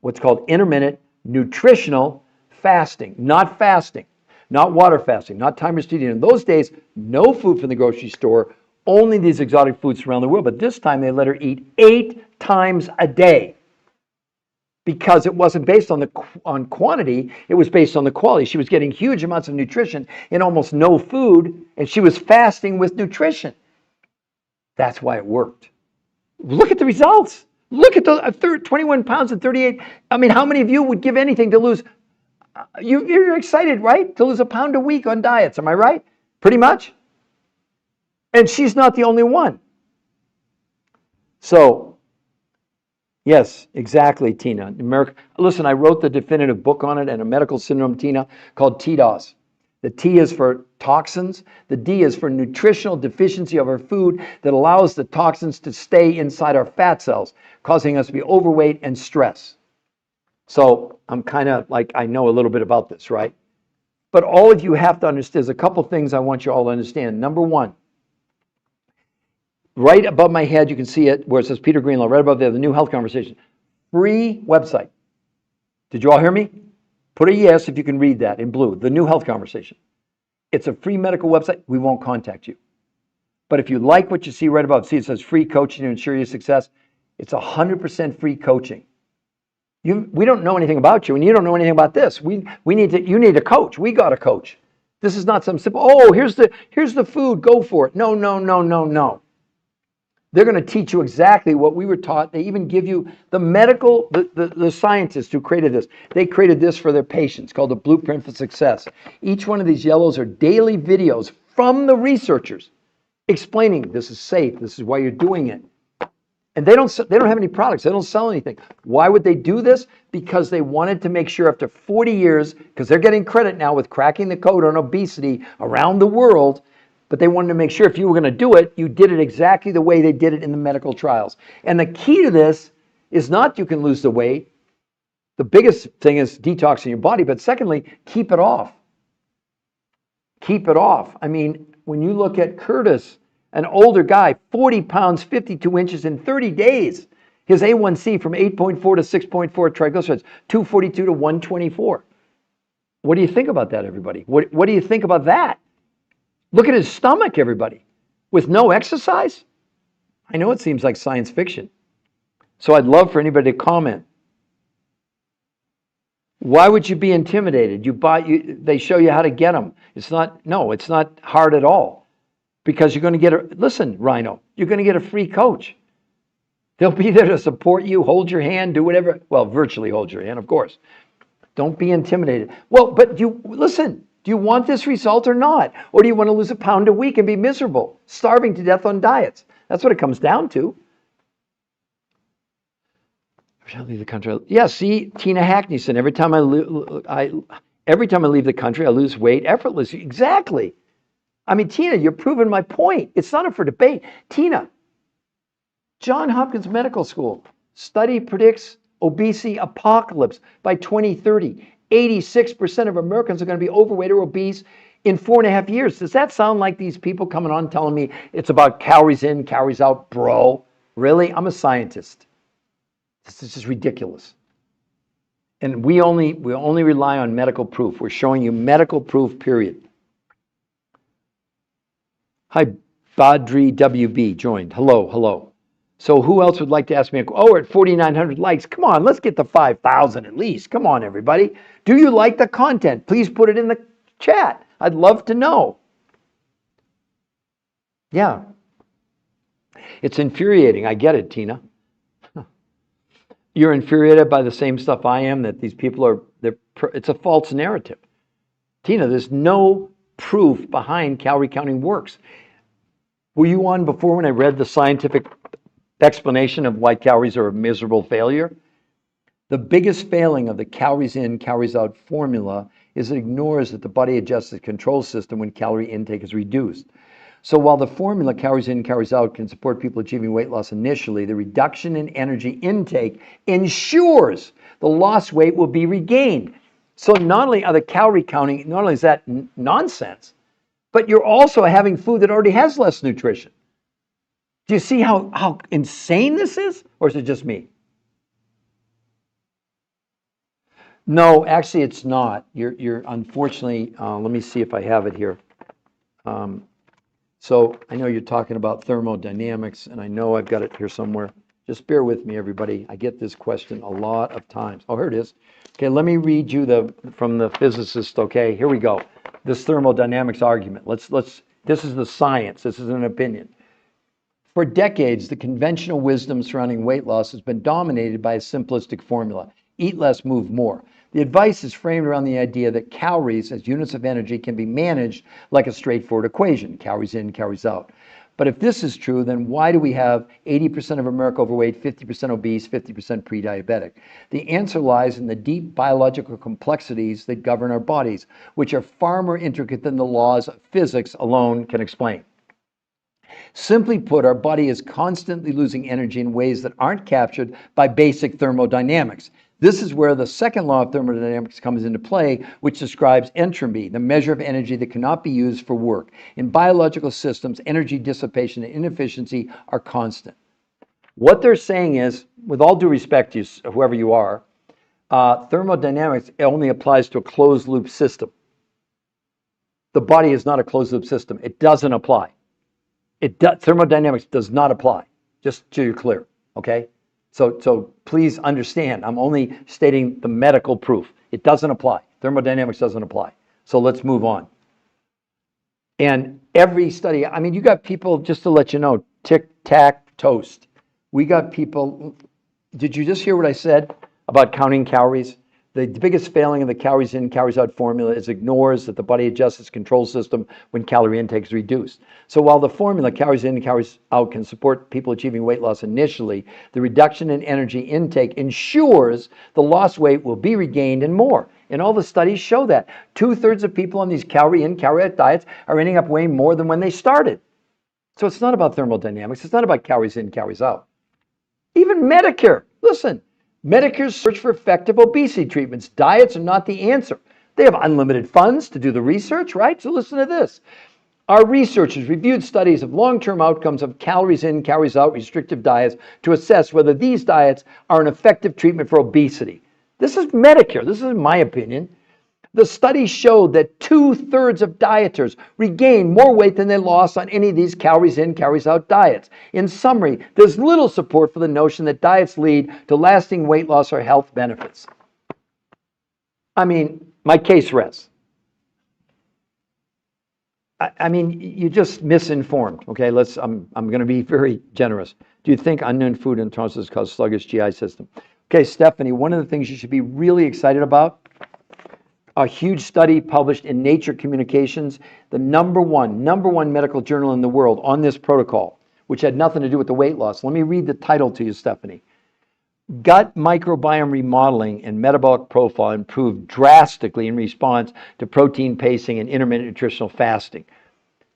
what's called intermittent nutritional fasting, not fasting. Not water fasting, not time restricted. In those days, no food from the grocery store, only these exotic foods around the world. But this time they let her eat 8 times a day, because it wasn't based on quantity, it was based on the quality. She was getting huge amounts of nutrition in almost no food, and she was fasting with nutrition. That's why it worked. Look at the results. Look at the 21 pounds and 38. I mean, how many of you would give anything to lose? You're excited, right? To lose a pound a week on diets, am I right? Pretty much. And she's not the only one. So, yes, exactly, Tina. Listen, I wrote the definitive book on it and a medical syndrome, Tina, called TDOS. The T is for toxins. The D is for nutritional deficiency of our food that allows the toxins to stay inside our fat cells, causing us to be overweight and stress. So I'm kind of like, I know a little bit about this, right? But all of you have to understand, there's a couple things I want you all to understand. Number one, right above my head, you can see it where it says Peter Greenlaw, right above there, the New Health Conversation. Free website. Did you all hear me? Put a yes if you can read that in blue, the New Health Conversation. It's a free medical website. We won't contact you. But if you like what you see right above, see it says free coaching to ensure your success. It's 100% free coaching. We don't know anything about you, and you don't know anything about this. You need a coach. We got a coach. This is not some simple, oh, here's the food, go for it. No, no, no, no, no. They're going to teach you exactly what we were taught. They even give you the scientists who created this. They created this for their patients called the Blueprint for Success. Each one of these yellows are daily videos from the researchers explaining this is safe, this is why you're doing it. And they don't have any products. They don't sell anything. Why would they do this? Because they wanted to make sure after 40 years, because they're getting credit now with cracking the code on obesity around the world, but they wanted to make sure if you were going to do it, you did it exactly the way they did it in the medical trials. And the key to this is not you can lose the weight. The biggest thing is detoxing your body, but secondly, keep it off. Keep it off. I mean, when you look at Curtis, an older guy, 40 pounds, 52 inches in 30 days. His A1C from 8.4 to 6.4 triglycerides, 242 to 124. What do you think about that, everybody? What do you think about that? Look at his stomach, everybody. With no exercise? I know it seems like science fiction. So I'd love for anybody to comment. Why would you be intimidated? They show you how to get them. It's not hard at all. Because you're going to get listen, Rhino, you're going to get a free coach. They'll be there to support you, hold your hand, do whatever. Well, virtually hold your hand, of course. Don't be intimidated. Well, but do you want this result or not? Or do you want to lose a pound a week and be miserable, starving to death on diets? That's what it comes down to. Shall I leave the country? Yeah, see, Tina Hackneyson, every time I leave the country, I lose weight effortlessly. Exactly. I mean, Tina, you're proving my point. It's not up for debate. Tina, Johns Hopkins Medical School study predicts obesity apocalypse by 2030. 86% of Americans are going to be overweight or obese in 4.5 years. Does that sound like these people coming on telling me it's about calories in, calories out, bro? Really? I'm a scientist. This is just ridiculous. And we only rely on medical proof. We're showing you medical proof, period. Hi, Badri WB joined. Hello. So who else would like to ask me we're at 4,900 likes. Come on, let's get to 5,000 at least. Come on, everybody. Do you like the content? Please put it in the chat. I'd love to know. Yeah. It's infuriating. I get it, Tina. You're infuriated by the same stuff I am, that these people it's a false narrative. Tina, there's no proof behind calorie counting works. Were you on before when I read the scientific explanation of why calories are a miserable failure? The biggest failing of the calories in, calories out formula is it ignores that the body adjusts the control system when calorie intake is reduced. So while the formula calories in, calories out can support people achieving weight loss initially, the reduction in energy intake ensures the lost weight will be regained. So not only are the calorie counting, not only is that nonsense, but you're also having food that already has less nutrition. Do you see how insane this is? Or is it just me? No, actually it's not. You're unfortunately, let me see if I have it here. So I know you're talking about thermodynamics, and I know I've got it here somewhere. Just bear with me, everybody. I get this question a lot of times. Oh, here it is. Okay, let me read you from the physicist. Okay, here we go. This thermodynamics argument. This is the science. This is an opinion. For decades, the conventional wisdom surrounding weight loss has been dominated by a simplistic formula: eat less, move more. The advice is framed around the idea that calories as units of energy can be managed like a straightforward equation: calories in, calories out. But if this is true, then why do we have 80% of America overweight, 50% obese, 50% pre-diabetic? The answer lies in the deep biological complexities that govern our bodies, which are far more intricate than the laws of physics alone can explain. Simply put, our body is constantly losing energy in ways that aren't captured by basic thermodynamics. This is where the second law of thermodynamics comes into play, which describes entropy, the measure of energy that cannot be used for work. In biological systems, energy dissipation and inefficiency are constant. What they're saying is, with all due respect to you, whoever you are, thermodynamics only applies to a closed loop system. the body is not a closed-loop system. It doesn't apply. Thermodynamics does not apply, just so you're clear, okay? So please understand, I'm only stating the medical proof. It doesn't apply. Thermodynamics doesn't apply. So let's move on. And every study, I mean, you got people, just to let you know, tic-tac toast. We got people, did you just hear what I said about counting calories? The biggest failing of the calories in, calories out formula is ignores that the body adjusts its control system when calorie intake is reduced. So while the formula calories in, calories out can support people achieving weight loss initially, the reduction in energy intake ensures the lost weight will be regained and more. And all the studies show that. 2/3 of people on these calorie in, calorie out diets are ending up weighing more than when they started. So it's not about thermodynamics. It's not about calories in, calories out. Even Medicare, listen, Medicare's search for effective obesity treatments. Diets are not the answer. They have unlimited funds to do the research, right? So listen to this. Our researchers reviewed studies of long-term outcomes of calories in, calories out restrictive diets to assess whether these diets are an effective treatment for obesity. This is Medicare. This is my opinion. The study showed that 2/3 of dieters regained more weight than they lost on any of these calories in, calories out diets. In summary, there's little support for the notion that diets lead to lasting weight loss or health benefits. I mean, my case rests. I mean, you're just misinformed. Okay, I'm going to be very generous. Do you think unknown food intolerances cause sluggish GI system? Okay, Stephanie, one of the things you should be really excited about, a huge study published in Nature Communications, the number one medical journal in the world on this protocol, which had nothing to do with the weight loss. Let me read the title to you, Stephanie. Gut microbiome remodeling and metabolic profile improved drastically in response to protein pacing and intermittent nutritional fasting.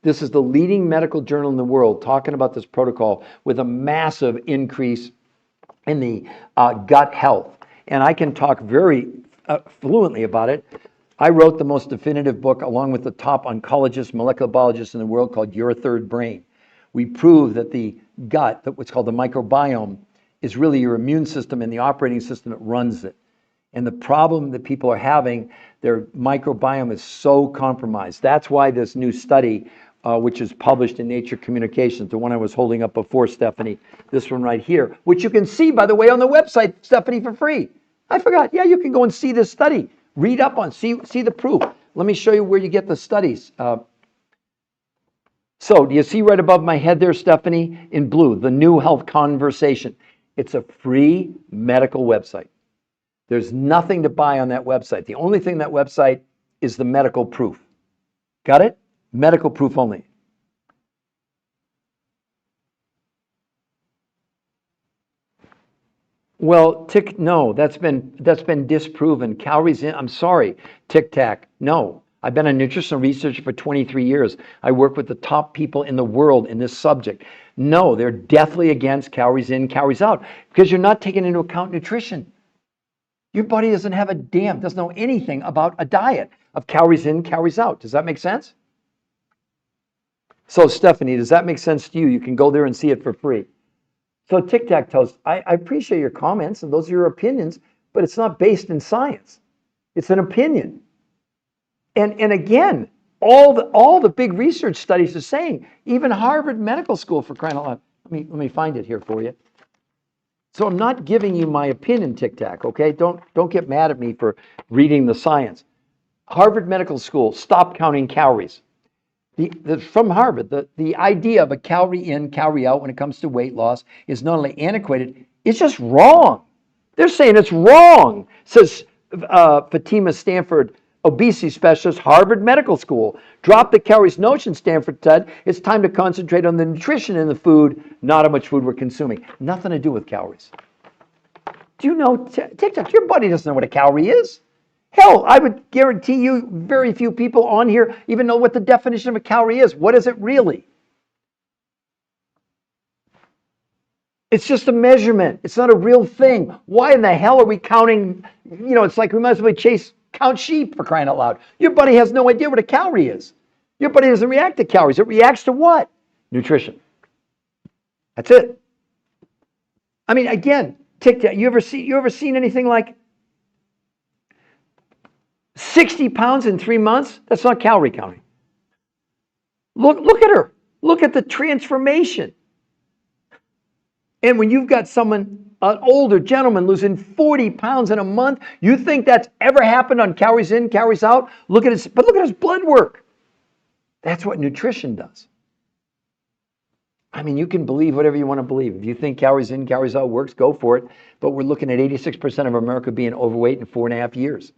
This is the leading medical journal in the world talking about this protocol with a massive increase in the gut health. And I can talk very fluently about it. I wrote the most definitive book along with the top oncologists, molecular biologists in the world called Your Third Brain. We prove that the gut, what's called the microbiome, is really your immune system and the operating system that runs it. And the problem that people are having, their microbiome is so compromised. That's why this new study, which is published in Nature Communications, the one I was holding up before, Stephanie, this one right here, which you can see, by the way, on the website, Stephanie, for free. I forgot. Yeah, you can go and see this study. Read up on, see the proof. Let me show you where you get the studies. So do you see right above my head there, Stephanie, in blue, the New Health Conversation? It's a free medical website. There's nothing to buy on that website. The only thing on that website is the medical proof. Got it? Medical proof only. Well, no, that's been disproven. Calories in, I'm sorry, tic-tac, no. I've been a nutritional researcher for 23 years. I work with the top people in the world in this subject. No, they're deathly against calories in, calories out, because you're not taking into account nutrition. Your body doesn't know anything about a diet of calories in, calories out. Does that make sense? So, Stephanie, does that make sense to you? You can go there and see it for free. So tic-tac-toe, I appreciate your comments, and those are your opinions, but it's not based in science. It's an opinion. And again, all the big research studies are saying, even Harvard Medical School, for crying out loud. Let me find it here for you. So I'm not giving you my opinion, tic-tac, okay? Don't get mad at me for reading the science. Harvard Medical School, stop counting calories. From Harvard, the idea of a calorie in, calorie out when it comes to weight loss is not only antiquated, it's just wrong. They're saying it's wrong, says Fatima Stanford, obesity specialist, Harvard Medical School. Drop the calories notion, Stanford said. It's time to concentrate on the nutrition in the food, not how much food we're consuming. Nothing to do with calories. Do you know, tic-tac, your body doesn't know what a calorie is. Hell, I would guarantee you very few people on here even know what the definition of a calorie is. What is it really? It's just a measurement. It's not a real thing. Why in the hell are we counting? It's like we might as well count sheep, for crying out loud. Your body has no idea what a calorie is. Your body doesn't react to calories. It reacts to what? Nutrition. That's it. I mean, again, tic-tac, you ever seen anything like 60 pounds in 3 months? That's not calorie counting. Look at her. Look at the transformation. And when you've got someone, an older gentleman losing 40 pounds in a month, you think that's ever happened on calories in, calories out? Look at his blood work. That's what nutrition does. I mean, you can believe whatever you want to believe. If you think calories in, calories out works, go for it. But we're looking at 86% of America being overweight in 4.5 years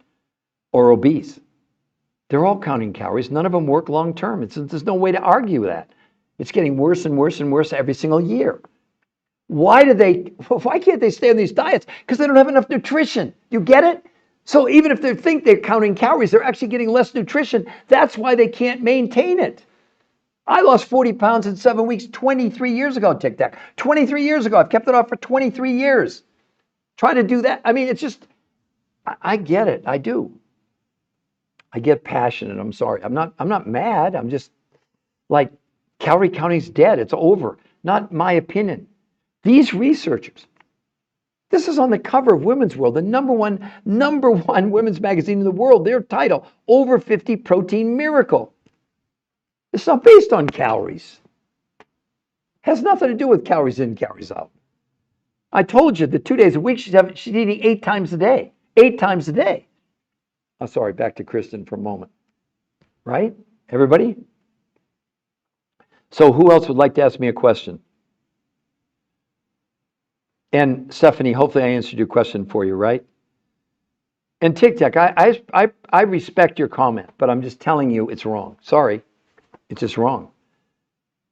or obese. They're all counting calories. None of them work long term. There's no way to argue that. It's getting worse and worse and worse every single year. Why can't they stay on these diets? Because they don't have enough nutrition. You get it? So even if they think they're counting calories, they're actually getting less nutrition. That's why they can't maintain it. I lost 40 pounds in 7 weeks 23 years ago, Tic Tac. 23 years ago. I've kept it off for 23 years. Try to do that. I mean, it's just, I get it. I do. I get passionate. I'm sorry. I'm not mad. I'm just like, calorie counting's dead. It's over. Not my opinion. These researchers, this is on the cover of Women's World, the number one women's magazine in the world. Their title, Over 50 Protein Miracle. It's not based on calories. Has nothing to do with calories in, calories out. I told you that 2 days a week she's eating 8 times a day. 8 times a day. I'm sorry, back to Kristen for a moment. Right? Everybody? So who else would like to ask me a question? And Stephanie, hopefully I answered your question for you, right? And Tic Tac, I respect your comment, but I'm just telling you it's wrong. Sorry, it's just wrong.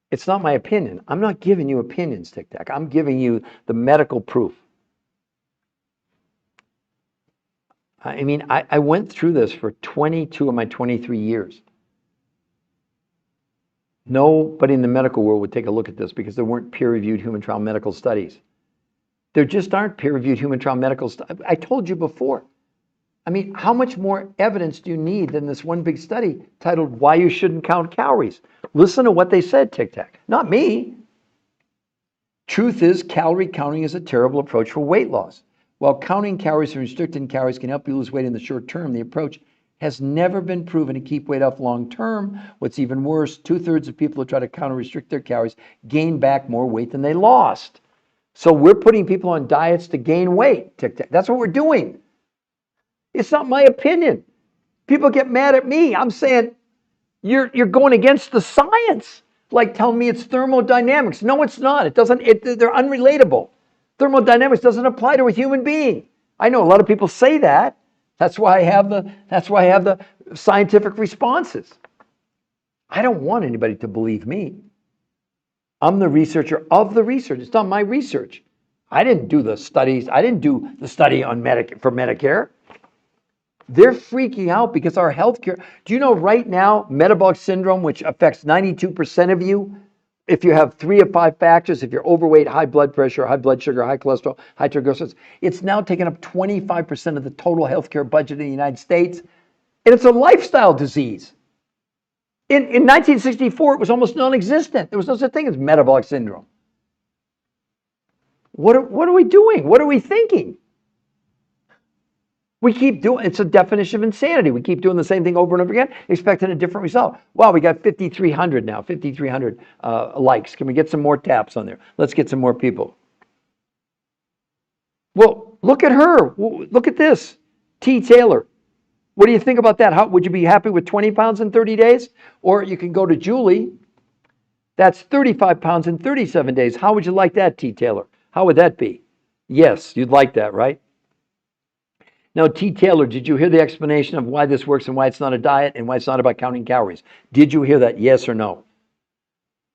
It's not my opinion. I'm not giving you opinions, Tic Tac. I'm giving you the medical proof. I mean, I went through this for 22 of my 23 years. Nobody in the medical world would take a look at this because there weren't peer-reviewed human trial medical studies. There just aren't peer-reviewed human trial medical studies. I told you before. I mean, how much more evidence do you need than this one big study titled Why You Shouldn't Count Calories? Listen to what they said, Tic Tac. Not me. Truth is, calorie counting is a terrible approach for weight loss. While counting calories and restricting calories can help you lose weight in the short term, the approach has never been proven to keep weight off long term. What's even worse, 2/3 of people who try to count or restrict their calories gain back more weight than they lost. So we're putting people on diets to gain weight. Tic Tac. That's what we're doing. It's not my opinion. People get mad at me. I'm saying you're going against the science. Like telling me it's thermodynamics. No, it's not. It doesn't. They're unrelatable. Thermodynamics doesn't apply to a human being. I know a lot of people say that. That's why I have the scientific responses. I don't want anybody to believe me. I'm the researcher of the research. It's not my research. I didn't do the studies. I didn't do the study on for Medicare. They're freaking out because our healthcare. Do you know right now, metabolic syndrome, which affects 92% of you, if you have 3 of 5 factors, if you're overweight, high blood pressure, high blood sugar, high cholesterol, high triglycerides, it's now taken up 25% of the total healthcare budget in the United States. And it's a lifestyle disease. In 1964, it was almost non-existent. There was no such thing as metabolic syndrome. What are we doing? What are we thinking? We keep doing, it's a definition of insanity. We keep doing the same thing over and over again, expecting a different result. Wow, we got 5,300 now, 5,300 likes. Can we get some more taps on there? Let's get some more people. Well, look at her. Look at this. T. Taylor. What do you think about that? How would you be happy with 20 pounds in 30 days? Or you can go to Julie. That's 35 pounds in 37 days. How would you like that, T. Taylor? How would that be? Yes, you'd like that, right? Now, T. Taylor, did you hear the explanation of why this works and why it's not a diet and why it's not about counting calories? Did you hear that? Yes or no?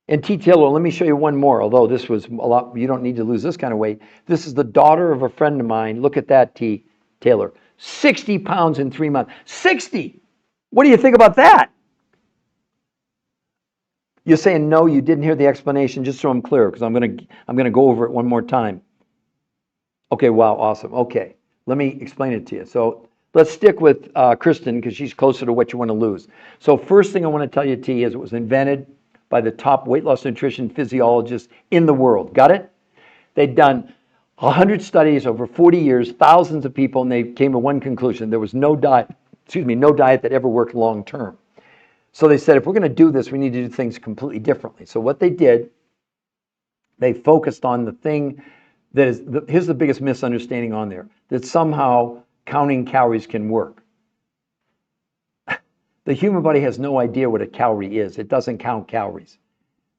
And T. Taylor, let me show you one more, although this was a lot, you don't need to lose this kind of weight. This is the daughter of a friend of mine. Look at that, T. Taylor. 60 pounds in 3 months. 60! What do you think about that? You're saying no, you didn't hear the explanation, just so I'm clear, because I'm gonna go over it one more time. Okay, wow, awesome. Okay, let me explain it to you. So let's stick with Kristen, because she's closer to what you want to lose. So first thing I want to tell you, T, is it was invented by the top weight loss nutrition physiologists in the world. Got it? They'd done 100 studies over 40 years, thousands of people, and they came to one conclusion. There was no diet that ever worked long term. So they said, if we're going to do this, we need to do things completely differently. So what they did, they focused on the thing that is, here's the biggest misunderstanding on there, that somehow counting calories can work. The human body has no idea what a calorie is. It doesn't count calories.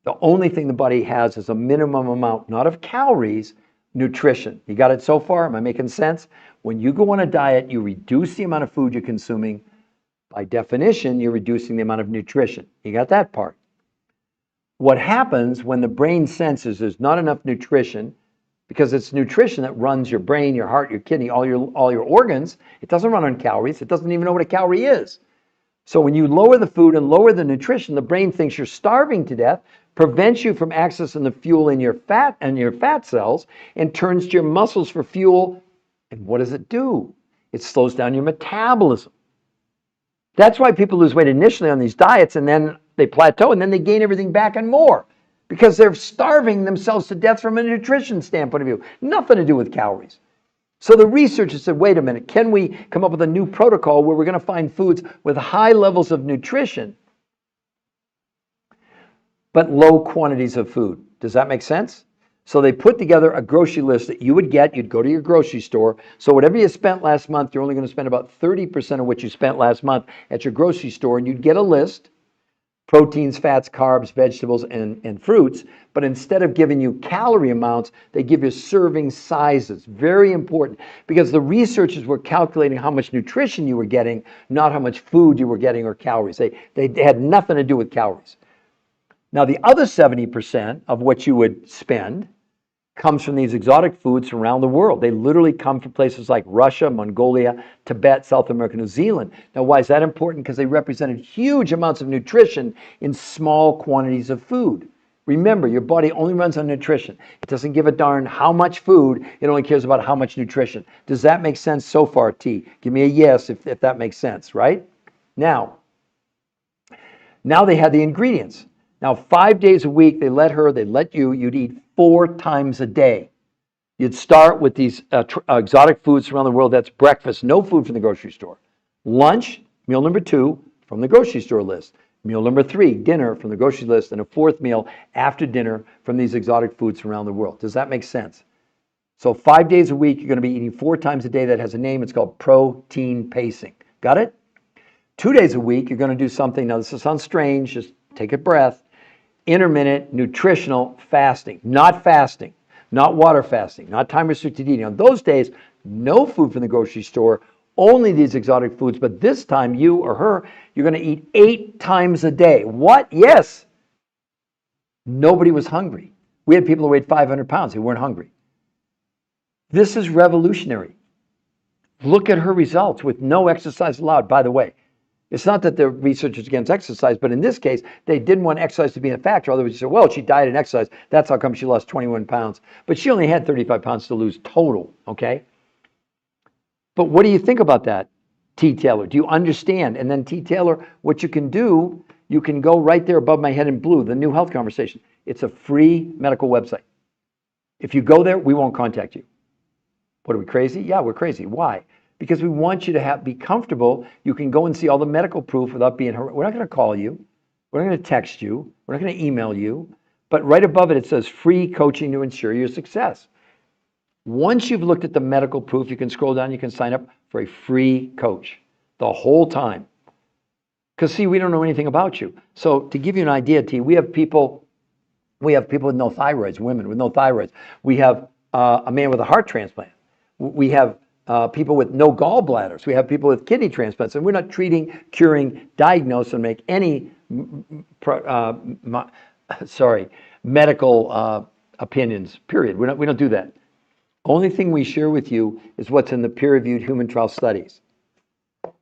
The only thing the body has is a minimum amount, not of calories, nutrition. You got it so far? Am I making sense? When you go on a diet, you reduce the amount of food you're consuming. By definition, you're reducing the amount of nutrition. You got that part? What happens when the brain senses there's not enough nutrition, because it's nutrition that runs your brain, your heart, your kidney, all your organs. It doesn't run on calories. It doesn't even know what a calorie is. So when you lower the food and lower the nutrition, the brain thinks you're starving to death, prevents you from accessing the fuel in your fat cells, and turns to your muscles for fuel. And what does it do? It slows down your metabolism. That's why people lose weight initially on these diets, and then they plateau, and then they gain everything back and more, because they're starving themselves to death from a nutrition standpoint of view. Nothing to do with calories. So the researchers said, wait a minute, can we come up with a new protocol where we're going to find foods with high levels of nutrition, but low quantities of food? Does that make sense? So they put together a grocery list that you would get. You'd go to your grocery store. So whatever you spent last month, you're only going to spend about 30% of what you spent last month at your grocery store. And you'd get a list: proteins, fats, carbs, vegetables, and fruits. But instead of giving you calorie amounts, they give you serving sizes. Very important, because the researchers were calculating how much nutrition you were getting, not how much food you were getting or calories. They had nothing to do with calories. Now, the other 70% of what you would spend comes from these exotic foods from around the world. They literally come from places like Russia, Mongolia, Tibet, South America, New Zealand. Now, why is that important? Because they represented huge amounts of nutrition in small quantities of food. Remember, your body only runs on nutrition. It doesn't give a darn how much food. It only cares about how much nutrition. Does that make sense so far, T? Give me a yes if that makes sense, right? Now they had the ingredients. Now, 5 days a week, they let you, you'd eat 4 times a day. You'd start with these exotic foods from around the world. That's breakfast, no food from the grocery store. Lunch, meal number 2, from the grocery store list. Meal number 3, dinner from the grocery list, and a 4th meal after dinner from these exotic foods from around the world. Does that make sense? So 5 days a week, you're going to be eating 4 times a day. That has a name. It's called protein pacing. Got it? 2 days a week, you're going to do something. Now, this sounds strange. Just take a breath. Intermittent nutritional fasting, not water fasting, not time restricted eating. On those days, no food from the grocery store, only these exotic foods. But this time, you or her, you're going to eat 8 times a day. What? Yes. Nobody was hungry. We had people who weighed 500 pounds. They weren't hungry. This is revolutionary. Look at her results with no exercise allowed. By the way, it's not that the research is against exercise, but in this case, they didn't want exercise to be a factor. Otherwise, you say, well, she dieted and exercised. That's how come she lost 21 pounds. But she only had 35 pounds to lose total, okay? But what do you think about that, T. Taylor? Do you understand? And then, T. Taylor, what you can do, you can go right there above my head in blue, the New Health Conversation. It's a free medical website. If you go there, we won't contact you. What, are we crazy? Yeah, we're crazy. Why? Because we want you to be comfortable. You can go and see all the medical proof without being hurt. We're not going to call you. We're not going to text you. We're not going to email you. But right above it, it says free coaching to ensure your success. Once you've looked at the medical proof, you can scroll down. You can sign up for a free coach the whole time. Because, see, we don't know anything about you. So to give you an idea, T, we have people with no thyroids, women with no thyroids. We have a man with a heart transplant. We have people with no gallbladders. We have people with kidney transplants. And we're not treating, curing, diagnose, and make any medical opinions, period. We don't do that. Only thing we share with you is what's in the peer-reviewed human trial studies.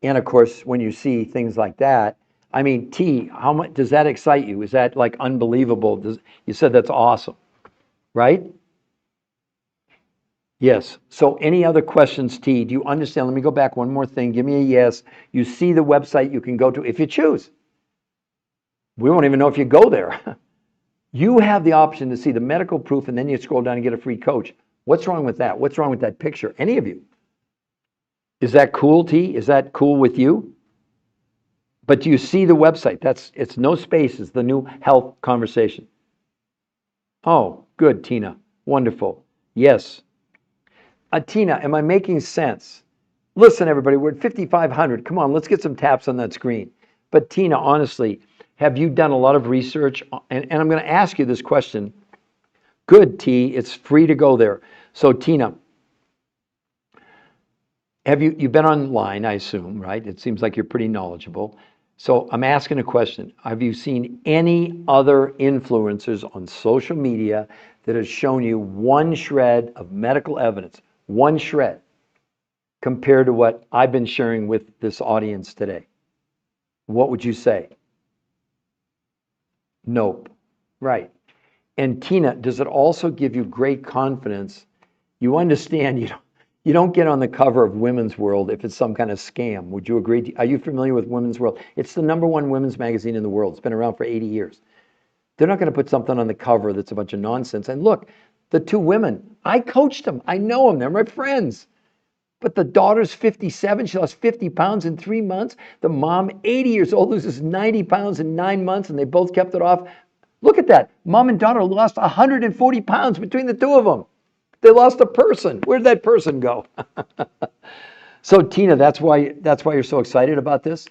And of course, when you see things like that, I mean, T, how much does that excite you? Is that like unbelievable? You said that's awesome, right? Yes. So any other questions, T? Do you understand? Let me go back one more thing. Give me a yes. You see the website you can go to if you choose. We won't even know if you go there. You have the option to see the medical proof, and then you scroll down and get a free coach. What's wrong with that? What's wrong with that picture? Any of you? Is that cool, T? Is that cool with you? But do you see the website? It's no spaces, the new health conversation. Oh, good, Tina. Wonderful. Yes. Tina, am I making sense? Listen, everybody, we're at 5,500. Come on, let's get some taps on that screen. But Tina, honestly, have you done a lot of research? And I'm going to ask you this question. Good, T. It's free to go there. So, Tina, you've been online, I assume, right? It seems like you're pretty knowledgeable. So I'm asking a question. Have you seen any other influencers on social media that has shown you one shred of medical evidence, one shred, compared to what I've been sharing with this audience today? What would you say? Nope. Right. And Tina, does it also give you great confidence? You understand you don't get on the cover of Women's World if it's some kind of scam. Would you agree? Are you familiar with Women's World? It's the #1 women's magazine in the world. It's been around for 80 years. They're not going to put something on the cover that's a bunch of nonsense. And look, the two women, I coached them. I know them. They're my friends. But the daughter's 57. She lost 50 pounds in 3 months. The mom, 80 years old, loses 90 pounds in 9 months, and they both kept it off. Look at that. Mom and daughter lost 140 pounds between the two of them. They lost a person. Where did that person go? So Tina, that's why you're so excited about this,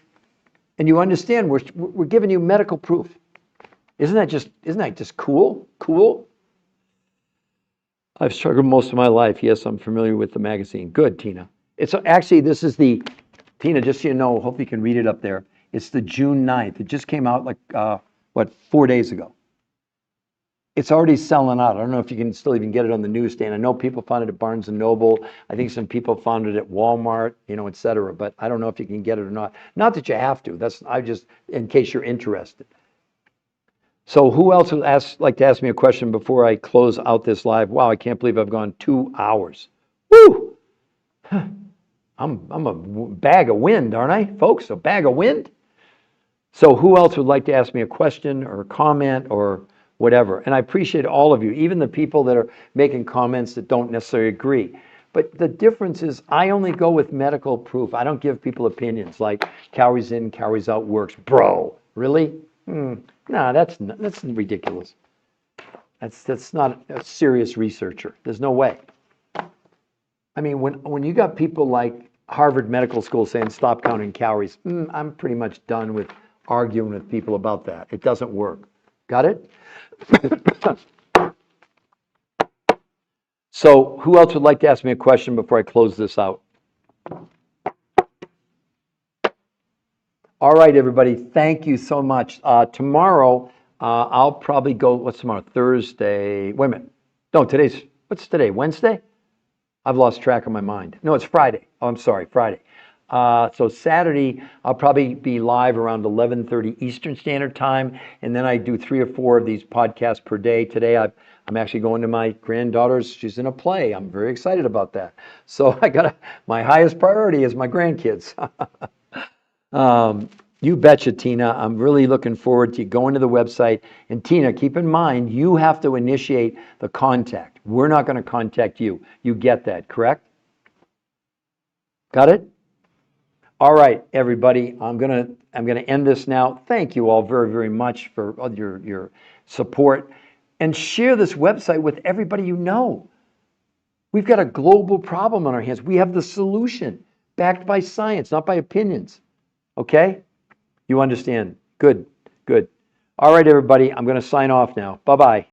and you understand we're giving you medical proof. Isn't that just cool? Cool. I've struggled most of my life. Yes, I'm familiar with the magazine. Good, Tina. It's actually this is the Tina. Just so you know, hopefully you can read it up there. It's the June 9th. It just came out like 4 days ago. It's already selling out. I don't know if you can still even get it on the newsstand. I know people found it at Barnes and Noble. I think some people found it at Walmart, et cetera. But I don't know if you can get it or not. Not that you have to. I just in case you're interested. So who else would like to ask me a question before I close out this live? Wow, I can't believe I've gone 2 hours. Woo! I'm a bag of wind, aren't I, folks? A bag of wind? So who else would like to ask me a question or a comment or whatever? And I appreciate all of you, even the people that are making comments that don't necessarily agree. But the difference is I only go with medical proof. I don't give people opinions like calories in, calories out works. Bro, really? No, that's ridiculous. That's not a serious researcher. There's no way. I mean, when you got people like Harvard Medical School saying stop counting calories, I'm pretty much done with arguing with people about that. It doesn't work. Got it? So who else would like to ask me a question before I close this out? All right, everybody. Thank you so much. Tomorrow, I'll probably go, what's tomorrow? Thursday. Wait a minute. No, what's today? Wednesday? I've lost track of my mind. No, it's Friday. Oh, I'm sorry, Friday. So Saturday, I'll probably be live around 11:30 Eastern Standard Time, and then I do 3 or 4 of these podcasts per day. Today, I'm actually going to my granddaughter's. She's in a play. I'm very excited about that. So my highest priority is my grandkids. You betcha, Tina. I'm really looking forward to going to the website. And Tina, keep in mind, you have to initiate the contact. We're not going to contact you. You get that, correct? Got it? All right, everybody. I'm gonna end this now. Thank you all very, very much for your support, and share this website with everybody you know. We've got a global problem on our hands. We have the solution, backed by science, not by opinions. Okay? You understand? Good, good. All right, everybody. I'm going to sign off now. Bye-bye.